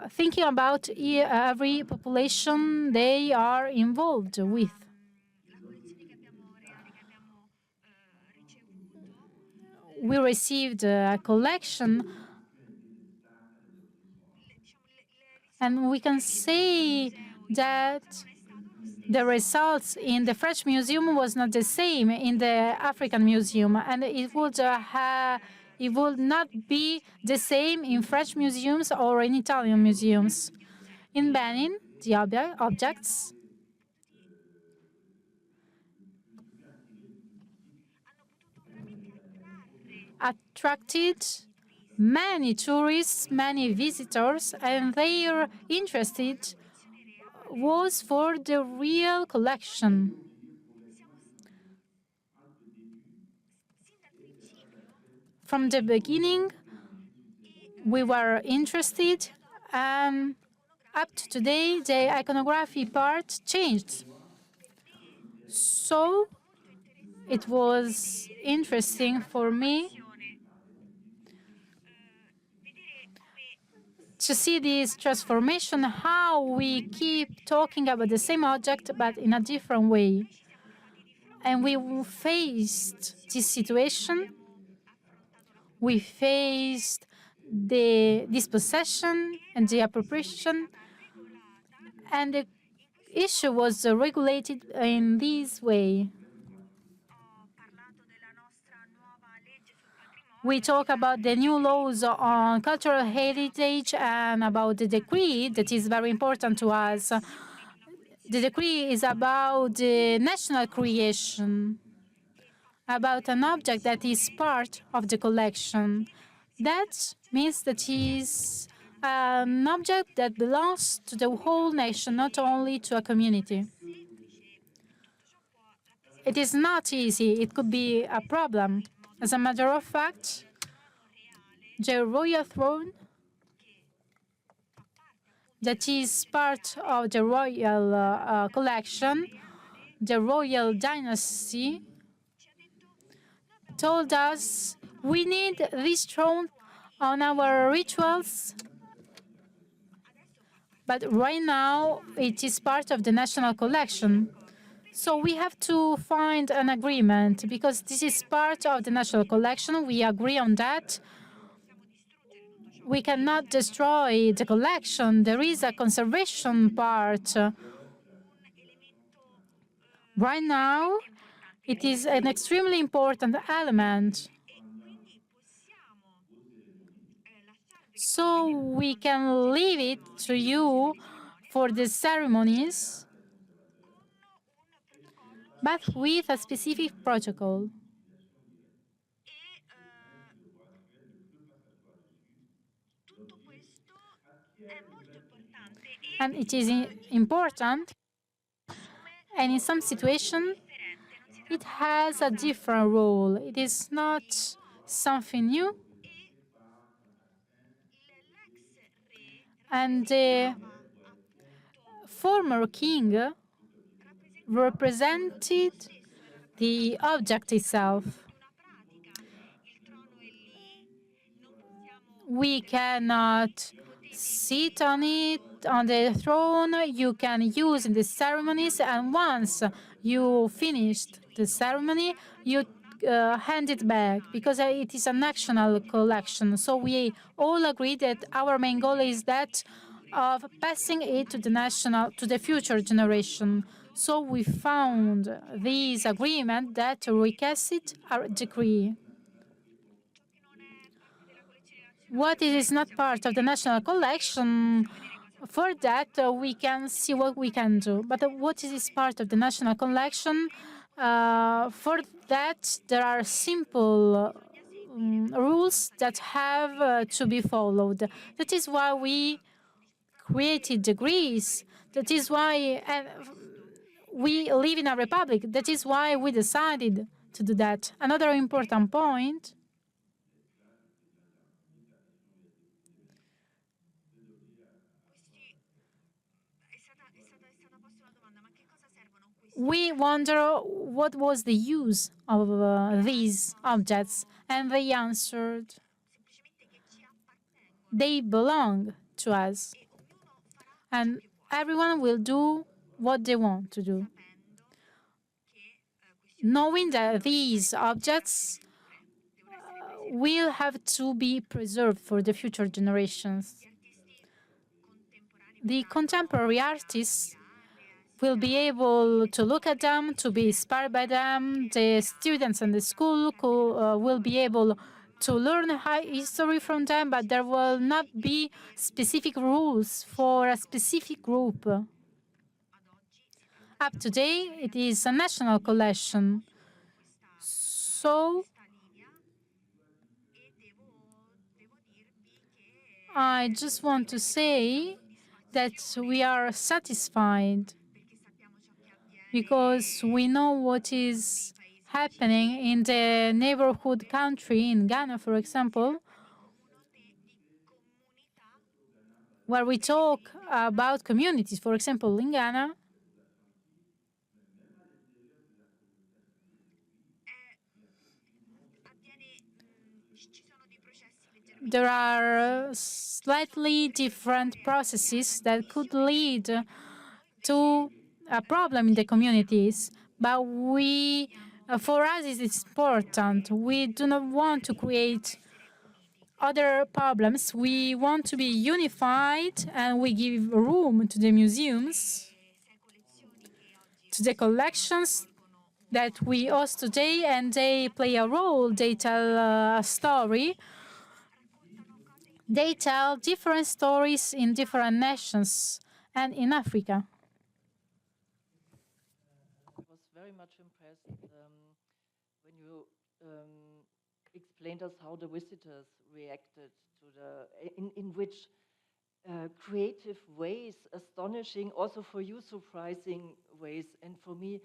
Thinking about every population they are involved with. We received a collection, and we can say that the results in the French museum was not the same in the African museum, and it would not be the same in French museums or in Italian museums. In Benin, the objects attracted many tourists, many visitors, and their interest was for the real collection. From the beginning, we were interested, and up to today, the iconography part changed. So it was interesting for me to see this transformation, how we keep talking about the same object but in a different way. And we faced this situation. We faced the dispossession and the appropriation, and the issue was regulated in this way. We talk about the new laws on cultural heritage and about the decree that is very important to us. The decree is about the national creation, about an object that is part of the collection. That means that it is an object that belongs to the whole nation, not only to a community. It is not easy. It could be a problem. As a matter of fact, the royal throne that is part of the royal collection, the royal dynasty, told us we need this throne on our rituals, but right now it is part of the national collection. So we have to find an agreement because this is part of the national collection. We agree on that. We cannot destroy the collection. There is a conservation part. Right now, it is an extremely important element. So we can leave it to you for the ceremonies, but with a specific protocol. And it is important, and in some situation, it has a different role. It is not something new. And the former king represented the object itself. We cannot sit on it, on the throne. You can use in the ceremonies, and once you finished the ceremony, you hand it back, because it is a national collection. So we all agree that our main goal is that of passing it to the future generation. So we found this agreement that requested a decree. What is not part of the national collection, for that we can see what we can do. But what is part of the national collection, for that there are simple rules that have to be followed. That is why we created degrees. That is why we live in a republic. That is why we decided to do that. Another important point, we wonder what was the use of these objects, and they answered, they belong to us, and everyone will do what they want to do, knowing that these objects will have to be preserved for the future generations. The contemporary artists will be able to look at them, to be inspired by them. The students in the school will be able to learn history from them, but there will not be specific rules for a specific group. Up to date, it is a national collection. So I just want to say that we are satisfied because we know what is happening in the neighborhood country, in Ghana, for example, where we talk about communities. For example, in Ghana, there are slightly different processes that could lead to a problem in the communities. But for us, it's important. We do not want to create other problems. We want to be unified, and we give room to the museums, to the collections that we host today, and they play a role. They tell a story. They tell different stories in different nations and in Africa. I was very much impressed when you explained us how the visitors reacted to in which creative ways, astonishing, also for you surprising ways. And for me,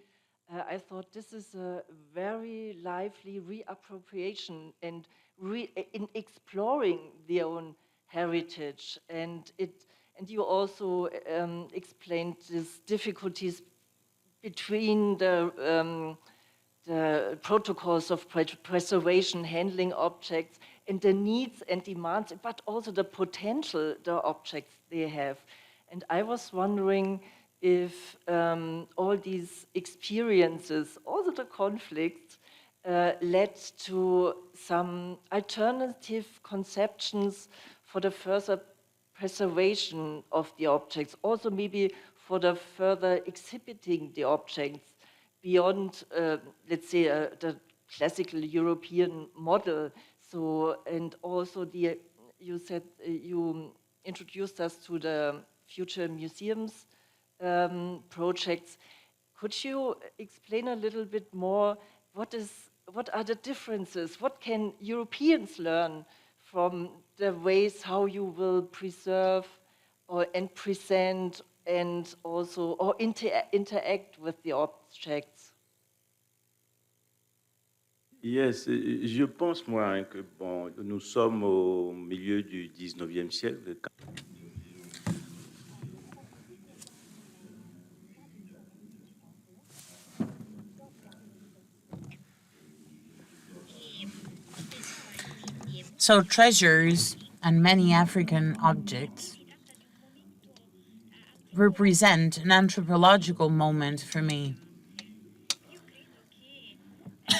I thought this is a very lively reappropriation and in exploring their own heritage. And you also explained these difficulties between the protocols of preservation, handling objects, and the needs and demands, but also the potential the objects they have. And I was wondering if all these experiences, also the conflicts, led to some alternative conceptions for the further preservation of the objects, also maybe for the further exhibiting the objects beyond, let's say, the classical European model. So, and also the you said you introduced us to the future museums projects. Could you explain a little bit more what are the differences? What can Europeans learn from the ways how you will preserve and present and also interact with the objects? Yes, je pense, moi, hein, que bon, nous sommes au milieu du 19e siècle. So treasures and many African objects represent an anthropological moment for me.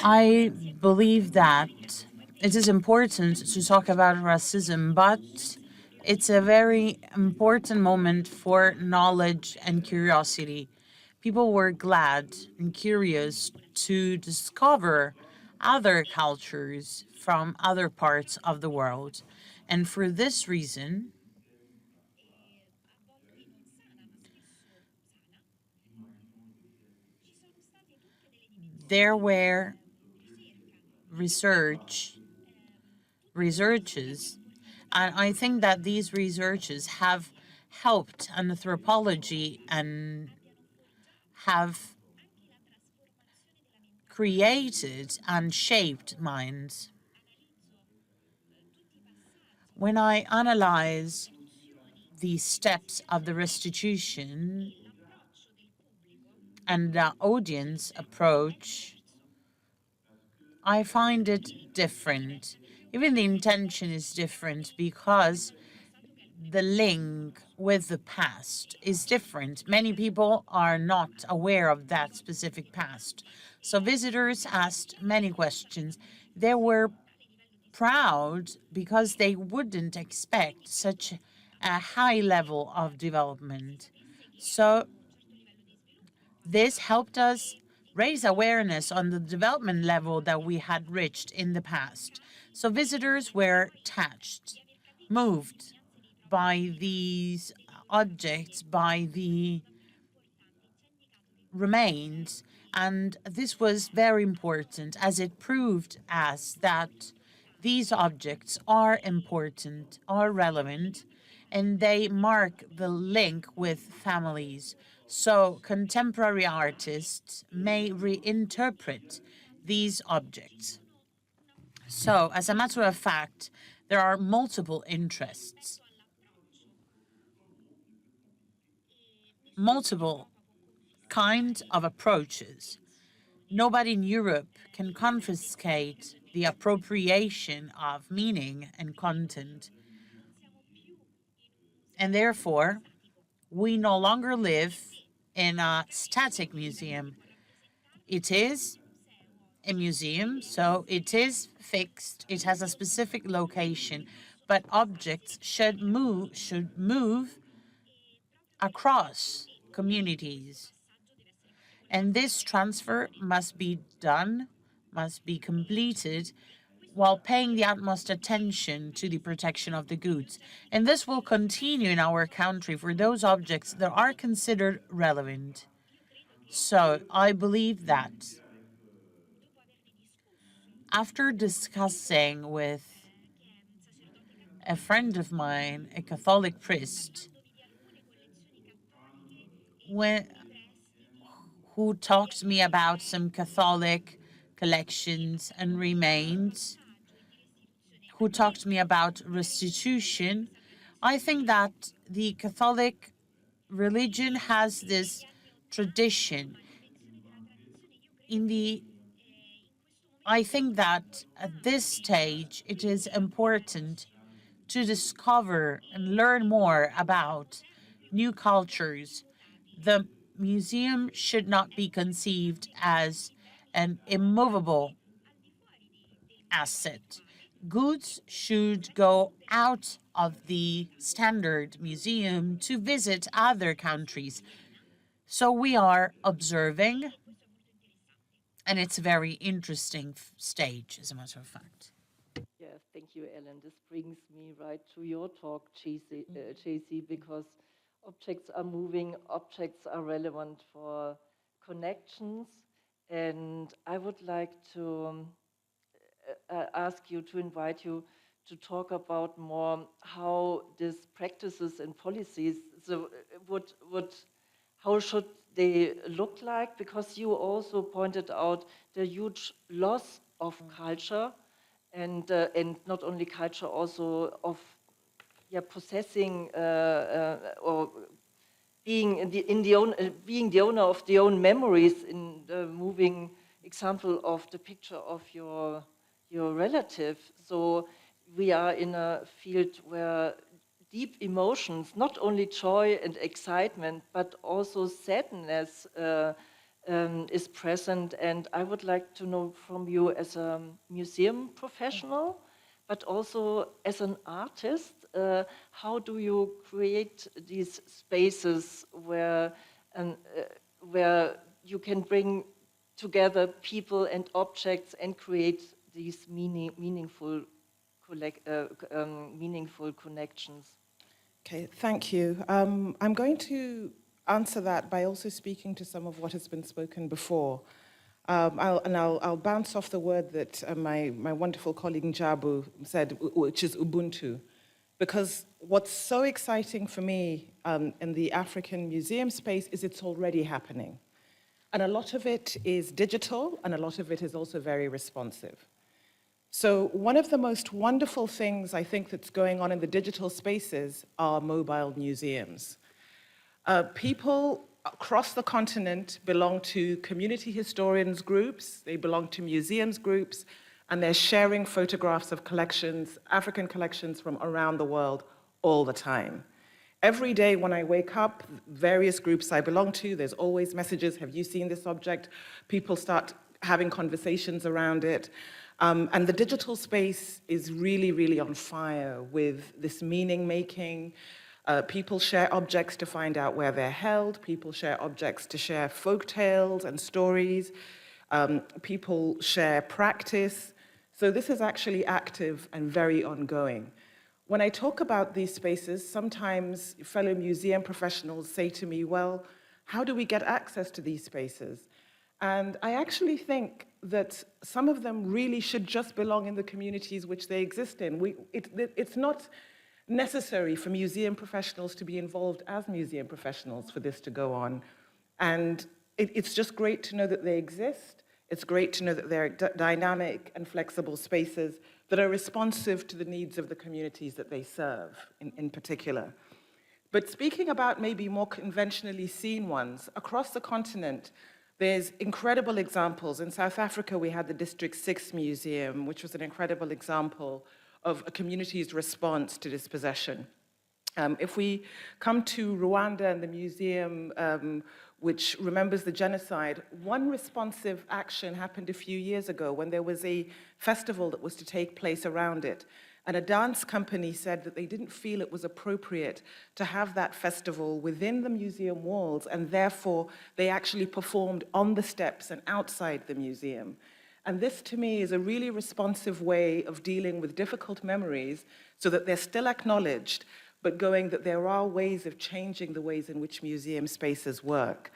I believe that it is important to talk about racism, but it's a very important moment for knowledge and curiosity. People were glad and curious to discover other cultures from other parts of the world. And for this reason, there were researches, and I think that these researches have helped anthropology and have created and shaped minds. When I analyze the steps of the restitution and the audience approach, I find it different. Even the intention is different because the link with the past is different. Many people are not aware of that specific past. So visitors asked many questions. They were proud because they wouldn't expect such a high level of development. So this helped us raise awareness on the development level that we had reached in the past. So visitors were touched, moved by these objects, by the remains, and this was very important as it proved us that these objects are important, are relevant, and they mark the link with families. So contemporary artists may reinterpret these objects. So, as a matter of fact, there are multiple interests, multiple kinds of approaches. Nobody in Europe can confiscate the appropriation of meaning and content. And therefore, we no longer live in a static museum. It is a museum, so it is fixed, it has a specific location, but objects should move across communities. And this transfer must be done, must be completed while paying the utmost attention to the protection of the goods. And this will continue in our country for those objects that are considered relevant. So I believe that after discussing with a friend of mine, a Catholic priest, who talked to me about some Catholic collections and remains, who talked to me about restitution, I think that the Catholic religion has this tradition. I think that at this stage it is important to discover and learn more about new cultures. The museum should not be conceived as an immovable asset. Goods should go out of the standard museum to visit other countries. So we are observing, and it's a very interesting stage, as a matter of fact. Yes, thank you. you, Ellen. This brings me right to your talk, JC, because objects are moving, objects are relevant for connections, and I would like to ask you, to invite you to talk about more how these practices and policies, so how should they look like? Because you also pointed out the huge loss of culture, and not only culture, also of possessing or being being the owner of the own memories. In the moving example of the picture of your relative, so we are in a field where deep emotions, not only joy and excitement, but also sadness is present. And I would like to know from you, as a museum professional, but also as an artist, how do you create these spaces where you can bring together people and objects and create these meaningful connections? Okay, thank you. I'm going to answer that by also speaking to some of what has been spoken before. I'll bounce off the word that my wonderful colleague Njabu said, which is Ubuntu. Because what's so exciting for me in the African museum space is it's already happening. And a lot of it is digital, and a lot of it is also very responsive. So one of the most wonderful things I think that's going on in the digital spaces are mobile museums. People across the continent belong to community historians groups, they belong to museums groups, and they're sharing photographs of collections, African collections from around the world all the time. Every day when I wake up, various groups I belong to, there's always messages, have you seen this object? People start having conversations around it. And the digital space is really, really on fire with this meaning making. People share objects to find out where they're held. People share objects to share folk tales and stories. People share practice. So this is actually active and very ongoing. When I talk about these spaces, sometimes fellow museum professionals say to me, well, how do we get access to these spaces? And I actually think that some of them really should just belong in the communities which they exist in. It's not necessary for museum professionals to be involved as museum professionals for this to go on. And it's just great to know that they exist. It's great to know that they're dynamic and flexible spaces that are responsive to the needs of the communities that they serve in particular. But speaking about maybe more conventionally seen ones, across the continent, there's incredible examples. In South Africa, we had the District 6 Museum, which was an incredible example of a community's response to dispossession. If we come to Rwanda and the museum which remembers the genocide, one responsive action happened a few years ago when there was a festival that was to take place around it. And a dance company said that they didn't feel it was appropriate to have that festival within the museum walls, and therefore they actually performed on the steps and outside the museum. And this, to me, is a really responsive way of dealing with difficult memories so that they're still acknowledged, but going that there are ways of changing the ways in which museum spaces work.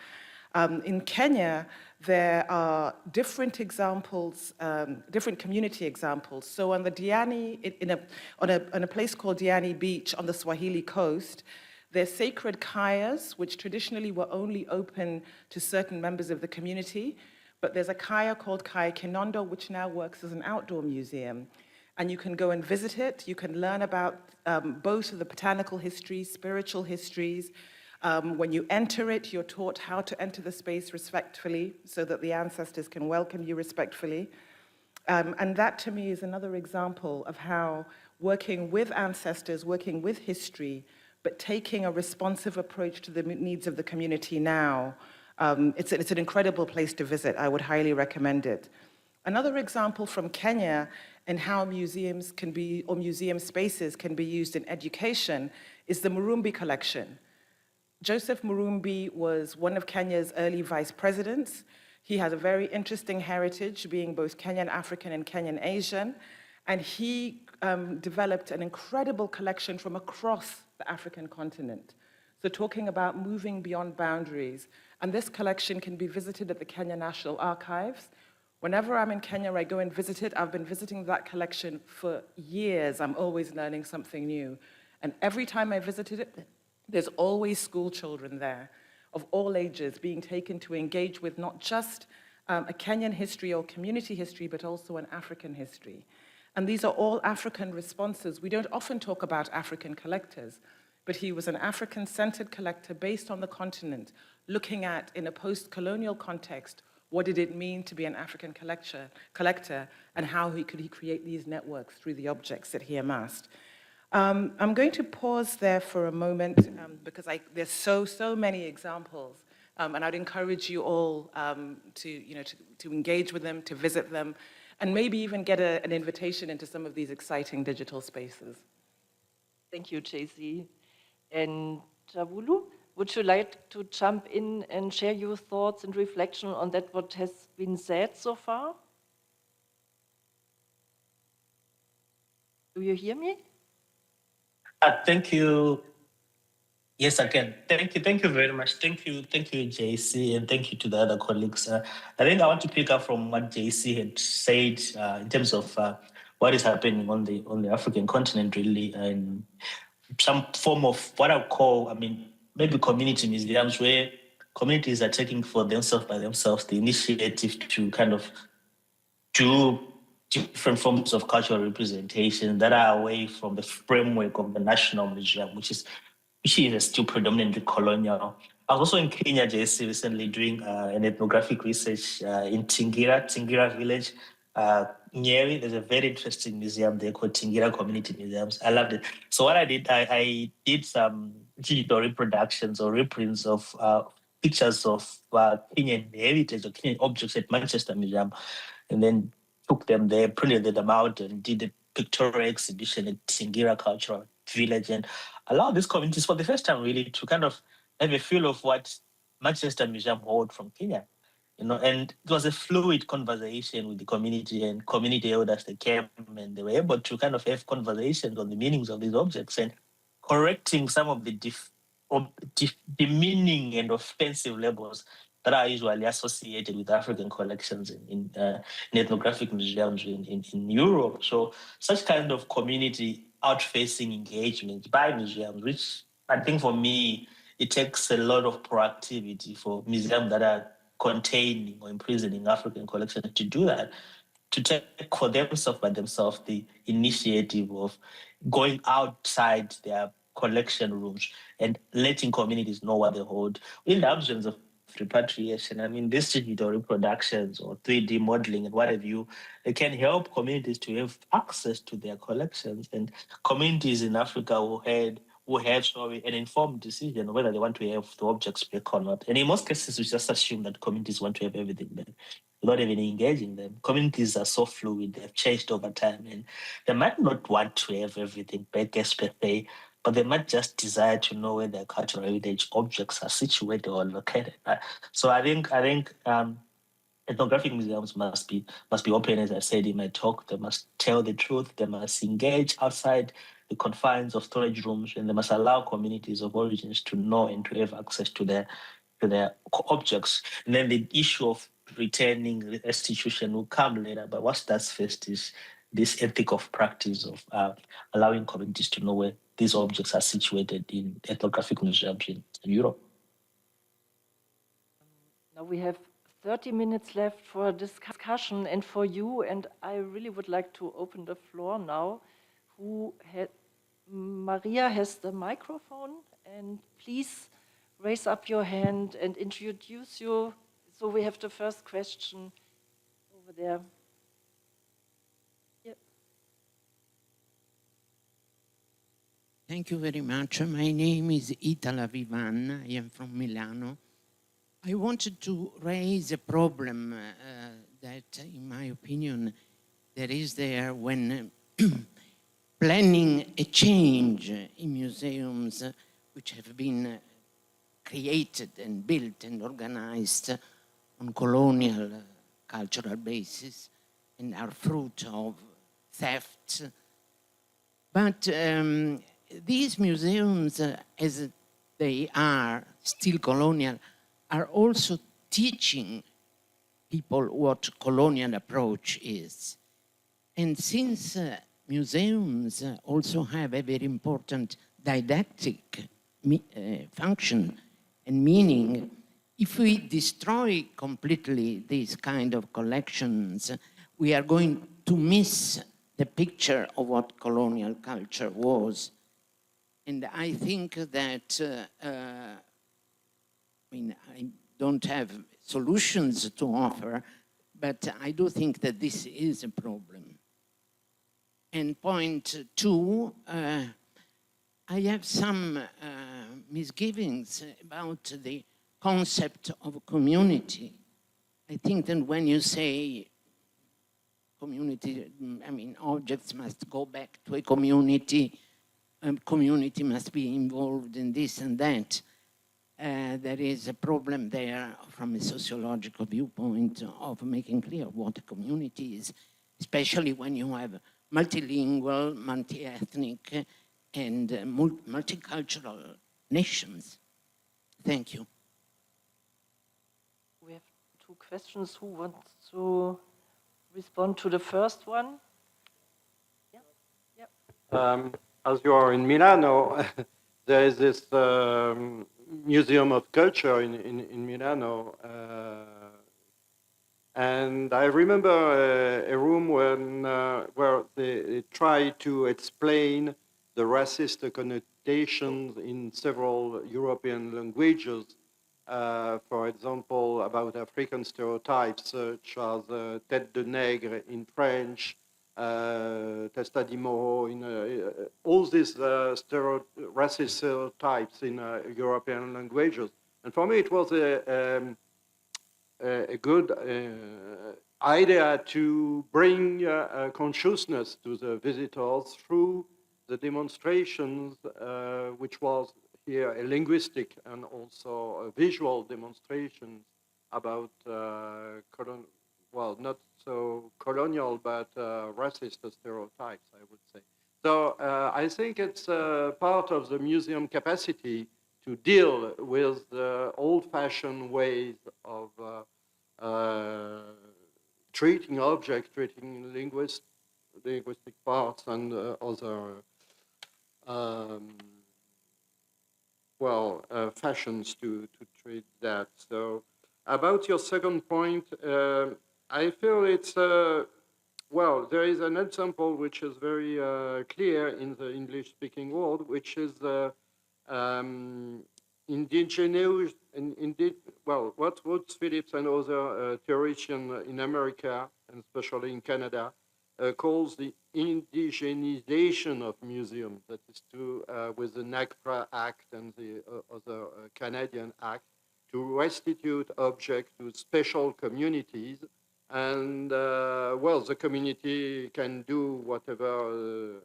In Kenya, there are different examples, different community examples. So on the Diani, on a place called Diani Beach on the Swahili coast, there's sacred kayas, which traditionally were only open to certain members of the community, but there's a kaya called Kaya Kinondo, which now works as an outdoor museum. And you can go and visit it. You can learn about both of the botanical histories, spiritual histories. When you enter it, you're taught how to enter the space respectfully so that the ancestors can welcome you respectfully. And that, to me, is another example of how working with ancestors, working with history, but taking a responsive approach to the needs of the community now, it's an incredible place to visit. I would highly recommend it. Another example from Kenya and how museums can be, or museum spaces can be used in education, is the Murumbi collection. Joseph Murumbi was one of Kenya's early vice presidents. He has a very interesting heritage, being both Kenyan African and Kenyan Asian. And he developed an incredible collection from across the African continent. So talking about moving beyond boundaries. And this collection can be visited at the Kenya National Archives. Whenever I'm in Kenya, I go and visit it. I've been visiting that collection for years. I'm always learning something new. And every time I visited it, there's always school children there of all ages being taken to engage with not just a Kenyan history or community history, but also an African history. And these are all African responses. We don't often talk about African collectors, but he was an African-centered collector based on the continent, looking at, in a post-colonial context, what did it mean to be an African collector, and how could he create these networks through the objects that he amassed. I'm going to pause there for a moment because there's so many examples, and I'd encourage you all to engage with them, to visit them, and maybe even get an invitation into some of these exciting digital spaces. Thank you, JC. And Tavulu, would you like to jump in and share your thoughts and reflection on that, what has been said so far? Do you hear me? Thank you. Yes, I can. Thank you very much. Thank you, JC, and thank you to the other colleagues. I think I want to pick up from what JC had said in terms of what is happening on the African continent, really, and some form of what I call, maybe community museums, where communities are taking for themselves by themselves the initiative to kind of do different forms of cultural representation that are away from the framework of the national museum, which is still predominantly colonial. I was also in Kenya, JC, recently doing an ethnographic research in Tingira village. Nyeri, there's a very interesting museum there called Tingira Community Museums. I loved it. So what I did, I did some digital reproductions or reprints of pictures of Kenyan heritage or Kenyan objects at Manchester Museum, and then took them there, printed them out, and did a pictorial exhibition at Tingira Cultural Village, and allowed these communities for the first time really to kind of have a feel of what Manchester Museum hold from Kenya. And it was a fluid conversation with the community and community elders. They came and they were able to kind of have conversations on the meanings of these objects and correcting some of the demeaning and offensive labels that are usually associated with African collections in ethnographic museums in Europe. So such kind of community out-facing engagement by museums, which I think for me, it takes a lot of proactivity for museums that are containing or imprisoning African collections to do that, to take for themselves by themselves the initiative of going outside their collection rooms and letting communities know what they hold. In the absence of repatriation, these digital reproductions or 3D modeling and what have you, they can help communities to have access to their collections, and communities in Africa who have an informed decision whether they want to have the objects back or not. And in most cases, we just assume that communities want to have everything back without even engaging them. Communities are so fluid, they've changed over time, and they might not want to have everything back as per se, but they might just desire to know where their cultural heritage objects are situated or located. So I think ethnographic museums must be open, as I said in my talk. They must tell the truth. They must engage outside the confines of storage rooms, and they must allow communities of origins to know and to have access to their objects. And then the issue of returning restitution will come later. But what starts first is this ethic of practice of allowing communities to know where these objects are situated in ethnographic museums in Europe. Now we have 30 minutes left for discussion and for you, and I really would like to open the floor now. Maria has the microphone, and please raise up your hand and introduce you. So we have the first question over there. Yep. Thank you very much. My name is Itala Vivan. I am from Milano. I wanted to raise a problem that, in my opinion, there is there when planning a change in museums which have been created and built and organized on colonial cultural basis and are fruit of Sept. But these museums, as they are still colonial, are also teaching people what colonial approach is. And since museums also have a very important didactic function and meaning, if we destroy completely these kind of collections, we are going to miss the picture of what colonial culture was. And I think that, I don't have solutions to offer, but I do think that this is a problem. And point two, I have some misgivings about the concept of community. I think that when you say community, objects must go back to a community, community must be involved in this and that. There is a problem there from a sociological viewpoint of making clear what a community is, especially when you have multilingual, multi-ethnic, and multicultural nations. Thank you. We have two questions. Who wants to respond to the first one? Yeah. As you are in Milano, there is this Museum of Culture in Milano. And I remember a room where they tried to explain the racist connotations in several European languages. For example, about African stereotypes such as tête de nègre in French, testa di moro in all these racist stereotypes in European languages. And for me, it was a good idea to bring consciousness to the visitors through the demonstrations, which was here a linguistic and also a visual demonstration about well, not so colonial, but racist stereotypes, I would say. So I think it's part of the museum capacity to deal with the old-fashioned ways of treating objects, treating linguistic parts and other fashions to treat that. So about your second point, I feel it's, well, there is an example which is very clear in the English-speaking world, which is indigenous, what Woods Phillips and other theoreticians in America, and especially in Canada, calls the indigenization of museums. That is to, with the NAGPRA Act and the other Canadian Act, to restitute objects to special communities. And, well, the community can do whatever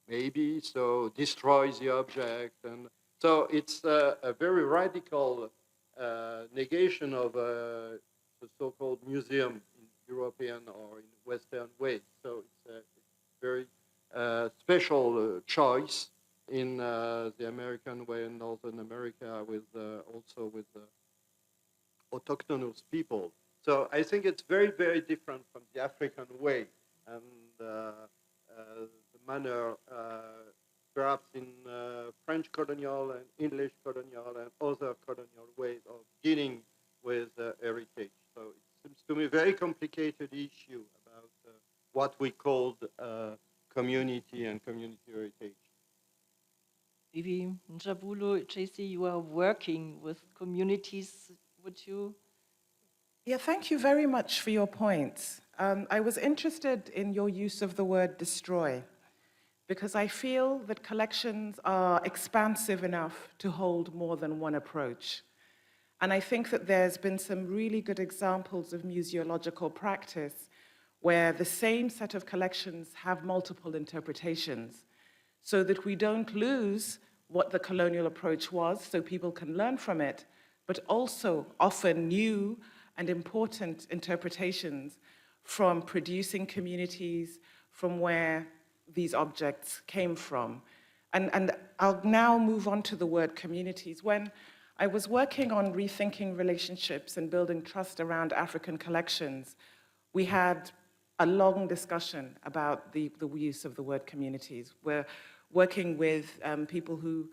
maybe, so destroys the object. And so it's a very radical negation of the so-called museum in European or in Western ways. So it's a very special choice in the American way in Northern America with also with autochthonous people. So I think it's very, very different from the African way and the manner perhaps in French colonial and English colonial and other colonial ways of dealing with heritage. So it seems to me a very complicated issue about what we called community and community heritage. Vivi Njabulo, JC, you are working with communities. Would you? Yeah, thank you very much for your points. I was interested in your use of the word destroy, because I feel that collections are expansive enough to hold more than one approach. And I think that there's been some really good examples of museological practice where the same set of collections have multiple interpretations, so that we don't lose what the colonial approach was, so people can learn from it, but also offer new and important interpretations from producing communities, from where these objects came from. And I'll now move on to the word communities. When I was working on rethinking relationships and building trust around African collections, we had a long discussion about the use of the word communities. We're working with people who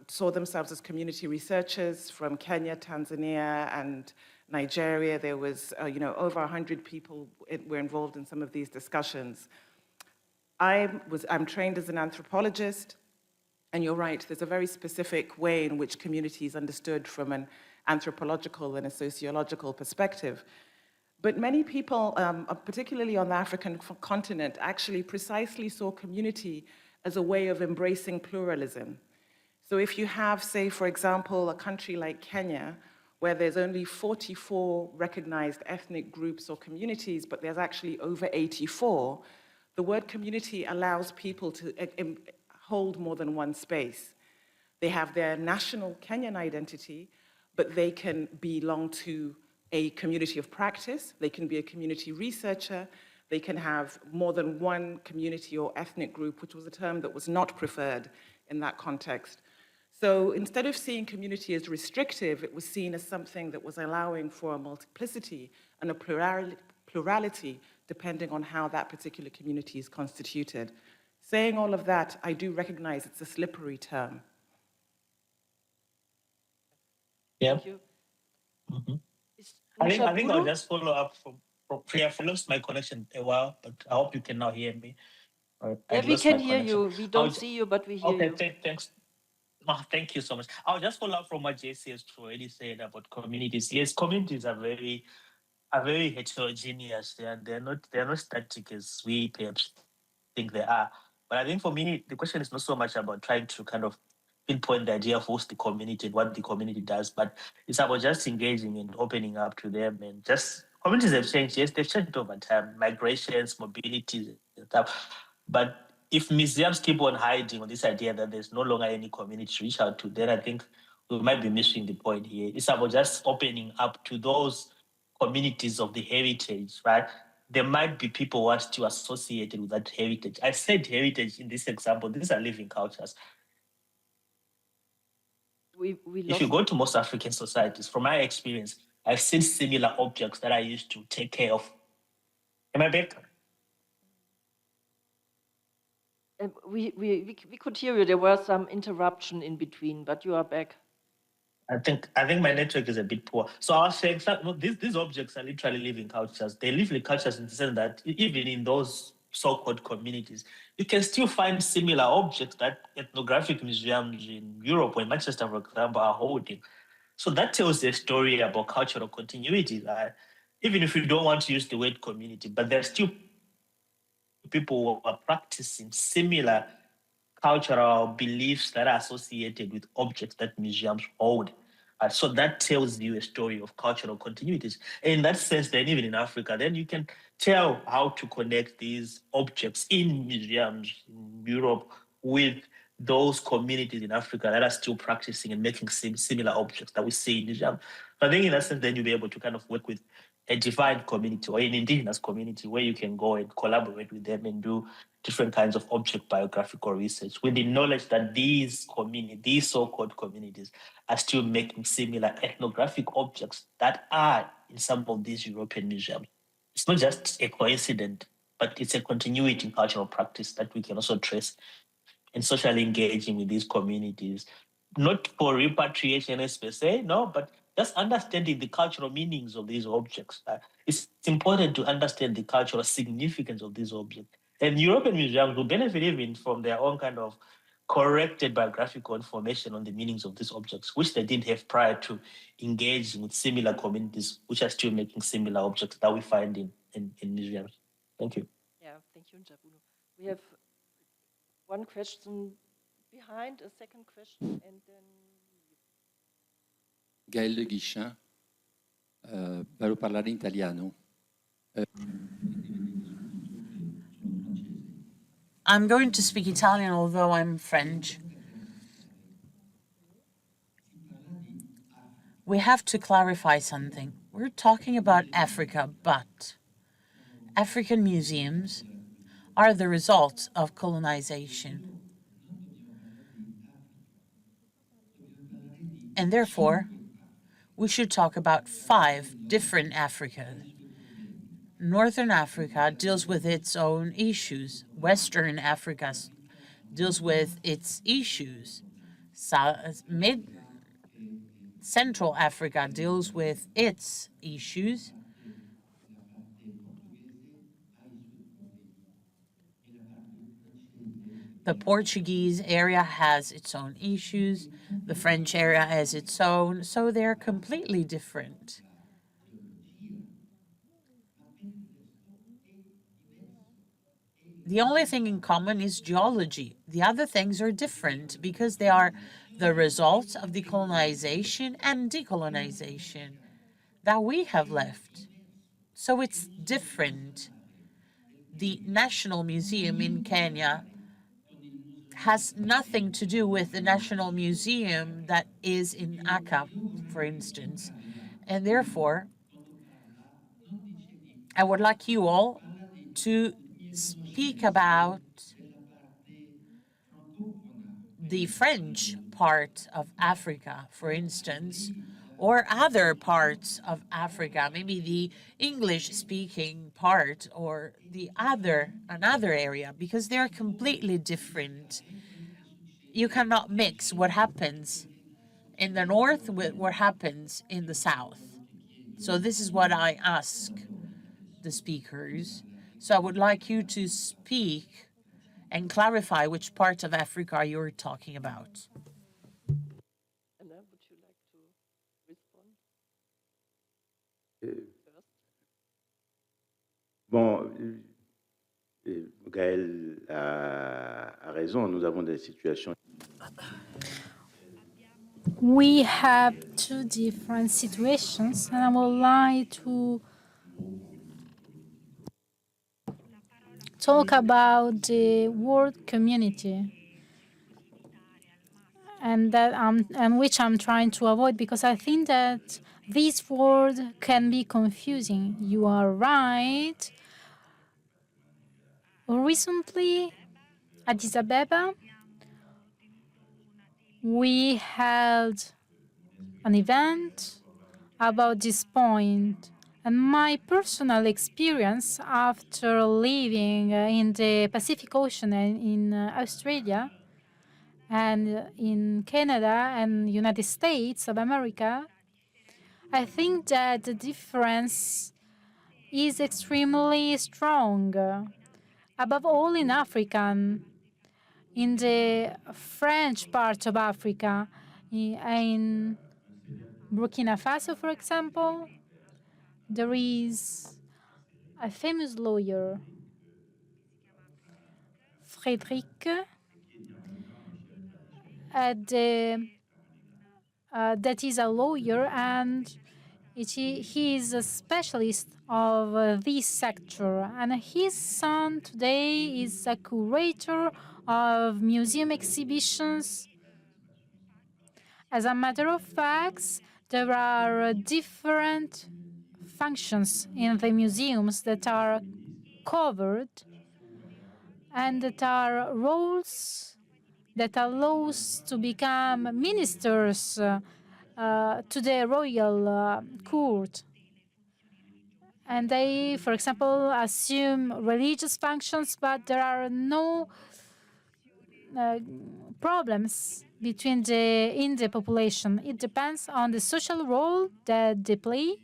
saw themselves as community researchers from Kenya, Tanzania, and Nigeria. There was, over 100 people were involved in some of these discussions. I'm trained as an anthropologist, and you're right, there's a very specific way in which community is understood from an anthropological and a sociological perspective. But many people, particularly on the African continent, actually precisely saw community as a way of embracing pluralism. So if you have, say, for example, a country like Kenya, where there's only 44 recognized ethnic groups or communities, but there's actually over 84, the word community allows people to hold more than one space. They have their national Kenyan identity, but they can belong to a community of practice, they can be a community researcher, they can have more than one community or ethnic group, which was a term that was not preferred in that context. So instead of seeing community as restrictive, it was seen as something that was allowing for a multiplicity and a plurality depending on how that particular community is constituted. Saying all of that, I do recognize it's a slippery term. Yeah. Thank you. Mm-hmm. I think I'll just follow up from Priya. I lost my connection a while, but I hope you can now hear me. Yeah, we can hear you. We don't see you, but we hear you. Okay, thanks. Oh, thank you so much. I'll just follow up from what JC has already said about communities. Yes, communities are very heterogeneous. They're not static as we perhaps think they are. But I think for me, the question is not so much about trying to kind of pinpoint the idea of who's the community and what the community does, but it's about just engaging and opening up to them. And just communities have changed. Yes, they've changed over time, migrations, mobilities, and stuff. But if museums keep on hiding on this idea that there's no longer any community to reach out to, then I think we might be missing the point here. It's about just opening up to those communities of the heritage, right? There might be people who are still associated with that heritage. I said heritage in this example. These are living cultures. If you go to most African societies, from my experience, I've seen similar objects that I used to take care of. Am I back? We could hear you. There was some interruption in between, but you are back. I think my network is a bit poor. So I was saying these objects are literally living cultures. They live in cultures in the sense that even in those so-called communities, you can still find similar objects that ethnographic museums in Europe or in Manchester, for example, are holding. So that tells a story about cultural continuity. Even if you don't want to use the word community, but there are still people who are practicing similar cultural beliefs that are associated with objects that museums hold. So that tells you a story of cultural continuities. And in that sense, then even in Africa, then you can tell how to connect these objects in museums in Europe with those communities in Africa that are still practicing and making similar objects that we see in museums. So I think in that sense, then you'll be able to kind of work with a defined community or an indigenous community where you can go and collaborate with them and do different kinds of object biographical research with the knowledge that these so-called communities are still making similar ethnographic objects that are in some of these European museums. It's not just a coincidence, but it's a continuity in cultural practice that we can also trace in socially engaging with these communities, not for repatriation per se, no, but just understanding the cultural meanings of these objects. It's important to understand the cultural significance of these objects. And European museums will benefit even from their own kind of corrected biographical information on the meanings of these objects, which they didn't have prior to engaging with similar communities, which are still making similar objects that we find in museums. Thank you. Yeah, thank you, Njabulo. We have one question behind, a second question, and then... Gaël de Guichin, voglio parlare in italiano. I'm going to speak Italian, although I'm French. We have to clarify something. We're talking about Africa, but African museums are the result of colonization. And therefore, we should talk about 5 different Africas. Northern Africa deals with its own issues. Western Africa deals with its issues. Central Africa deals with its issues. The Portuguese area has its own issues. The French area has its own. So they're completely different. The only thing in common is geology. The other things are different because they are the results of the colonization and decolonization that we have left. So it's different. The National Museum in Kenya has nothing to do with the National Museum that is in Accra, for instance. And therefore, I would like you all to speak about the French part of Africa, for instance, or other parts of Africa, maybe the English-speaking part or another area, because they're completely different. You cannot mix what happens in the north with what happens in the south. So this is what I ask the speakers. So I would like you to speak and clarify which part of Africa you're talking about. Anna, would you like to respond? Bon, Gaël a raison, nous avons des situations. We have 2 different situations, and I would like to talk about the world community, and which I'm trying to avoid, because I think that this word can be confusing. You are right. Recently, Addis Ababa, we held an event about this point. And my personal experience after living in the Pacific Ocean and in Australia and in Canada and United States of America, I think that the difference is extremely strong. Above all in African, in the French part of Africa, in Burkina Faso, for example, there is a famous lawyer, Frédéric, that is a lawyer, and he is a specialist of this sector. And his son today is a curator of museum exhibitions. As a matter of fact, there are different functions in the museums that are covered and that are roles that allows to become ministers to the royal court. And they, for example, assume religious functions, but there are no problems in the population. It depends on the social role that they play.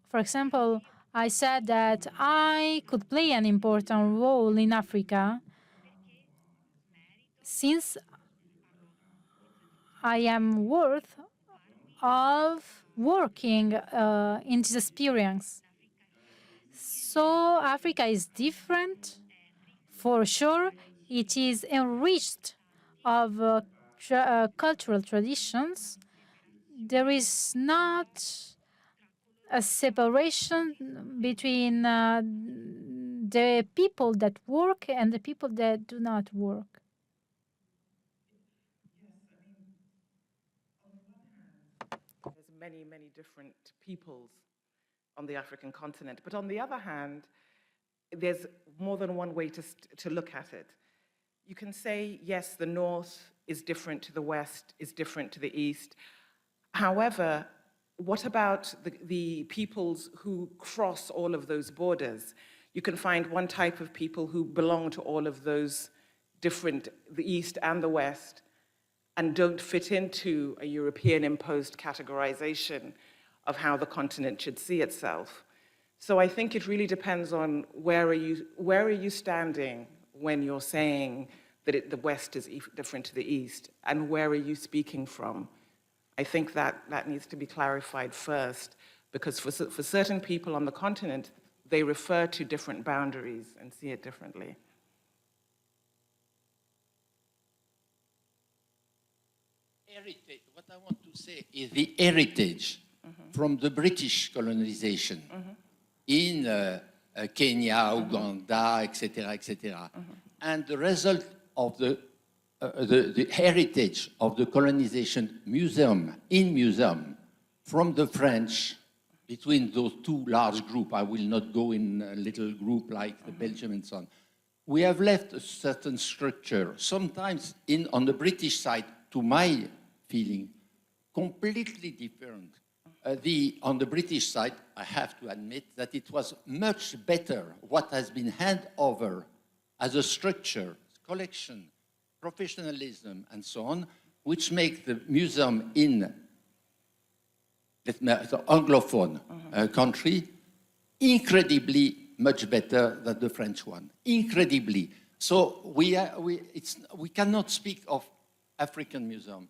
For example, I said that I could play an important role in Africa since I am worth of working in this experience. So Africa is different, for sure. It is enriched of cultural traditions. There is not a separation between the people that work and the people that do not work. There's many, many different peoples on the African continent. But on the other hand, there's more than one way to look at it. You can say, yes, the North is different to the West, is different to the East. However, what about the peoples who cross all of those borders? You can find one type of people who belong to all of those different, the East and the West, and don't fit into a European-imposed categorization of how the continent should see itself. So I think it really depends on where are you standing when you're saying that the West is different to the East, and where are you speaking from? I think that needs to be clarified first, because for certain people on the continent, they refer to different boundaries and see it differently. Heritage, what I want to say is the heritage from the British colonization in Kenya, Uganda, etc., etc., and the result of the heritage of the colonization museum from the French between those two large groups. I will not go in a little group like the Belgium and so on. We have left a certain structure, sometimes on the British side, to my feeling, completely different. On the British side, I have to admit that it was much better what has been handed over as a structure, collection, professionalism, and so on, which make the museum in the Anglophone country incredibly much better than the French one, incredibly. So we cannot speak of African museum.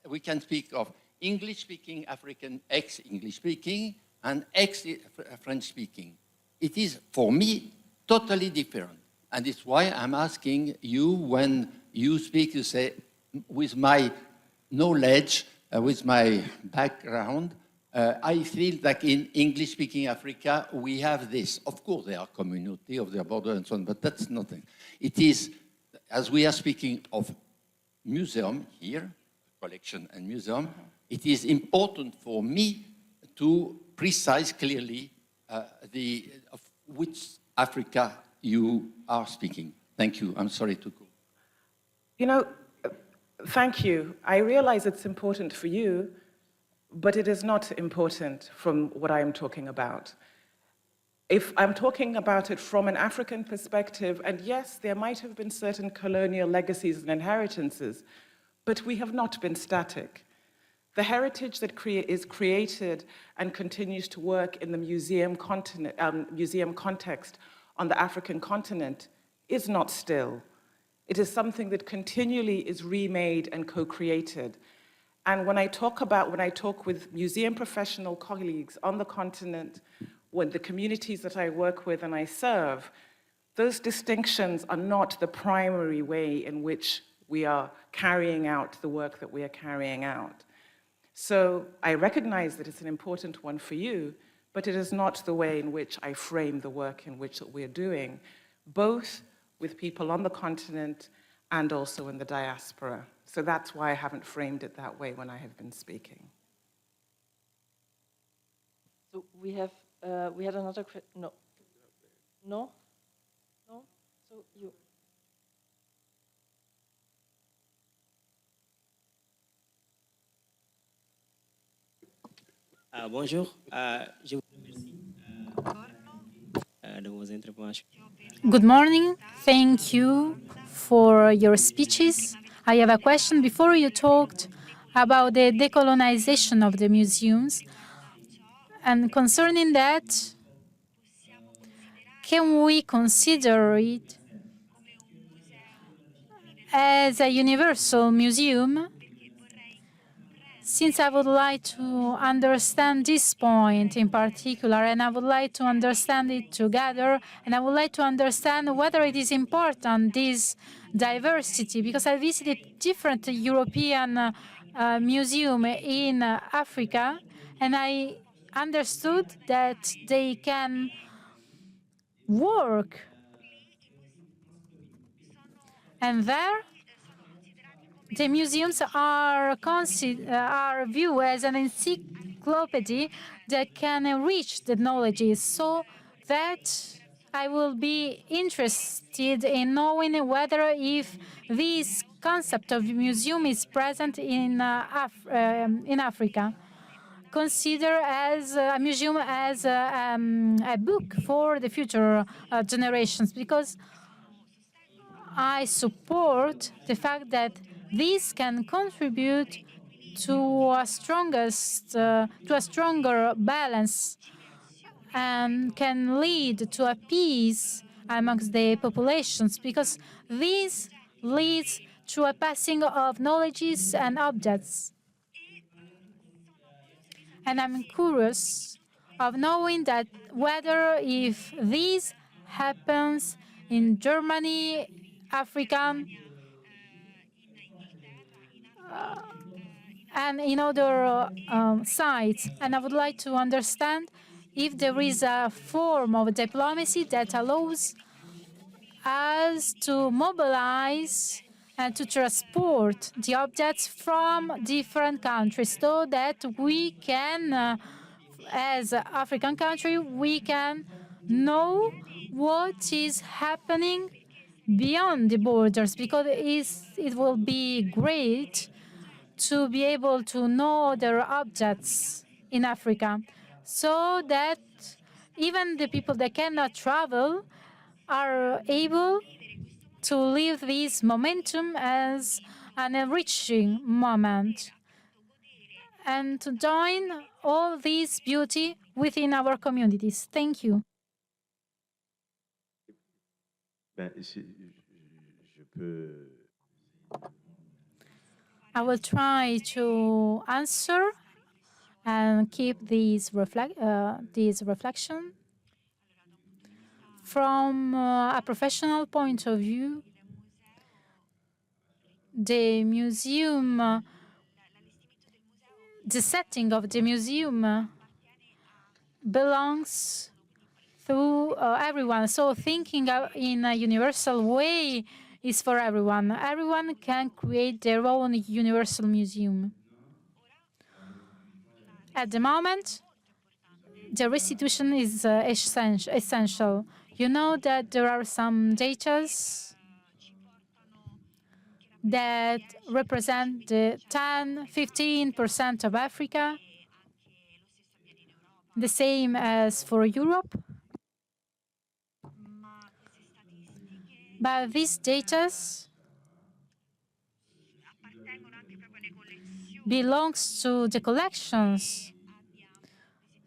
We can speak of English-speaking African, ex-English-speaking, and ex-French-speaking. It is, for me, totally different. And it's why I'm asking you, when you speak, you say, with my knowledge, with my background, I feel that in English-speaking Africa, we have this. Of course, there are community of their border and so on, but that's nothing. It is, as we are speaking of museum here, collection and museum, it is important for me to precise clearly of which Africa you are speaking. Thank you. I'm sorry to go. You know, thank you. I realize it's important for you, but it is not important from what I am talking about. If I'm talking about it from an African perspective, and yes, there might have been certain colonial legacies and inheritances, but we have not been static. The heritage that is created and continues to work in the museum context on the African continent is not still. It is something that continually is remade and co-created. And when I talk with museum professional colleagues on the continent, when the communities that I work with and I serve, those distinctions are not the primary way in which we are carrying out the work that we are carrying out. So I recognize that it's an important one for you, but it is not the way in which I frame the work in which we're doing, both with people on the continent and also in the diaspora. So that's why I haven't framed it that way when I have been speaking. So we had another question. No. No? No? So you. Bonjour, je vous remercie de vos interventions. Good morning. Thank you for your speeches. I have a question. Before you talked about the decolonization of the museums, and concerning that, can we consider it as a universal museum? Since I would like to understand this point in particular, and I would like to understand it together, and I would like to understand whether it is important, this diversity, because I visited different European museums in Africa, and I understood that they can work. And there, the museums are viewed as an encyclopedia that can enrich the knowledge, so that I will be interested in knowing whether if this concept of museum is present in Africa. Consider as a museum as a book for the future generations, because I support the fact that this can contribute to a stronger balance and can lead to a peace amongst the populations, because this leads to a passing of knowledges and objects. And I'm curious of knowing that whether if this happens in Germany, Africa, and in other sites. And I would like to understand if there is a form of diplomacy that allows us to mobilize and to transport the objects from different countries, so that we can, as an African country, we can know what is happening beyond the borders, because it will be great to be able to know their objects in Africa, so that even the people that cannot travel are able to live this momentum as an enriching moment and to join all this beauty within our communities. Thank you. I will try to answer and keep this reflection. From a professional point of view, the museum, the setting of the museum belongs to everyone. So thinking in a universal way is for everyone. Everyone can create their own universal museum. At the moment, the restitution is essential. You know that there are some data that represent the 10–15% of Africa, the same as for Europe. But these data belongs to the collections.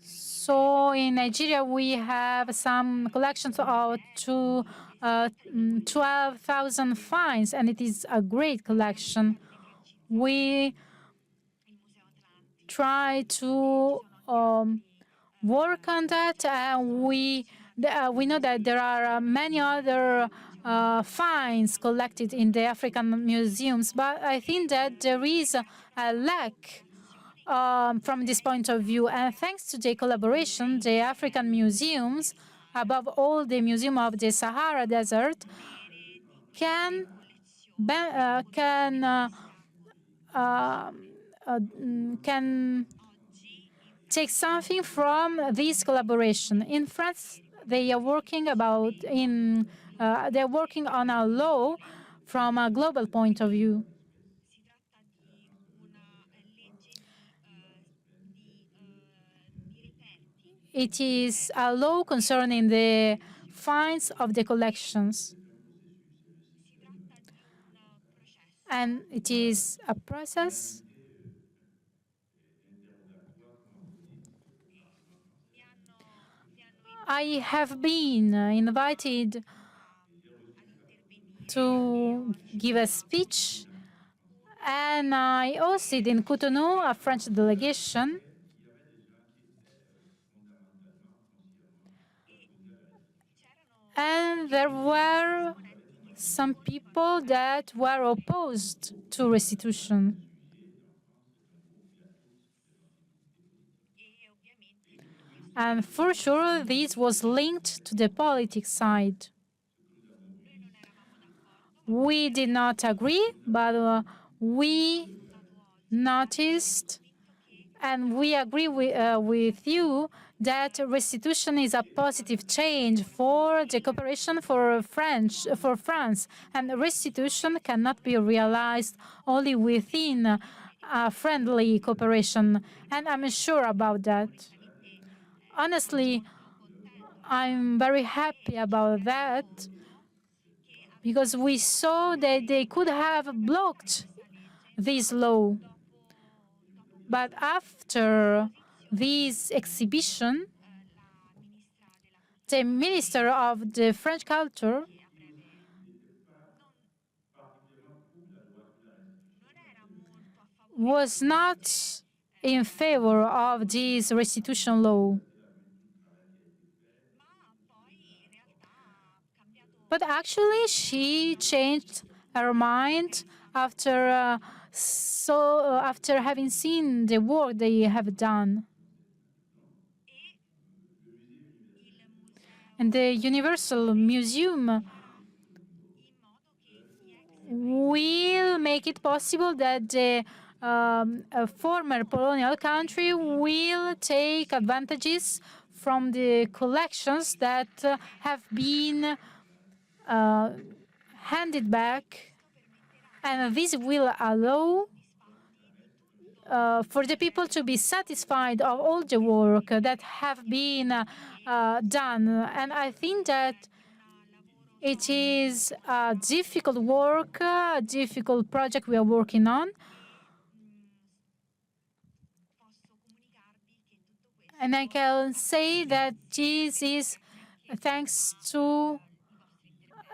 So in Nigeria, we have some collections of 12,000 finds, and it is a great collection. We try to work on that, and we know that there are many other finds collected in the African museums, but I think that there is a lack from this point of view. And thanks to the collaboration, the African museums, above all the Museum of the Sahara Desert, can take something from this collaboration. In France, they are working they're working on a law from a global point of view. It is a law concerning the finds of the collections. And it is a process I have been invited to give a speech, and I hosted in Cotonou a French delegation. And there were some people that were opposed to restitution. And for sure, this was linked to the politics side. We did not agree, but we noticed And we agree with you that restitution is a positive change for the cooperation for France, and restitution cannot be realized only within a friendly cooperation, and I'm sure about that. Honestly, I'm very happy about that because we saw that they could have blocked this law. But after this exhibition, the Minister of the French Culture was not in favor of this restitution law. But actually, she changed her mind after after having seen the work they have done. And the Universal Museum will make it possible that the former colonial country will take advantages from the collections that have been handed back, and this will allow for the people to be satisfied of all the work that have been done. And I think that it is a difficult work, a difficult project we are working on. And I can say that this is thanks to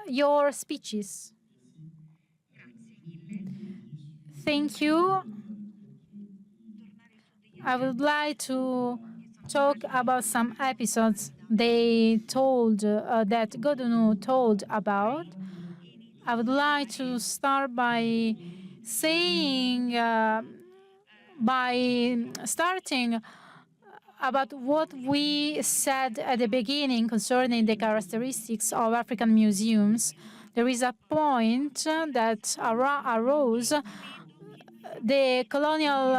your speeches. Thank you. I would like to talk about some episodes they told that Godunu told about. I would like to start by saying, by starting about what we said at the beginning concerning the characteristics of African museums. There is a point that arose, the colonial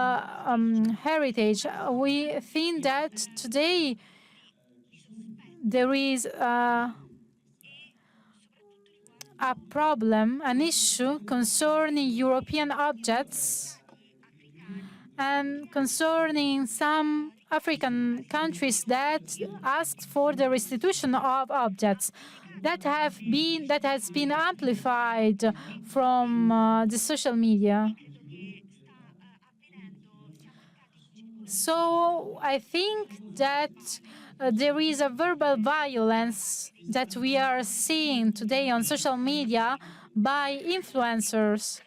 heritage. We think that today there is a problem, an issue concerning European objects and concerning some African countries that asked for the restitution of objects that has been amplified from the social media. So I think that there is a verbal violence that we are seeing today on social media by influencers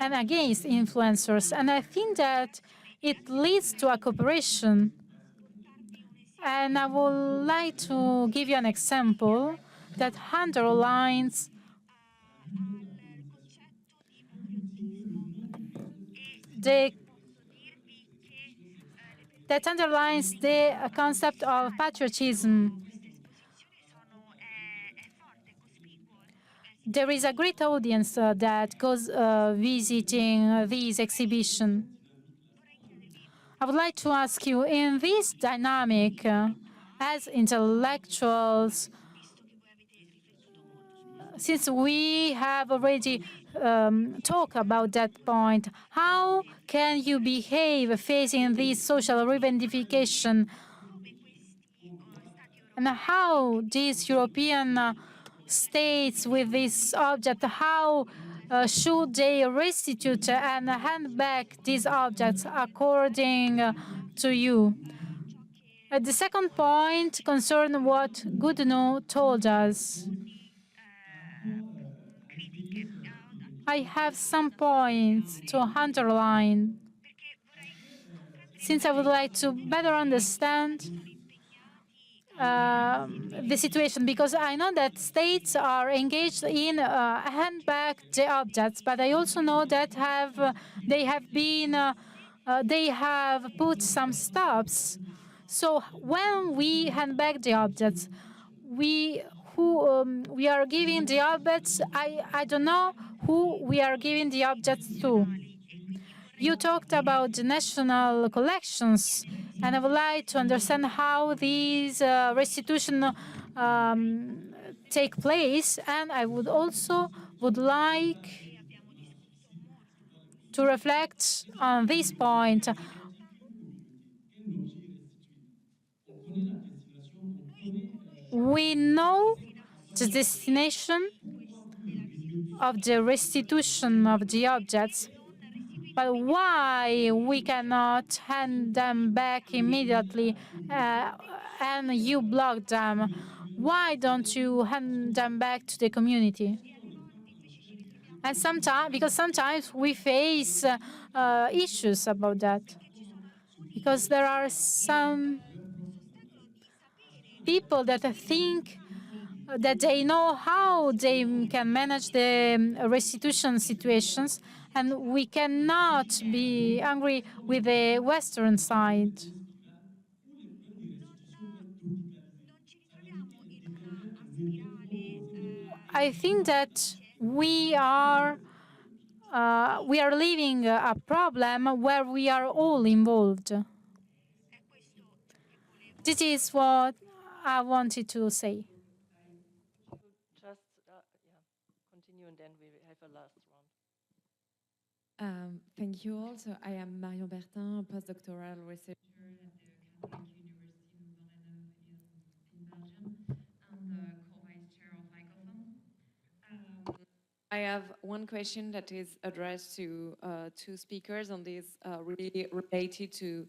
and against influencers. And I think that it leads to a cooperation. And I would like to give you an example that underlines the concept of patriotism. There is a great audience that goes visiting this exhibition. I would like to ask you, in this dynamic, as intellectuals, since we have already talked about that point, how can you behave facing this social reivindication? And how these European states with this object, how should they restitute and hand back these objects according to you? The second point concerns what Godunu told us. I have some points to underline, since I would like to better understand the situation, because I know that states are engaged in hand back the objects, but I also know that they have put some stops. So when we hand back the objects, we are giving the objects. I don't know who we are giving the objects to. You talked about the national collections, and I would like to understand how these restitution take place, and I would also like to reflect on this point. We know the destination of the restitution of the objects, but why we cannot hand them back immediately and you block them? Why don't you hand them back to the community? And sometimes, because sometimes we face issues about that, because there are some people that think that they know how they can manage the restitution situations, and we cannot be angry with the Western side. I think that we are living a problem where we are all involved. This is what I wanted to say. Just continue, and then we have a last round. Thank you all. So I am Marion Bertin, postdoctoral researcher at the Catholic University of Leuven in Belgium, and co-vice chair of ICOM. I have one question that is addressed to two speakers, and is really related to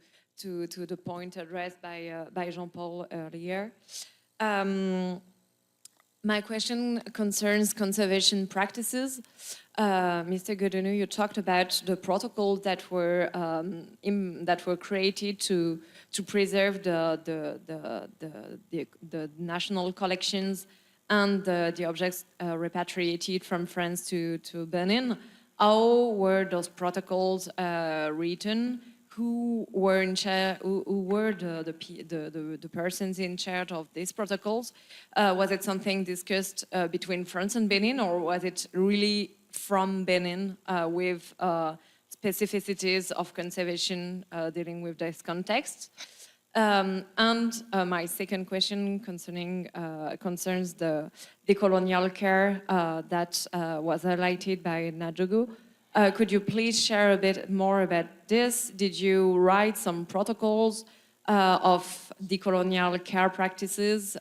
the point addressed by Jean-Paul earlier. My question concerns conservation practices. Mr. Godenu, you talked about the protocols that were created to preserve the national collections and the objects repatriated from France to Benin. How were those protocols written? Who were in charge? Who were the persons in charge of these protocols? Was it something discussed between France and Benin, or was it really from Benin with specificities of conservation dealing with this context? And my second question concerns the decolonial care that was highlighted by Najogu. Could you please share a bit more about this? Did you write some protocols of decolonial care practices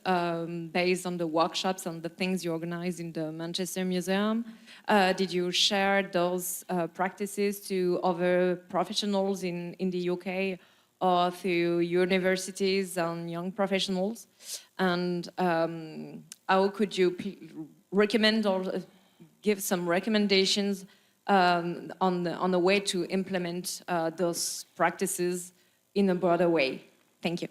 based on the workshops and the things you organized in the Manchester Museum? Did you share those practices to other professionals in the UK or through universities and young professionals? And how could you recommend or give some recommendations on the way to implement those practices in a broader way? Thank you.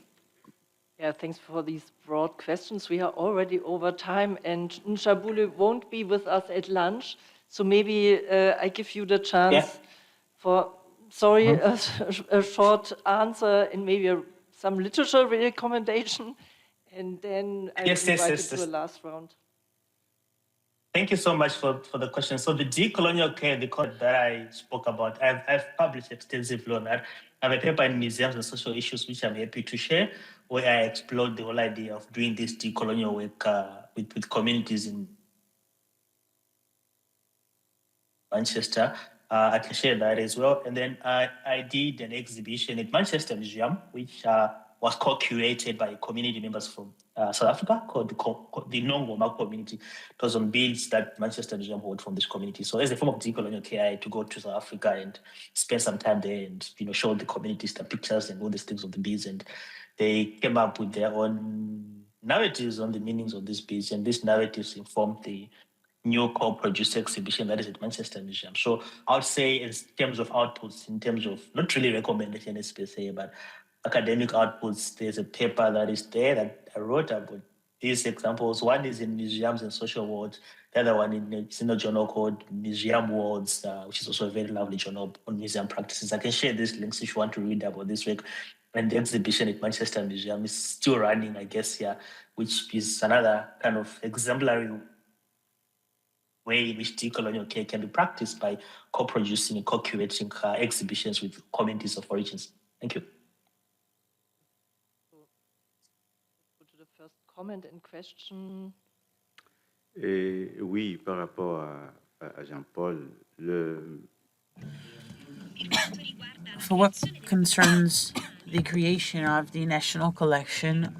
Yeah, thanks for these broad questions. We are already over time, and Nshabule won't be with us at lunch, so maybe I give you the chance for, a short answer and maybe some literature recommendation, and then I invite you to the last round. Thank you so much for the question. So the decolonial care, the code that I spoke about, I've published extensively on that. I have a paper in Museums and Social Issues, which I'm happy to share, where I explored the whole idea of doing this decolonial work with communities in Manchester. I can share that as well. And then I did an exhibition at Manchester Museum, which was co-curated by community members from South Africa, called the Nongoma community. It was on beads that Manchester Museum hold from this community. So as a form of decolonial care, I had to go to South Africa and spend some time there and show the communities the pictures and all these things of the beads. And they came up with their own narratives on the meanings of these beads. And these narratives informed the new co-produced exhibition that is at Manchester Museum. So I would say in terms of outputs, in terms of not really recommendations per se, but academic outputs, there's a paper that is there that I wrote about these examples. One is in Museums and Social Worlds. The other one in a journal called Museum Worlds, which is also a very lovely journal on museum practices. I can share these links if you want to read about this work. And the exhibition at Manchester Museum is still running, I guess, which is another kind of exemplary way in which decolonial care can be practiced by co-producing and co-curating exhibitions with communities of origins. Thank you. Go to the first comment and question. Et oui, par rapport à Jean-Paul, For what concerns the creation of the national collection,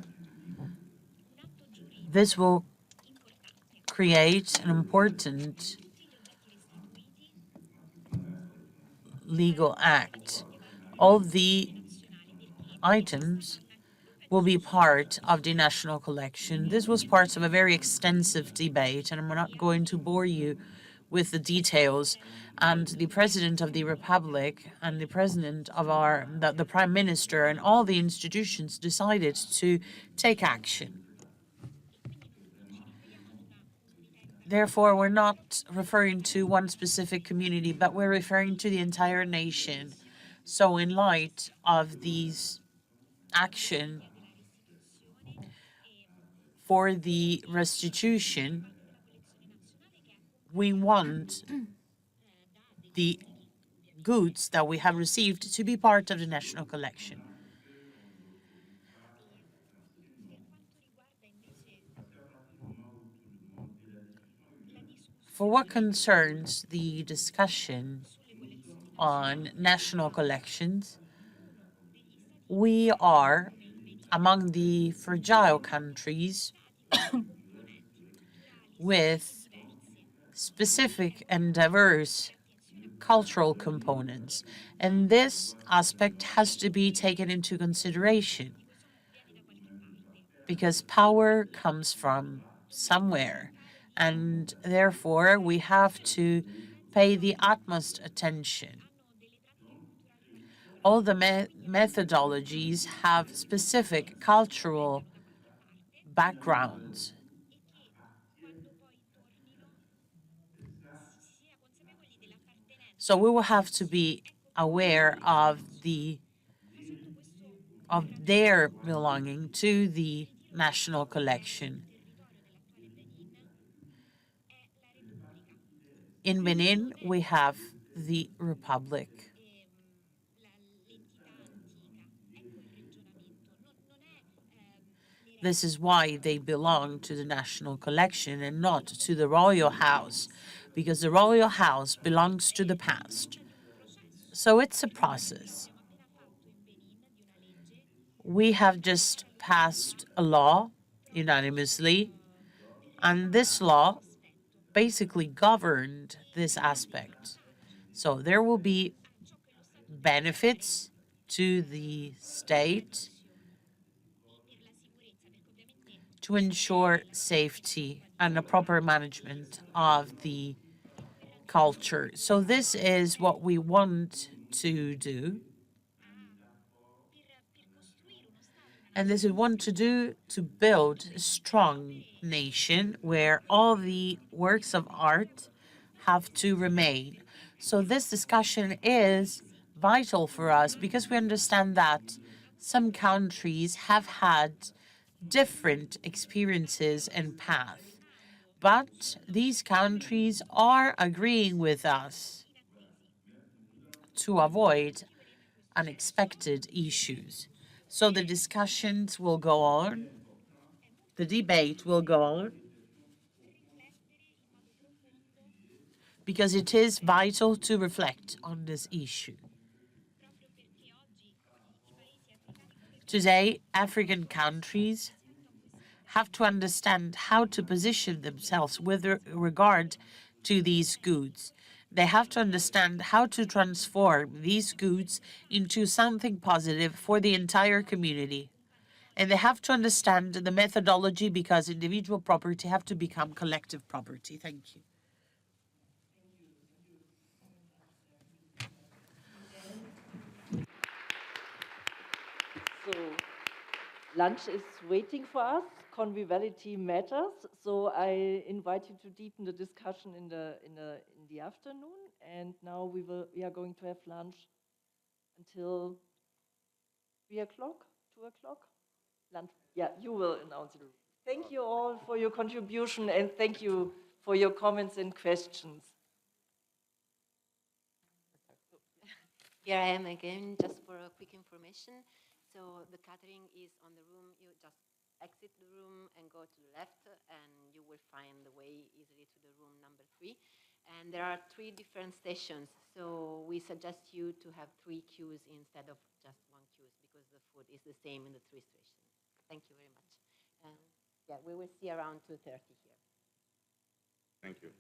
this will create an important legal act. All the items will be part of the national collection. This was part of a very extensive debate, and I'm not going to bore you with the details. And the President of the Republic and the President of the Prime Minister and all the institutions decided to take action. Therefore, we're not referring to one specific community, but we're referring to the entire nation. So in light of these action for the restitution, we want the goods that we have received to be part of the national collection. For what concerns the discussion on national collections, we are among the fragile countries with specific and diverse cultural components, and this aspect has to be taken into consideration because power comes from somewhere, and therefore we have to pay the utmost attention. All the methodologies have specific cultural backgrounds. So we will have to be aware of their belonging to the national collection. In Benin, we have the Republic. This is why they belong to the national collection and not to the royal house, because the royal house belongs to the past. So it's a process. We have just passed a law unanimously, and this law basically governed this aspect. So there will be benefits to the state to ensure safety and a proper management of the culture. So this is what we want to do. And this is what we want to do to build a strong nation where all the works of art have to remain. So this discussion is vital for us because we understand that some countries have had different experiences and paths, but these countries are agreeing with us to avoid unexpected issues. So the discussions will go on, the debate will go on, because it is vital to reflect on this issue. Today, African countries have to understand how to position themselves with regard to these goods. They have to understand how to transform these goods into something positive for the entire community. And they have to understand the methodology because individual property have to become collective property. Thank you. So lunch is waiting for us. Conviviality matters. So I invite you to deepen the discussion in the afternoon. And now we are going to have lunch until 3 o'clock, 2 o'clock. Lunch. Yeah, you will announce it. Thank you all for your contribution, and thank you for your comments and questions. Here I am again, just for a quick information. So the catering is on the room. You just exit the room and go to the left, and you will find the way easily to the room number 3. And there are 3 different stations, so we suggest you to have 3 queues instead of just 1 queue, because the food is the same in the 3 stations. Thank you very much. And yeah, we will see around 2:30 here. Thank you.